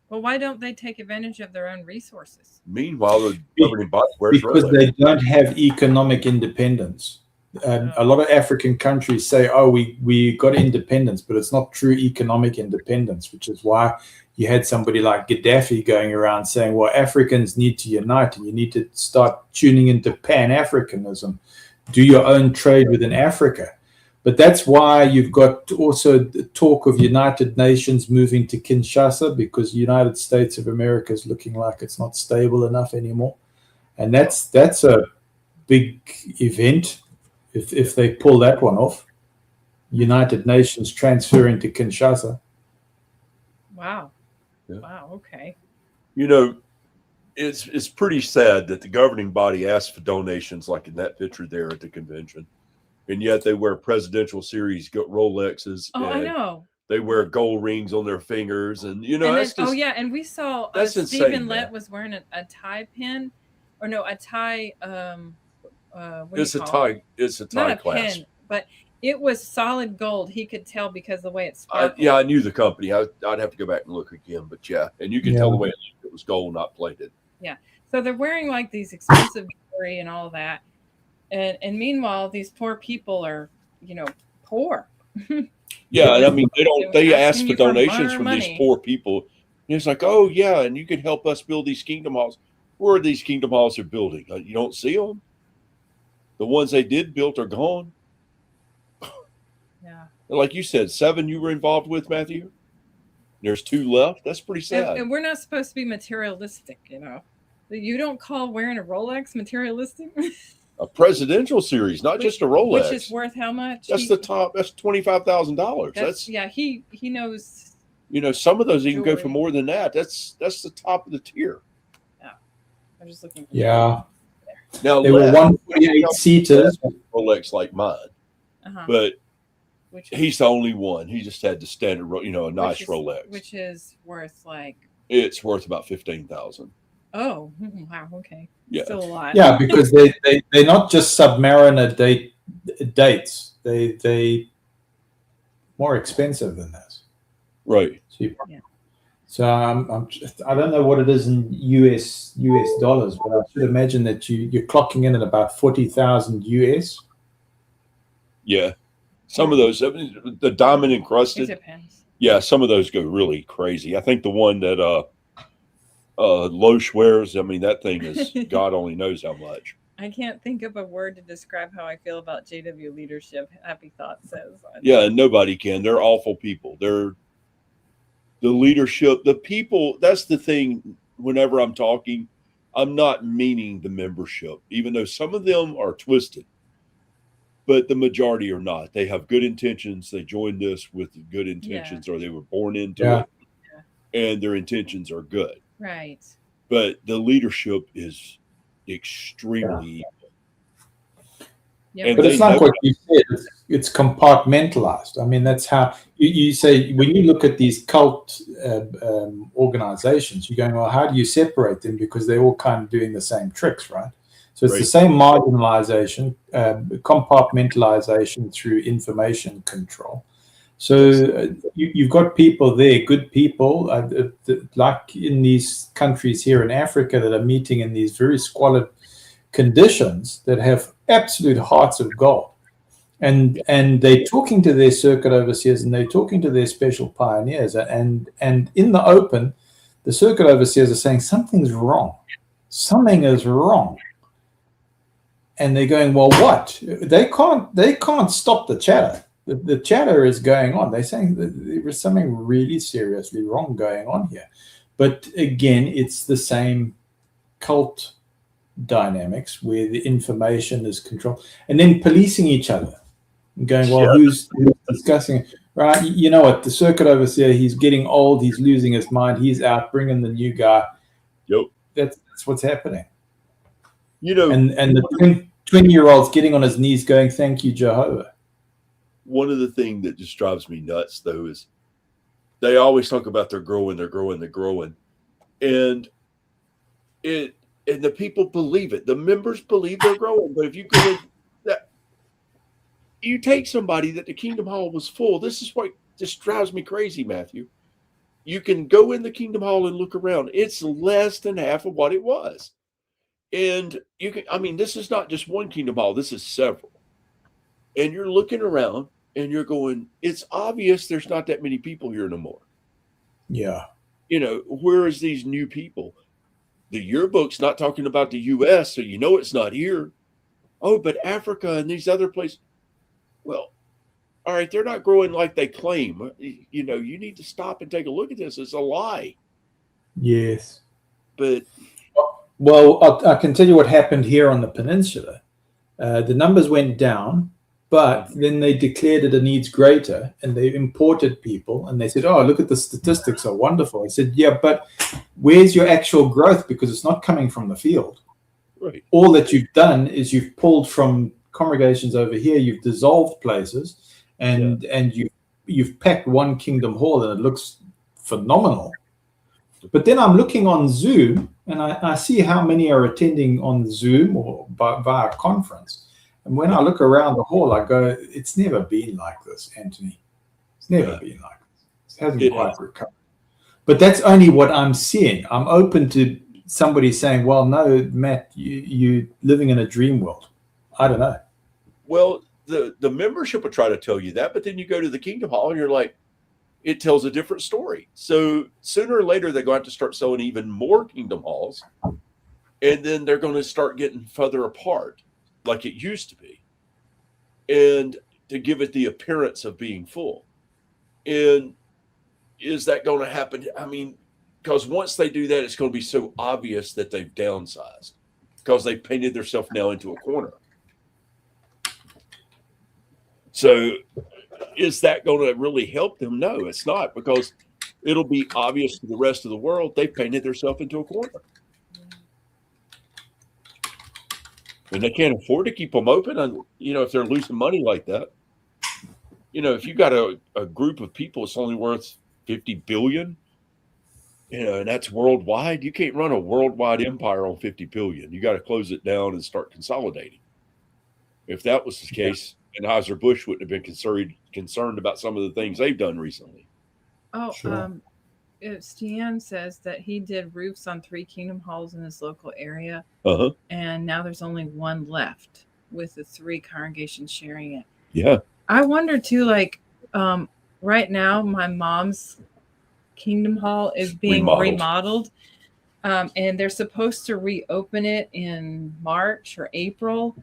Speaker 2: Well, why don't they take advantage of their own resources?
Speaker 1: Meanwhile, the governing body
Speaker 4: because they don't have economic independence. A lot of African countries say, "Oh, we got independence," but it's not true economic independence, which is why you had somebody like Gaddafi going around saying, "Well, Africans need to unite, and you need to start tuning into Pan-Africanism, do your own trade within Africa." But that's why you've got also the talk of United Nations moving to Kinshasa, because the United States of America is looking like it's not stable enough anymore, and that's a big event. If they pull that one off, United Nations transferring to Kinshasa.
Speaker 2: Wow.
Speaker 1: Yeah.
Speaker 2: Wow. Okay.
Speaker 1: You know, it's pretty sad that the governing body asks for donations, like in that picture there at the convention, and yet they wear presidential series Rolexes.
Speaker 2: Oh, I know.
Speaker 1: They wear gold rings on their fingers, and
Speaker 2: and
Speaker 1: that's
Speaker 2: then,
Speaker 1: just,
Speaker 2: and we saw
Speaker 1: that's
Speaker 2: Stephen
Speaker 1: insane,
Speaker 2: Lett
Speaker 1: man.
Speaker 2: was wearing a tie pin, or no, a tie.
Speaker 1: It's a tie. It's a tie
Speaker 2: Not
Speaker 1: class.
Speaker 2: a pin, but it was solid gold. He could tell because of the way it sparkled.
Speaker 1: I knew the company. I'd have to go back and look again, but yeah, and you can tell the way it was gold, not plated.
Speaker 2: Yeah. So they're wearing like these expensive jewelry and all that, and meanwhile, these poor people are, poor.
Speaker 1: Yeah, and I mean they ask
Speaker 2: asking
Speaker 1: for
Speaker 2: you for
Speaker 1: donations
Speaker 2: more
Speaker 1: from
Speaker 2: money.
Speaker 1: these poor people. And it's like, oh yeah, and you can help us build these kingdom halls. Where are these kingdom halls are building? You don't see them. The ones they did build are gone.
Speaker 2: Yeah.
Speaker 1: And like you said, 7 you were involved with, Matthew. There's 2 left. That's pretty sad.
Speaker 2: And we're not supposed to be materialistic, you know. You don't call wearing a Rolex materialistic,
Speaker 1: A presidential series, not just a Rolex.
Speaker 2: which is worth how much?
Speaker 1: That's the top. That's $25,000. That's
Speaker 2: yeah. He knows.
Speaker 1: you know, some of those even go for
Speaker 2: Jewelry.
Speaker 1: more than that. That's the top of the tier.
Speaker 2: Yeah, I'm just looking. For
Speaker 4: Yeah.
Speaker 1: Now
Speaker 4: There were
Speaker 1: Les,
Speaker 4: 148 seaters.
Speaker 1: Rolex like mine,
Speaker 2: Uh-huh.
Speaker 1: but
Speaker 2: Which
Speaker 1: he's the only one. He just had the standard, you know, a nice Rolex.
Speaker 2: which is worth like.
Speaker 1: It's worth about 15,000.
Speaker 2: Oh wow! Okay.
Speaker 1: Yeah.
Speaker 2: Still a lot.
Speaker 4: Yeah, because they're not just Submariner dates. They more expensive than this.
Speaker 1: Right.
Speaker 4: So I don't know what it is in US dollars, but I should imagine that you're clocking in at about 40,000 US.
Speaker 1: Yeah. Some of those, I mean, the diamond
Speaker 2: It
Speaker 1: encrusted.
Speaker 2: depends.
Speaker 1: Yeah, some of those go really crazy. I think the one that Loesch wears, I mean, that thing is God only knows how much.
Speaker 2: I can't think of a word to describe how I feel about JW leadership. Happy Thought says.
Speaker 1: Yeah, and nobody can. They're awful people. They're the leadership, the people. That's the thing. Whenever I'm talking, I'm not meaning the membership, even though some of them are twisted, but the majority are not. They have good intentions. They joined this with good intentions, or they were born into it, and their intentions are good.
Speaker 2: Right.
Speaker 1: But the leadership is extremely evil.
Speaker 2: Yeah.
Speaker 1: And
Speaker 4: But
Speaker 1: they
Speaker 4: it's like
Speaker 1: know-
Speaker 4: what you said. It's compartmentalized. I mean, that's how you say when you look at these cult organizations, you're going, well, how do you separate them? Because they're all kind of doing the same tricks, right? So it's the same marginalization, compartmentalization through information control. So you've got people there, good people, like in these countries here in Africa that are meeting in these very squalid conditions that have absolute hearts of gold. And they're talking to their circuit overseers and they're talking to their special pioneers. And in the open, the circuit overseers are saying something's wrong. Something is wrong. And they're going, well, what? They can't stop the chatter. The chatter is going on. They're saying that there is something really seriously wrong going on here. But again, it's the same cult dynamics where the information is controlled. And then policing each other. And going, well, who's discussing it? Right? You know what? The circuit overseer, he's getting old. He's losing his mind. He's out bringing the new guy.
Speaker 1: Yep.
Speaker 4: That's what's happening.
Speaker 1: You know,
Speaker 4: And the 20-year-old's getting on his knees going, thank you, Jehovah.
Speaker 1: one of the things that just drives me nuts, though, is they always talk about they're growing. And the people believe it. The members believe they're growing. But if you go in that, you take somebody that the Kingdom Hall was full. This is what just drives me crazy, Matthew. You can go in the Kingdom Hall and look around. It's less than half of what it was. And you can, I mean, this is not just one Kingdom Hall. This is several. And you're looking around and you're going, it's obvious there's not that many people here no more.
Speaker 4: Yeah.
Speaker 1: You know, where is these new people? The yearbook's not talking about the U.S., so you know it's not here. Oh, but Africa and these other places. Well, all right, they're not growing like they claim. You know, you need to stop and take a look at this. It's a lie.
Speaker 4: Yes.
Speaker 1: But
Speaker 4: well, I can tell you what happened here on the peninsula. The numbers went down, but then they declared it a needs greater, and they imported people, and they said, "Oh, look at the statistics are wonderful." I said, "Yeah, but where's your actual growth? Because it's not coming from the field.
Speaker 1: right,
Speaker 4: All that you've done is you've pulled from congregations over here, you've dissolved places, and you've packed one Kingdom Hall, and it looks phenomenal. But then I'm looking on Zoom, and I see how many are attending on Zoom or via conference. And when I look around the hall, I go, it's never been like this, Anthony. It's never been like this. It hasn't quite recovered. But that's only what I'm seeing. I'm open to somebody saying, well, no, Matt, you're living in a dream world. I don't know.
Speaker 1: well, the membership will try to tell you that, but then you go to the Kingdom Hall and you're like, it tells a different story. So sooner or later, they're going to have to start selling even more Kingdom Halls, and then they're going to start getting further apart like it used to be. And to give it the appearance of being full. And is that going to happen? I mean, because once they do that, it's going to be so obvious that they've downsized because they painted themselves now into a corner. So is that going to really help them? No, it's not, because it'll be obvious to the rest of the world they painted themselves into a corner. And they can't afford to keep them open. And, if they're losing money like that, if you got a group of people, it's only worth 50 billion, and that's worldwide. You can't run a worldwide empire on 50 billion. You got to close it down and start consolidating. If that was the case, Anheuser-Busch wouldn't have been concerned about some of the things they've done recently.
Speaker 2: Oh,
Speaker 4: Sure.
Speaker 2: Stian says that he did roofs on 3 Kingdom Halls in his local area, and now there's only one left with the 3 congregations sharing it.
Speaker 1: Yeah.
Speaker 2: I wonder too, like, right now my mom's Kingdom Hall is being remodeled, and they're supposed to reopen it in March or April.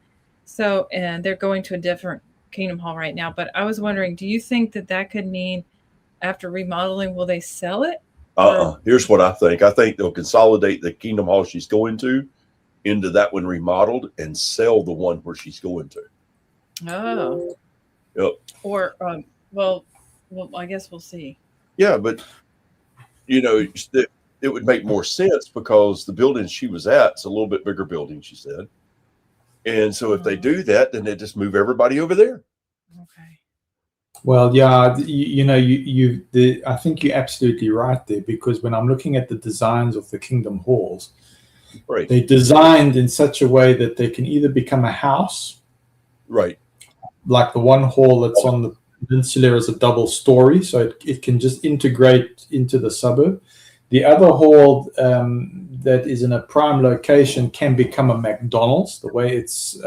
Speaker 2: So, and they're going to a different Kingdom Hall right now. But I was wondering, do you think that could mean after remodeling, will they sell it?
Speaker 1: Here's what I think. I think they'll consolidate the Kingdom Hall she's going to into that one remodeled and sell the one where she's going to.
Speaker 2: Oh.
Speaker 1: Yep.
Speaker 2: Or, well, I guess we'll see.
Speaker 1: Yeah, but, it would make more sense because the building she was at is a little bit bigger building, she said. And so if they do that, then they just move everybody over there.
Speaker 2: Okay.
Speaker 4: Well, yeah, I think you're absolutely right there, because when I'm looking at the designs of the Kingdom Halls,
Speaker 1: right,
Speaker 4: they're designed in such a way that they can either become a house,
Speaker 1: right,
Speaker 4: like the one hall that's on the peninsula is a double story, so it can just integrate into the suburb. The other hall that is in a prime location can become a McDonald's, the way it's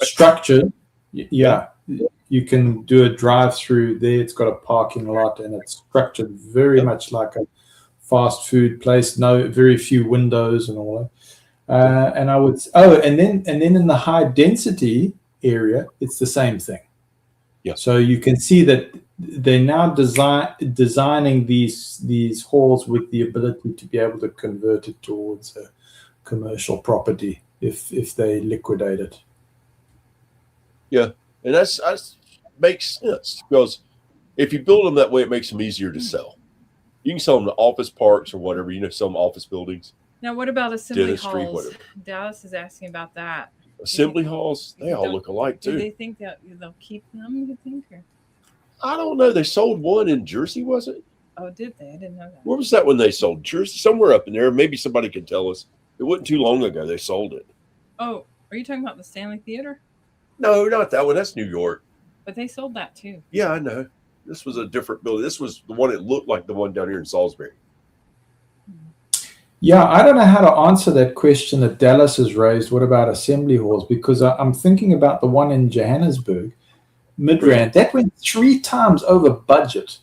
Speaker 4: structured. Yeah, you can do a drive-through there. It's got a parking lot, and it's structured very much like a fast food place. Very few windows and all that. And I would and then in the high density area, it's the same thing.
Speaker 1: Yeah.
Speaker 4: So you can see that they're now designing these halls with the ability to be able to convert it towards a commercial property if they liquidate it.
Speaker 1: Yeah, and that makes sense, because if you build them that way, it makes them easier to sell. You can sell them to office parks or whatever. Sell them office buildings.
Speaker 2: Now, what about assembly
Speaker 1: dentistry,
Speaker 2: halls?
Speaker 1: whatever.
Speaker 2: Dallas is asking about that.
Speaker 1: Assembly halls, they all look alike too.
Speaker 2: Do they think that they'll keep them? You think? Or?
Speaker 1: I don't know. They sold one in Jersey, was it?
Speaker 2: Oh, did they? I didn't know that.
Speaker 1: Where was that when they sold? Jersey, somewhere up in there. Maybe somebody can tell us. It wasn't too long ago they sold it.
Speaker 2: Oh, are you talking about the Stanley Theater?
Speaker 1: No, not that one. That's New York.
Speaker 2: But they sold that too.
Speaker 1: Yeah, I know. This was a different building. This was the one that looked like the one down here in Salisbury.
Speaker 4: Yeah, I don't know how to answer that question that Dallas has raised. What about assembly halls? Because I'm thinking about the one in Johannesburg, Midrand. That went 3 times over budget.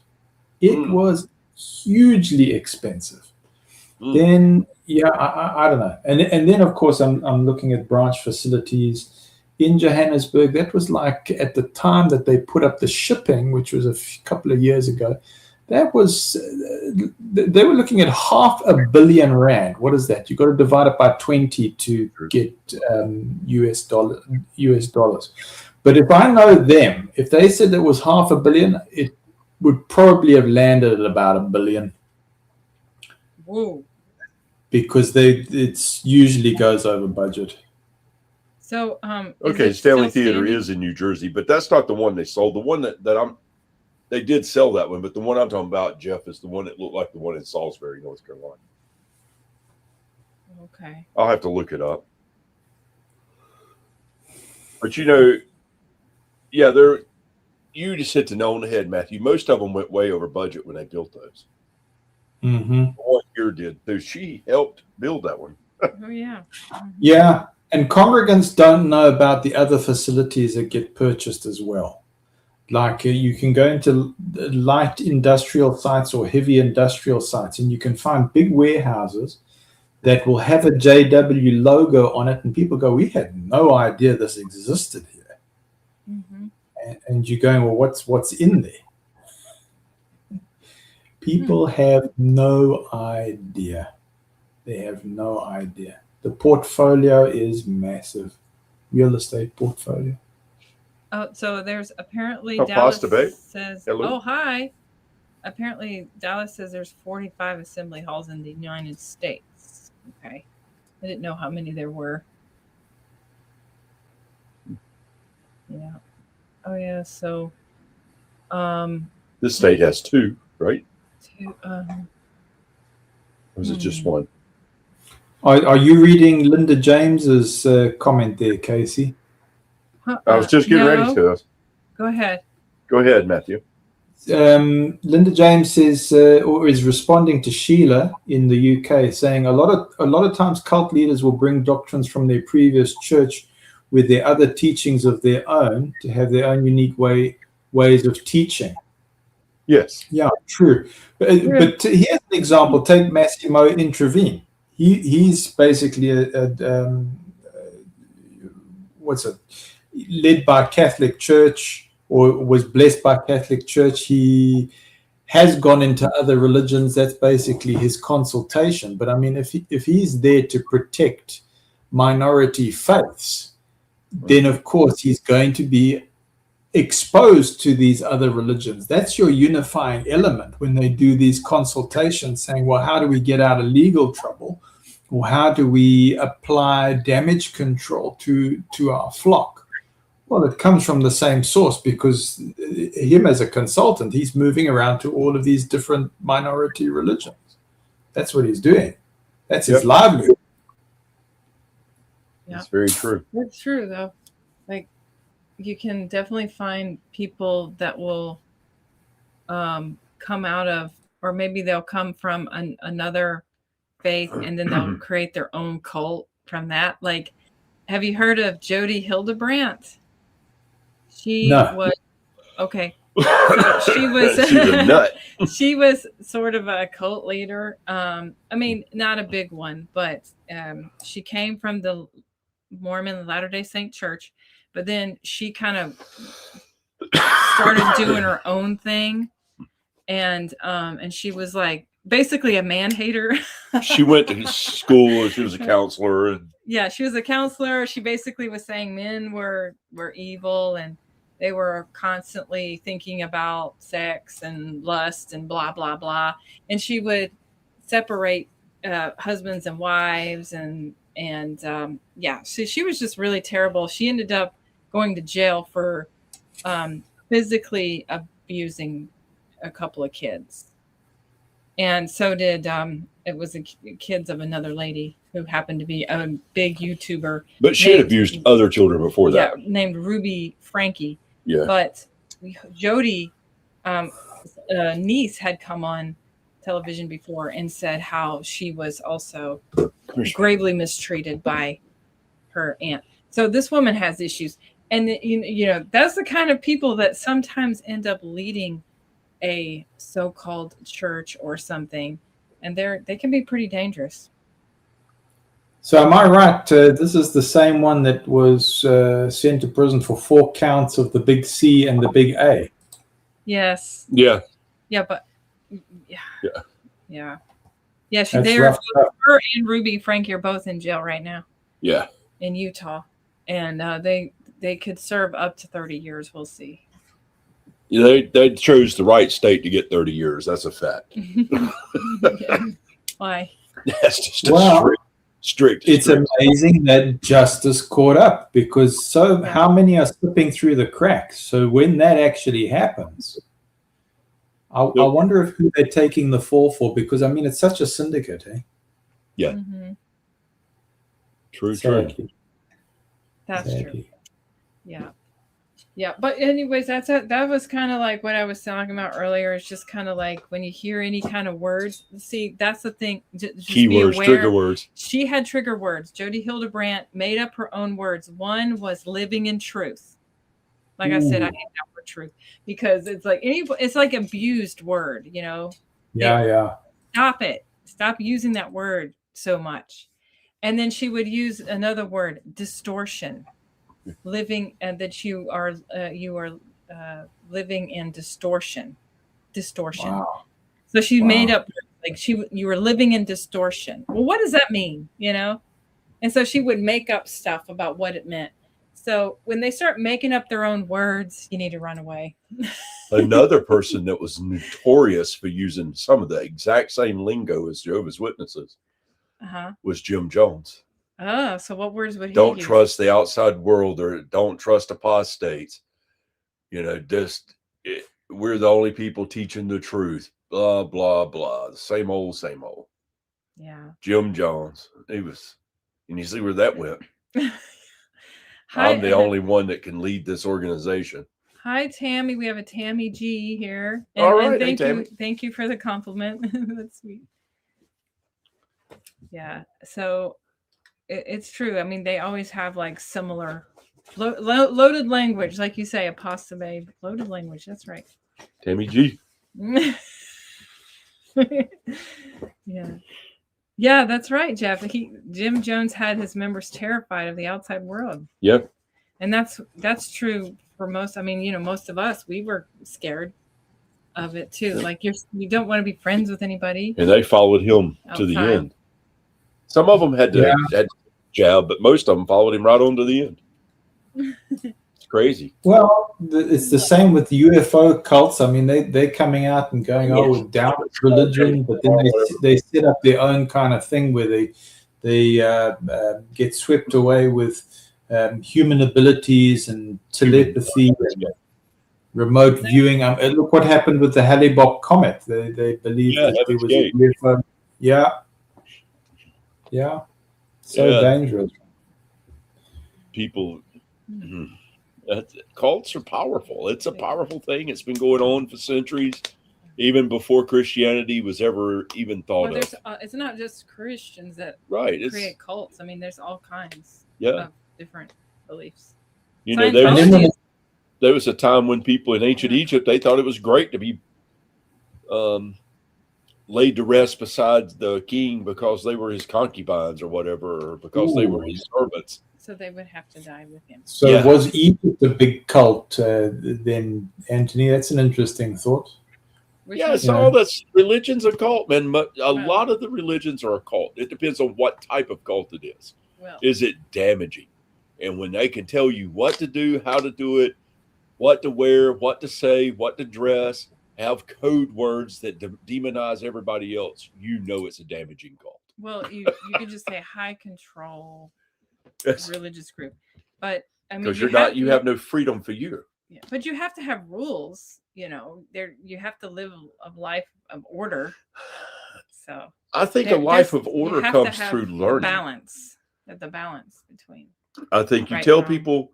Speaker 4: It was hugely expensive. Then, yeah, I don't know. And then, of course, I'm looking at branch facilities in Johannesburg. That was like at the time that they put up the shipping, which was a couple of years ago. That was, they were looking at R500 million. What is that? You've got to divide it by 20 to get US dollars. But if I know them, if they said it was R500 million, it would probably have landed at about $1 billion.
Speaker 2: Whoa.
Speaker 4: Because it usually goes over budget.
Speaker 2: So,
Speaker 1: okay, Stanley Theater is in New Jersey, but that's not the one they sold. The one they did sell that one, but the one I'm talking about, Jeff, is the one that looked like the one in Salisbury, North Carolina.
Speaker 2: Okay.
Speaker 1: I'll have to look it up. But yeah, you just hit the nail on the head, Matthew. Most of them went way over budget when they built those.
Speaker 4: Mm-hmm.
Speaker 1: One here did. So she helped build that one.
Speaker 2: Oh, yeah. Mm-hmm.
Speaker 4: Yeah. And congregants don't know about the other facilities that get purchased as well. Like you can go into light industrial sites or heavy industrial sites, and you can find big warehouses that will have a JW logo on it. And people go, we had no idea this existed here.
Speaker 2: Mm-hmm.
Speaker 4: and you're going, well, what's in there? People have no idea. They have no idea. The portfolio is massive. Real estate portfolio.
Speaker 2: Oh, so there's apparently
Speaker 1: Oh,
Speaker 2: Dallas
Speaker 1: Pasta Bay.
Speaker 2: says,
Speaker 1: Hello.
Speaker 2: oh, hi. Apparently Dallas says there's 45 assembly halls in the United States. Okay. I didn't know how many there were. Yeah. Oh, yeah. So,
Speaker 1: This state has 2, right?
Speaker 2: Or
Speaker 1: is it just 1?
Speaker 4: Are you reading Linda James's comment there, Casey?
Speaker 1: I was just getting ready to.
Speaker 2: Go ahead.
Speaker 1: Go ahead, Matthew.
Speaker 4: Linda James says, or is responding to Sheila in the UK, saying a lot of times cult leaders will bring doctrines from their previous church with their other teachings of their own to have their own unique ways of teaching.
Speaker 1: Yes.
Speaker 4: Yeah, true. But here's an example. Take Massimo Intravine. He's basically led by Catholic Church, or was blessed by Catholic Church. He has gone into other religions. That's basically his consultation. But I mean, if he's there to protect minority faiths, then of course he's going to be exposed to these other religions. That's your unifying element when they do these consultations, saying, well, how do we get out of legal trouble? Or how do we apply damage control to our flock? Well, it comes from the same source, because him as a consultant, he's moving around to all of these different minority religions. That's what he's doing. That's his livelihood.
Speaker 1: That's very true.
Speaker 2: It's true, though. Like, you can definitely find people that will come out of, or maybe they'll come from another faith, and then they'll create their own cult from that. Like, have you heard of Jody Hildebrandt? She was okay. So she was
Speaker 1: She's a nut.
Speaker 2: She was sort of a cult leader. I mean, not a big one, but she came from the Mormon Latter-day Saint Church, but then she kind of started doing her own thing, and she was like basically a man hater.
Speaker 1: She went to school and she was a counselor.
Speaker 2: Yeah, she was a counselor. She basically was saying men were evil, and they were constantly thinking about sex and lust and blah, blah, blah. And she would separate husbands and wives. And so she was just really terrible. She ended up going to jail for physically abusing a couple of kids. And so did, it was the kids of another lady who happened to be a big YouTuber.
Speaker 1: But she had abused other children before that.
Speaker 2: Yeah, named Ruby Frankie.
Speaker 1: Yeah.
Speaker 2: But Jody, niece, had come on television before and said how she was also gravely mistreated by her aunt. So this woman has issues. And, you know, that's the kind of people that sometimes end up leading a so-called church or something. And they can be pretty dangerous.
Speaker 4: So am I right? This is the same one that was sent to prison for 4 counts of the big C and the big A.
Speaker 2: Yes.
Speaker 1: Yeah.
Speaker 2: Yeah, but yeah.
Speaker 4: That's
Speaker 2: her and Ruby Frankie are both in jail right now.
Speaker 1: Yeah.
Speaker 2: In Utah, and they could serve up to 30 years. We'll see.
Speaker 1: Yeah, they chose the right state to get 30 years. That's a fact.
Speaker 2: Why?
Speaker 1: That's just strict.
Speaker 4: It's amazing that justice caught up, because how many are slipping through the cracks? So when that actually happens, I wonder who they're taking the fall for, because I mean, it's such a syndicate, eh?
Speaker 1: Yeah.
Speaker 2: Mm-hmm.
Speaker 1: True.
Speaker 2: That's true. Yeah. Yeah, but anyways, that was kind of like what I was talking about earlier. It's just kind of like when you hear any kind of words. See, that's the thing. Just
Speaker 1: keywords, trigger words.
Speaker 2: She had trigger words. Jody Hildebrandt made up her own words. One was living in truth. Like I said, I hate that word truth, because it's like abused word. You know.
Speaker 4: Yeah.
Speaker 2: Stop it. Stop using that word so much. And then she would use another word, distortion. Living, and that you are living in distortion.
Speaker 4: Wow.
Speaker 2: So she
Speaker 4: Wow.
Speaker 2: made up like you were living in distortion. Well, what does that mean? You know? And so she would make up stuff about what it meant. So when they start making up their own words, you need to run away.
Speaker 1: Another person that was notorious for using some of the exact same lingo as Jehovah's Witnesses was Jim Jones.
Speaker 2: Oh, so what words would he
Speaker 1: Don't
Speaker 2: use?
Speaker 1: trust the outside world, or don't trust apostates. You know, we're the only people teaching the truth. Blah, blah, blah. The same old, same old.
Speaker 2: Yeah.
Speaker 1: Jim Jones. He was, and you see where that went. I'm the only one that can lead this organization.
Speaker 2: Hi, Tammy. We have a Tammy G here.
Speaker 1: And, all right.
Speaker 2: And thank you for the compliment. That's sweet. Yeah. So it's true. I mean, they always have like similar loaded language, like you say, apostolate, loaded language. That's right.
Speaker 1: Tammy G.
Speaker 2: Yeah. Yeah, that's right, Jeff. Jim Jones had his members terrified of the outside world.
Speaker 1: Yep.
Speaker 2: And that's true for most. I mean, you know, most of us, we were scared of it too. Like you don't want to be friends with anybody.
Speaker 1: And they followed him to the end. Some of them had to jab, but most of them followed him right on to the end. It's crazy.
Speaker 4: Well, it's the same with the UFO cults. I mean, they're coming out and going, oh, we're down with religion, but then they set up their own kind of thing where they get swept away with human abilities and telepathy and remote viewing. Look what happened with the Hale-Bopp comet. They believed that there was a UFO. Yeah. So dangerous.
Speaker 1: People, cults are powerful. It's a powerful thing. It's been going on for centuries, even before Christianity was ever even thought of.
Speaker 2: It's not just Christians that create cults. I mean, there's all kinds of different beliefs.
Speaker 1: You know, there was a time when people in ancient Egypt, they thought it was great to be laid to rest beside the king because they were his concubines or whatever, or because they were his servants.
Speaker 2: So they would have to die with him.
Speaker 4: So was Egypt a big cult then, Anthony? That's an interesting thought.
Speaker 1: All this religion's a cult, man. But a lot of the religions are a cult. It depends on what type of cult it is.
Speaker 2: Well,
Speaker 1: is it damaging? And when they can tell you what to do, how to do it, what to wear, what to say, what to dress, have code words that demonize everybody else, you know it's a damaging cult.
Speaker 2: Well, you could just say high control religious group, but I mean,
Speaker 1: because you have no freedom for you.
Speaker 2: Yeah, but you have to have rules. You know, you have to live a life of order. So
Speaker 1: I think a life of order comes through learning.
Speaker 2: The balance between.
Speaker 1: I think you tell people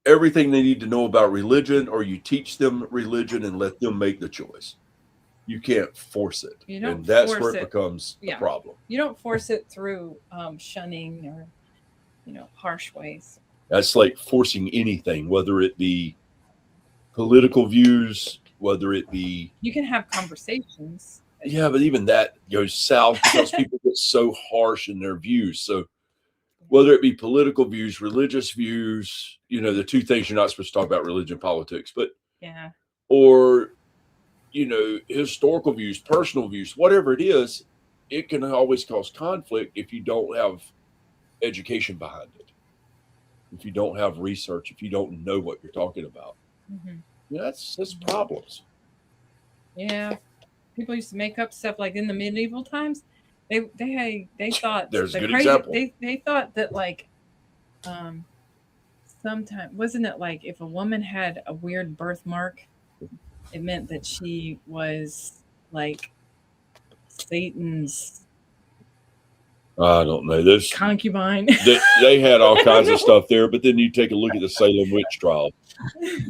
Speaker 1: everything they need to know about religion, or you teach them religion and let them make the choice. You can't force it. And that's where it becomes a problem.
Speaker 2: You don't force it through shunning or, harsh ways.
Speaker 1: That's like forcing anything, whether it be political views, whether it be...
Speaker 2: You can have conversations.
Speaker 1: Yeah, but even that goes south because people get so harsh in their views. So whether it be political views, religious views, the two things you're not supposed to talk about, religion, politics, but or historical views, personal views, whatever it is, it can always cause conflict if you don't have education behind it, if you don't have research, if you don't know what you're talking about.
Speaker 2: Mm-hmm.
Speaker 1: That's problems.
Speaker 2: Yeah, people used to make up stuff like in the medieval times. They thought
Speaker 1: there's a good example.
Speaker 2: They thought that sometimes wasn't it like if a woman had a weird birthmark, it meant that she was like Satan's.
Speaker 1: I don't know. This
Speaker 2: concubine.
Speaker 1: They had all kinds of stuff there, but then you take a look at the Salem witch trial.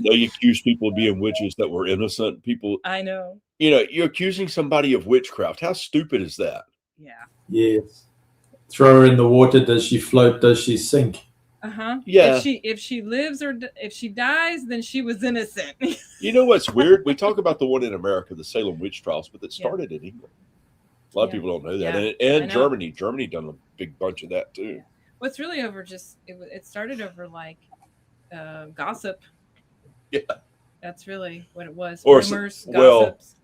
Speaker 1: They accused people of being witches that were innocent people.
Speaker 2: I know.
Speaker 1: You're accusing somebody of witchcraft. How stupid is that?
Speaker 2: Yeah.
Speaker 4: Yes. Throw her in the water. Does she float? Does she sink?
Speaker 1: Yeah.
Speaker 2: If she lives or if she dies, then she was innocent.
Speaker 1: You know what's weird? We talk about the one in America, the Salem witch trials, but it started in England. A lot of people don't know that, and Germany. Germany done a big bunch of that too.
Speaker 2: What's really over it started over gossip.
Speaker 1: Yeah.
Speaker 2: That's really what it was.
Speaker 1: Or
Speaker 2: Rumors,
Speaker 1: well,
Speaker 2: gossips,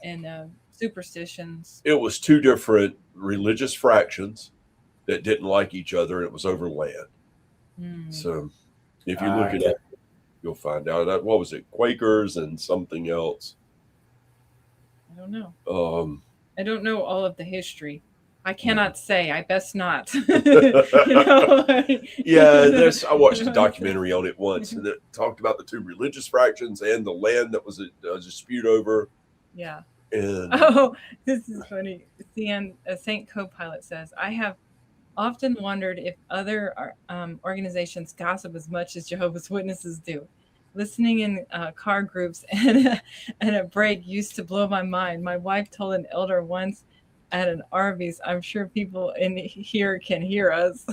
Speaker 2: and superstitions.
Speaker 1: it was two different religious fractions that didn't like each other, and it was over land.
Speaker 2: Hmm.
Speaker 1: So if you look it
Speaker 4: Okay.
Speaker 1: up, you'll find out that what was it, Quakers and something else.
Speaker 2: I don't know.
Speaker 1: Um,
Speaker 2: I don't know all of the history. I cannot say. I best not. You know?
Speaker 1: yeah, I watched a documentary on it once, and it talked about the two religious fractions and the land that was a dispute over.
Speaker 2: Yeah.
Speaker 1: And
Speaker 2: Oh, this is funny. Saint Co-Pilot says, I have often wondered if other organizations gossip as much as Jehovah's Witnesses do. Listening in car groups and a break used to blow my mind. My wife told an elder once at an Arby's, I'm sure people in here can hear us.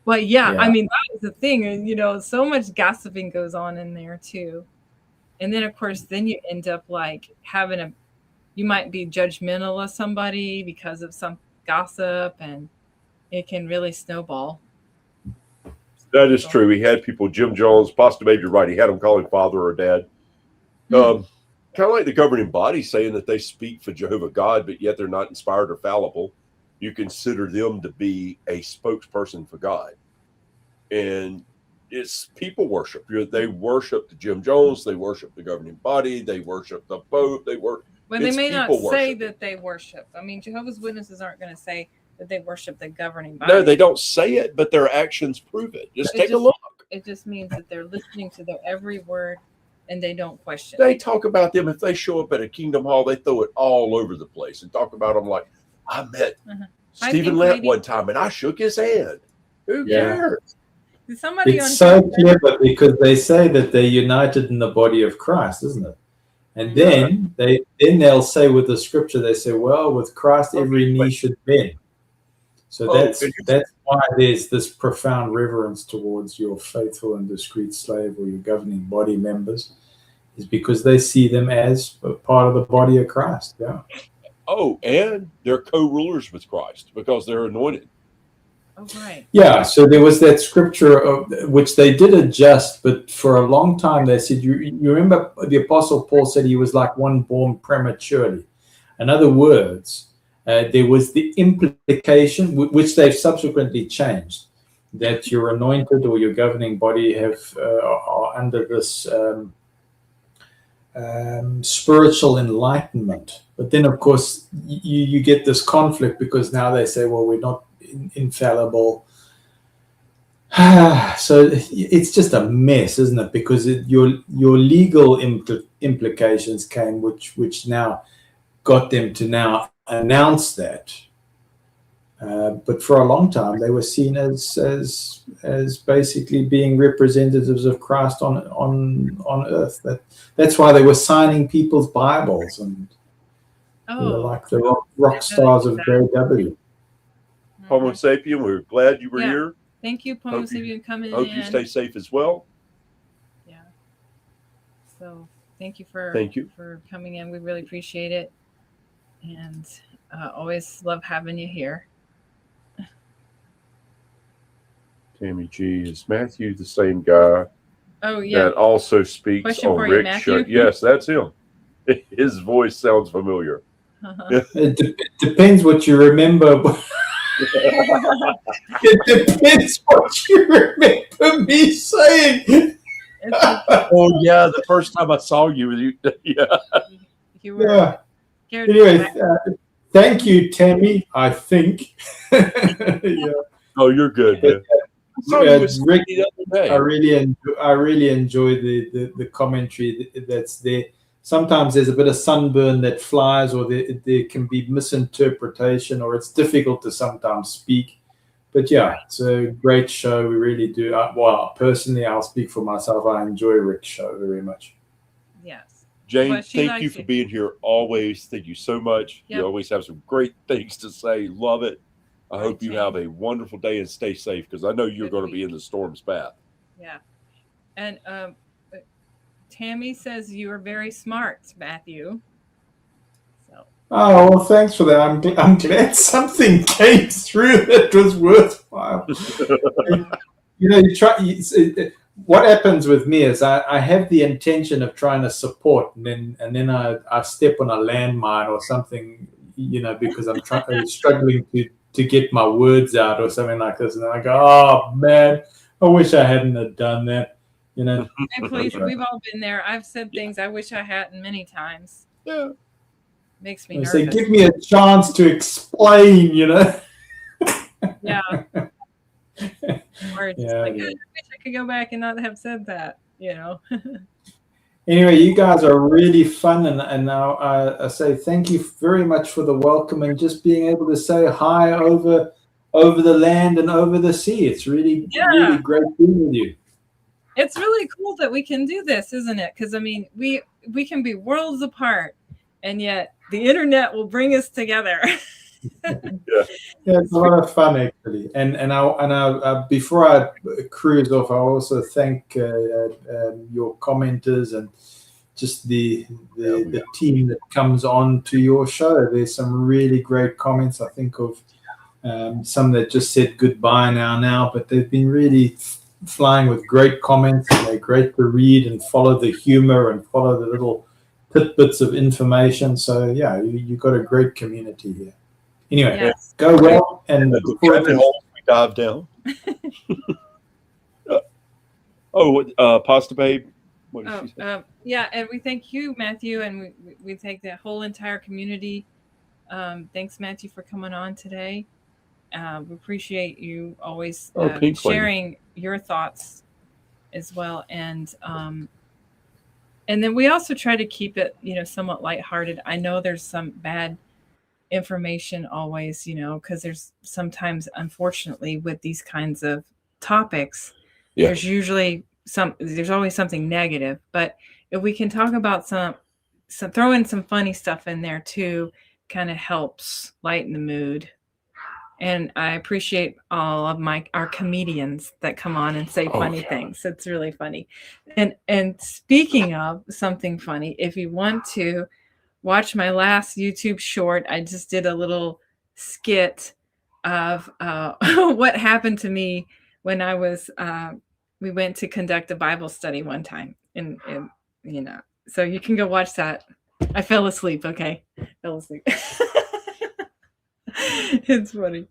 Speaker 2: Well, yeah, I
Speaker 4: Yeah.
Speaker 2: mean, that is the thing. And, you know, so much gossiping goes on in there too. And then, of course, then you end up like you might be judgmental of somebody because of some gossip, and it can really snowball.
Speaker 1: that is true. He had people, Jim Jones, Pastor Babe, you're right. He had them calling father or dad. Kind of like the governing body saying that they speak for Jehovah God, but yet they're not inspired or fallible. You consider them to be a spokesperson for God. And it's people worship. They worship the Jim Jones. They worship the governing body. They worship the Pope.
Speaker 2: Well, they
Speaker 1: it's
Speaker 2: may not
Speaker 1: people
Speaker 2: say
Speaker 1: worship.
Speaker 2: that they worship. I mean, Jehovah's Witnesses aren't going to say that they worship the governing body.
Speaker 1: No, they don't say it, but their actions prove it. Just take a look.
Speaker 2: It just means that they're listening to their every word and they don't question.
Speaker 1: They talk about them. If they show up at a Kingdom Hall, they throw it all over the place and talk about them like, I met Stephen Lett one time and I shook his hand. Who cares?
Speaker 2: Somebody
Speaker 4: It's so clever because they say that they're united in the body of Christ, isn't it? And then they'll say with the scripture, they say, well, with Christ every knee should bend. So that's why there's this profound reverence towards your faithful and discreet slave or your governing body members, is because they see them as a part of the body of Christ. Yeah.
Speaker 1: Oh, and they're co-rulers with Christ because they're anointed.
Speaker 2: Oh, right.
Speaker 4: Yeah, so there was that scripture which they did adjust, but for a long time they said, you remember the Apostle Paul said he was like one born prematurely. In other words, there was the implication, which they've subsequently changed, that your anointed or your governing body are under this spiritual enlightenment. But then, of course, you get this conflict because now they say, well, we're not infallible. So it's just a mess, isn't it? Because your legal implications came, which now got them to now announce that. But for a long time, they were seen as basically being representatives of Christ on earth. That's why they were signing people's Bibles, and they were like the rock stars of JW.
Speaker 1: Homo sapien, we're glad you were here.
Speaker 2: Thank you, Homo sapien, coming in.
Speaker 1: Hope you stay safe as well.
Speaker 2: Yeah. So thank you for coming in. We really appreciate it, and always love having you here.
Speaker 1: Tammy G, is Matthew the same guy?
Speaker 2: Oh yeah.
Speaker 1: That also speaks
Speaker 2: Question
Speaker 1: on
Speaker 2: for you,
Speaker 1: Rick's
Speaker 2: Matthew?
Speaker 1: show. Yes, that's him. His voice sounds familiar.
Speaker 4: It depends what you remember. It depends what you remember me saying.
Speaker 1: Oh yeah, the first time I saw you,
Speaker 2: you were scared.
Speaker 4: Anyway, thank you, Tammy. I think. Yeah.
Speaker 1: Oh, you're good, man.
Speaker 4: Rick, I really enjoy the commentary that's there. Sometimes there's a bit of sunburn that flies, or there can be misinterpretation, or it's difficult to sometimes speak. But yeah, it's a great show. We really do. Well, personally, I'll speak for myself. I enjoy Rick's show very much.
Speaker 2: Yes.
Speaker 1: Jane, thank you for being here always. Thank you so much. Yep. You always have some great things to say. Love it. I hope you have a wonderful day and stay safe, because I know you're going to be in the storm's path.
Speaker 2: Yeah. And Tammy says you are very smart, Matthew. So.
Speaker 4: Oh, well, thanks for that. I'm glad something came through that was worthwhile. You know, what happens with me is I have the intention of trying to support, and then I step on a landmine or something, because I'm struggling to get my words out or something like this, and then I go, oh man, I wish I hadn't have done that.
Speaker 2: Hey, please, we've all been there. I've said things I wish I hadn't many times.
Speaker 1: Yeah.
Speaker 2: Makes me
Speaker 4: I
Speaker 2: nervous.
Speaker 4: say, give me a chance to explain,
Speaker 2: Yeah. Or it's
Speaker 4: Yeah,
Speaker 2: like,
Speaker 4: yeah.
Speaker 2: I wish I could go back and not have said that,
Speaker 4: Anyway, you guys are really fun, and now I say thank you very much for the welcome and just being able to say hi over the land and over the sea. It's really great being with you.
Speaker 2: It's really cool that we can do this, isn't it? Because I mean, we can be worlds apart, and yet the internet will bring us together.
Speaker 4: Yeah, it's a lot of fun actually. And I before I cruise off, I also thank your commenters and just the team that comes on to your show. There's some really great comments. I think of some that just said goodbye now, but they've been really flying with great comments, and they're great to read and follow the humor and follow the little tidbits of information. So yeah, you've got a great community here. Anyway,
Speaker 2: Yes.
Speaker 4: go well, and
Speaker 1: The rabbit hole we dive down. Pasta Babe. What did she say?
Speaker 2: Yeah, and we thank you, Matthew, and we thank the whole entire community. Thanks, Matthew, for coming on today. We appreciate you always sharing your thoughts as well, and then we also try to keep it, somewhat lighthearted. I know there's some bad information always, because there's sometimes, unfortunately, with these kinds of topics, there's always something negative. But if we can talk about some throw in some funny stuff in there too, kind of helps lighten the mood. And I appreciate all of our comedians that come on and say funny things. It's really funny. And speaking of something funny, if you want to watch my last YouTube short, I just did a little skit of what happened to me when I was we went to conduct a Bible study one time, and so you can go watch that. I fell asleep. Okay, fell asleep. It's funny,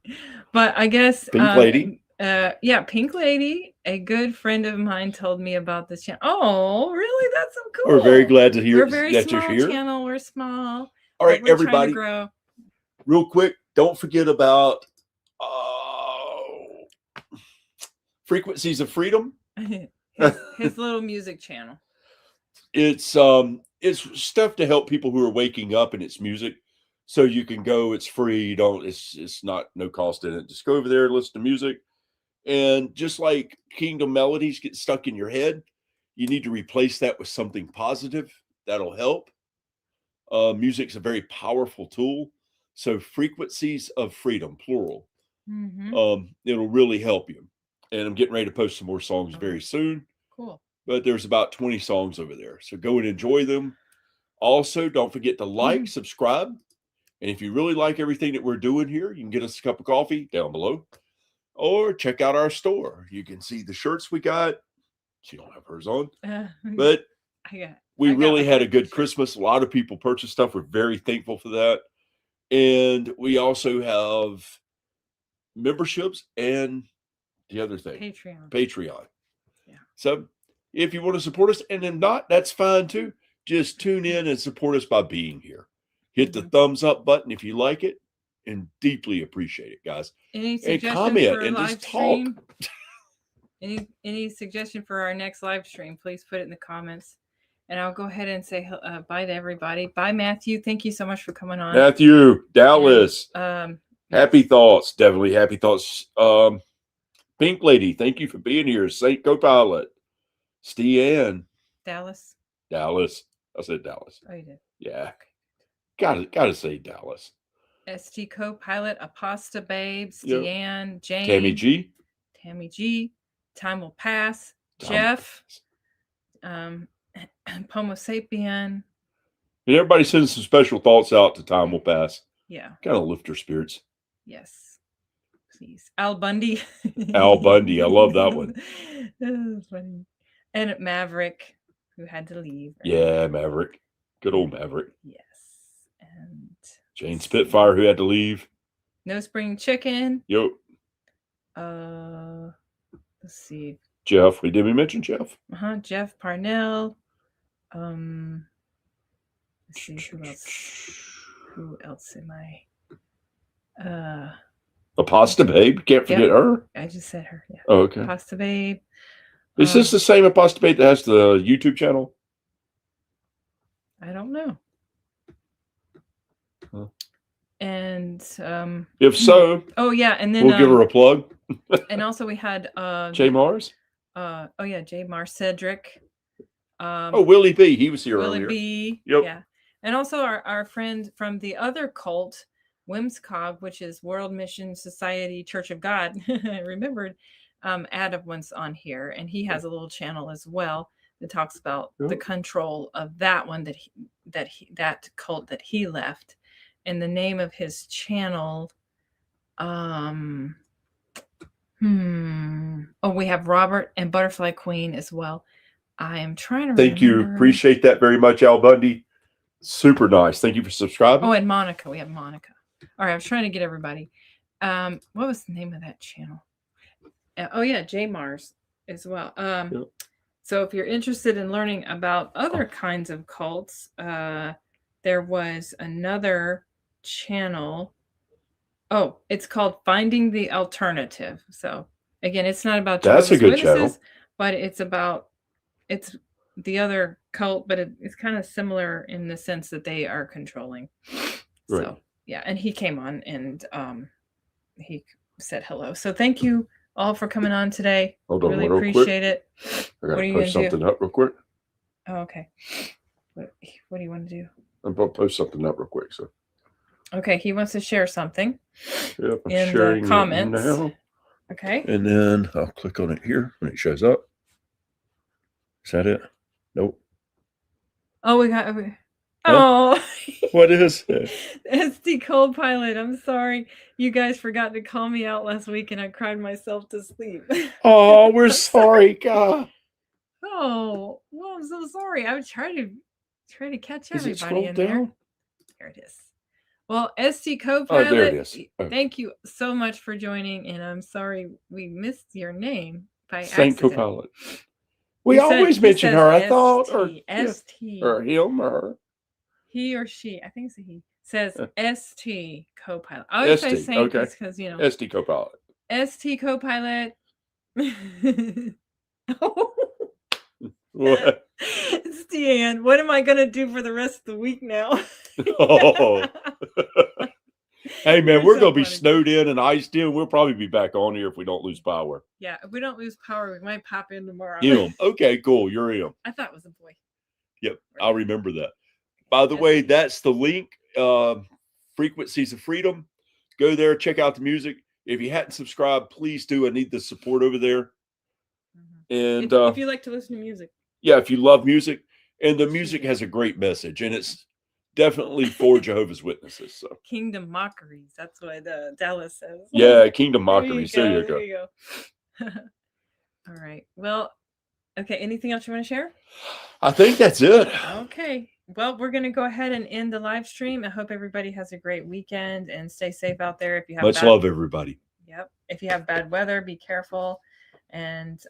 Speaker 2: but I guess
Speaker 1: Pink Lady.
Speaker 2: Pink Lady, a good friend of mine, told me about this channel. Oh, really? That's so cool.
Speaker 1: We're very glad to hear
Speaker 2: We're a very
Speaker 1: that
Speaker 2: small
Speaker 1: you're here.
Speaker 2: channel. We're small.
Speaker 1: All right,
Speaker 2: we're
Speaker 1: everybody.
Speaker 2: Trying to grow.
Speaker 1: Real quick, don't forget about Frequencies of Freedom.
Speaker 2: his little music channel.
Speaker 1: It's stuff to help people who are waking up, and it's music. So you can go, it's free. It's not no cost in it. Just go over there, listen to music. And just like Kingdom melodies get stuck in your head, you need to replace that with something positive. That'll help. Music's a very powerful tool. So Frequencies of Freedom, plural.
Speaker 2: Mm-hmm.
Speaker 1: It'll really help you. And I'm getting ready to post some more songs very soon.
Speaker 2: Cool.
Speaker 1: But there's about 20 songs over there. So go and enjoy them. Also, don't forget to like, subscribe. And if you really like everything that we're doing here, you can get us a cup of coffee down below. Or check out our store. You can see the shirts we got. She don't have hers on. But we really had a good Christmas. A lot of people purchased stuff. We're very thankful for that. And we also have memberships and the other thing. Patreon.
Speaker 2: Yeah.
Speaker 1: So if you want to support us, and if not, that's fine too. Just tune in and support us by being here. Hit the thumbs up button if you like it, and deeply appreciate it, guys.
Speaker 2: Any suggestions
Speaker 1: comment
Speaker 2: for a
Speaker 1: and
Speaker 2: live
Speaker 1: just
Speaker 2: stream?
Speaker 1: talk.
Speaker 2: Any suggestion for our next live stream? Please put it in the comments, and I'll go ahead and say bye to everybody. Bye, Matthew. Thank you so much for coming on.
Speaker 1: Matthew, Dallas.
Speaker 2: And,
Speaker 1: happy thoughts. Definitely happy thoughts. Pink Lady, thank you for being here. Saint Copilot. Stian.
Speaker 2: Dallas.
Speaker 1: I said Dallas.
Speaker 2: Oh, you did.
Speaker 1: Yeah. Gotta say Dallas.
Speaker 2: ST Copilot, Apasta Babe, Stian, Jane,
Speaker 1: Tammy
Speaker 2: G, Time Will Pass, Jeff, Pomo Sapien.
Speaker 1: And everybody sends some special thoughts out to Time Will Pass.
Speaker 2: Yeah.
Speaker 1: Kind of lift her spirits.
Speaker 2: Yes. Please. Al Bundy.
Speaker 1: Al Bundy. I love that one.
Speaker 2: That was funny. And Maverick, who had to leave. right?
Speaker 1: Yeah, Maverick. Good old Maverick.
Speaker 2: Yes. And
Speaker 1: Jane Spitfire, who had to leave.
Speaker 2: No Spring Chicken.
Speaker 1: Yo,
Speaker 2: Let's see.
Speaker 1: Jeff. Did we mention Jeff?
Speaker 2: Jeff Parnell. Let's see who else. Who else am I?
Speaker 1: Pasta Babe. Can't forget her.
Speaker 2: I just said her. Yeah.
Speaker 1: Oh, okay.
Speaker 2: Pasta Babe.
Speaker 1: Is this the same Pasta Babe that has the YouTube channel?
Speaker 2: I don't know.
Speaker 1: Huh.
Speaker 2: And
Speaker 1: if so,
Speaker 2: yeah, and then
Speaker 1: we'll give her a plug.
Speaker 2: And also we had
Speaker 1: Jay Mars.
Speaker 2: Jay Mars Cedric.
Speaker 1: Willie B. He was here
Speaker 2: Willie
Speaker 1: earlier.
Speaker 2: B.
Speaker 1: Yep.
Speaker 2: Yeah. And also our friend from the other cult, WIMSCOG, which is World Mission Society Church of God. I remembered Adam was on here, and he has a little channel as well that talks about the control of that one that cult that he left. And the name of his channel, we have Robert and Butterfly Queen as well. I am trying to
Speaker 1: Thank you. Appreciate that very much, Al Bundy. Super nice. Thank you for subscribing.
Speaker 2: Oh, and Monica. We have Monica. All right, I was trying to get everybody. What was the name of that channel? Jay Mars as well. So if you're interested in learning about other kinds of cults, there was another channel. Oh, it's called Finding the Alternative. So again, it's not about
Speaker 1: That's a good
Speaker 2: Witnesses,
Speaker 1: channel.
Speaker 2: but it's the other cult, but it's kind of similar in the sense that they are controlling.
Speaker 1: Right.
Speaker 2: So yeah, and he came on and he said hello. So thank you all for coming on today.
Speaker 1: Hold on,
Speaker 2: really
Speaker 1: real
Speaker 2: appreciate
Speaker 1: quick.
Speaker 2: it.
Speaker 1: I gotta
Speaker 2: are you
Speaker 1: post
Speaker 2: gonna do?
Speaker 1: something up real quick.
Speaker 2: Oh, okay. What do you want to do?
Speaker 1: I'm gonna post something up real quick. So
Speaker 2: okay, he wants to share something.
Speaker 1: Yep, I'm
Speaker 2: in
Speaker 1: sharing
Speaker 2: the comments.
Speaker 1: it now.
Speaker 2: Okay.
Speaker 1: And then I'll click on it here when it shows up. Is that it? Nope.
Speaker 2: Oh, we got. Oh,
Speaker 1: what is it?
Speaker 2: SD Copilot. I'm sorry. You guys forgot to call me out last week and I cried myself to sleep.
Speaker 1: Oh, we're sorry, God.
Speaker 2: Oh, well, I'm so sorry. I would try to catch
Speaker 1: Is it
Speaker 2: everybody
Speaker 1: scrolled
Speaker 2: in
Speaker 1: down?
Speaker 2: there. There it is. Well, SD Copilot.
Speaker 1: Oh, there it is. Okay.
Speaker 2: Thank you so much for joining, and I'm sorry we missed your name by
Speaker 1: Saint
Speaker 2: accident.
Speaker 1: Copilot. We always mention her, I thought, or
Speaker 2: ST.
Speaker 1: or him, or her.
Speaker 2: He or she, I think it's he, says ST Copilot. I always say Saint because,
Speaker 1: ST Copilot.
Speaker 2: ST Copilot.
Speaker 1: What?
Speaker 2: It's Deanne. What am I going to do for the rest of the week now?
Speaker 1: Oh. Hey, man,
Speaker 2: You're
Speaker 1: we're
Speaker 2: so
Speaker 1: going to be
Speaker 2: funny.
Speaker 1: snowed in and iced in. We'll probably be back on here if we don't lose power.
Speaker 2: Yeah, if we don't lose power, we might pop in tomorrow.
Speaker 1: Him. Okay, cool. You're him.
Speaker 2: I thought it was a boy.
Speaker 1: Yep, I'll remember that. By the way, that's the link, Frequencies of Freedom. Go there, check out the music. If you hadn't subscribed, please do. I need the support over there. And
Speaker 2: if you like to listen to music.
Speaker 1: Yeah, if you love music. And the music has a great message. And it's definitely for Jehovah's Witnesses. So
Speaker 2: Kingdom Mockeries. That's what Dallas says.
Speaker 1: Yeah, Kingdom Mockeries. There you go.
Speaker 2: There you go. All right. Well, okay. Anything else you want to share?
Speaker 1: I think that's it.
Speaker 2: Okay. Well, we're going to go ahead and end the live stream. I hope everybody has a great weekend and stay safe out there. If you have
Speaker 1: much love, everybody.
Speaker 2: Yep. If you have bad weather, be careful and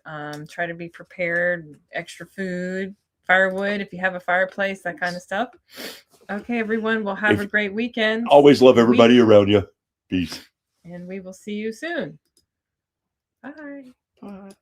Speaker 2: try to be prepared. Extra food, firewood, if you have a fireplace, that kind of stuff. Okay, everyone. We'll have a great weekend.
Speaker 1: Always love everybody around you. Peace.
Speaker 2: And we will see you soon. Bye.
Speaker 1: Bye.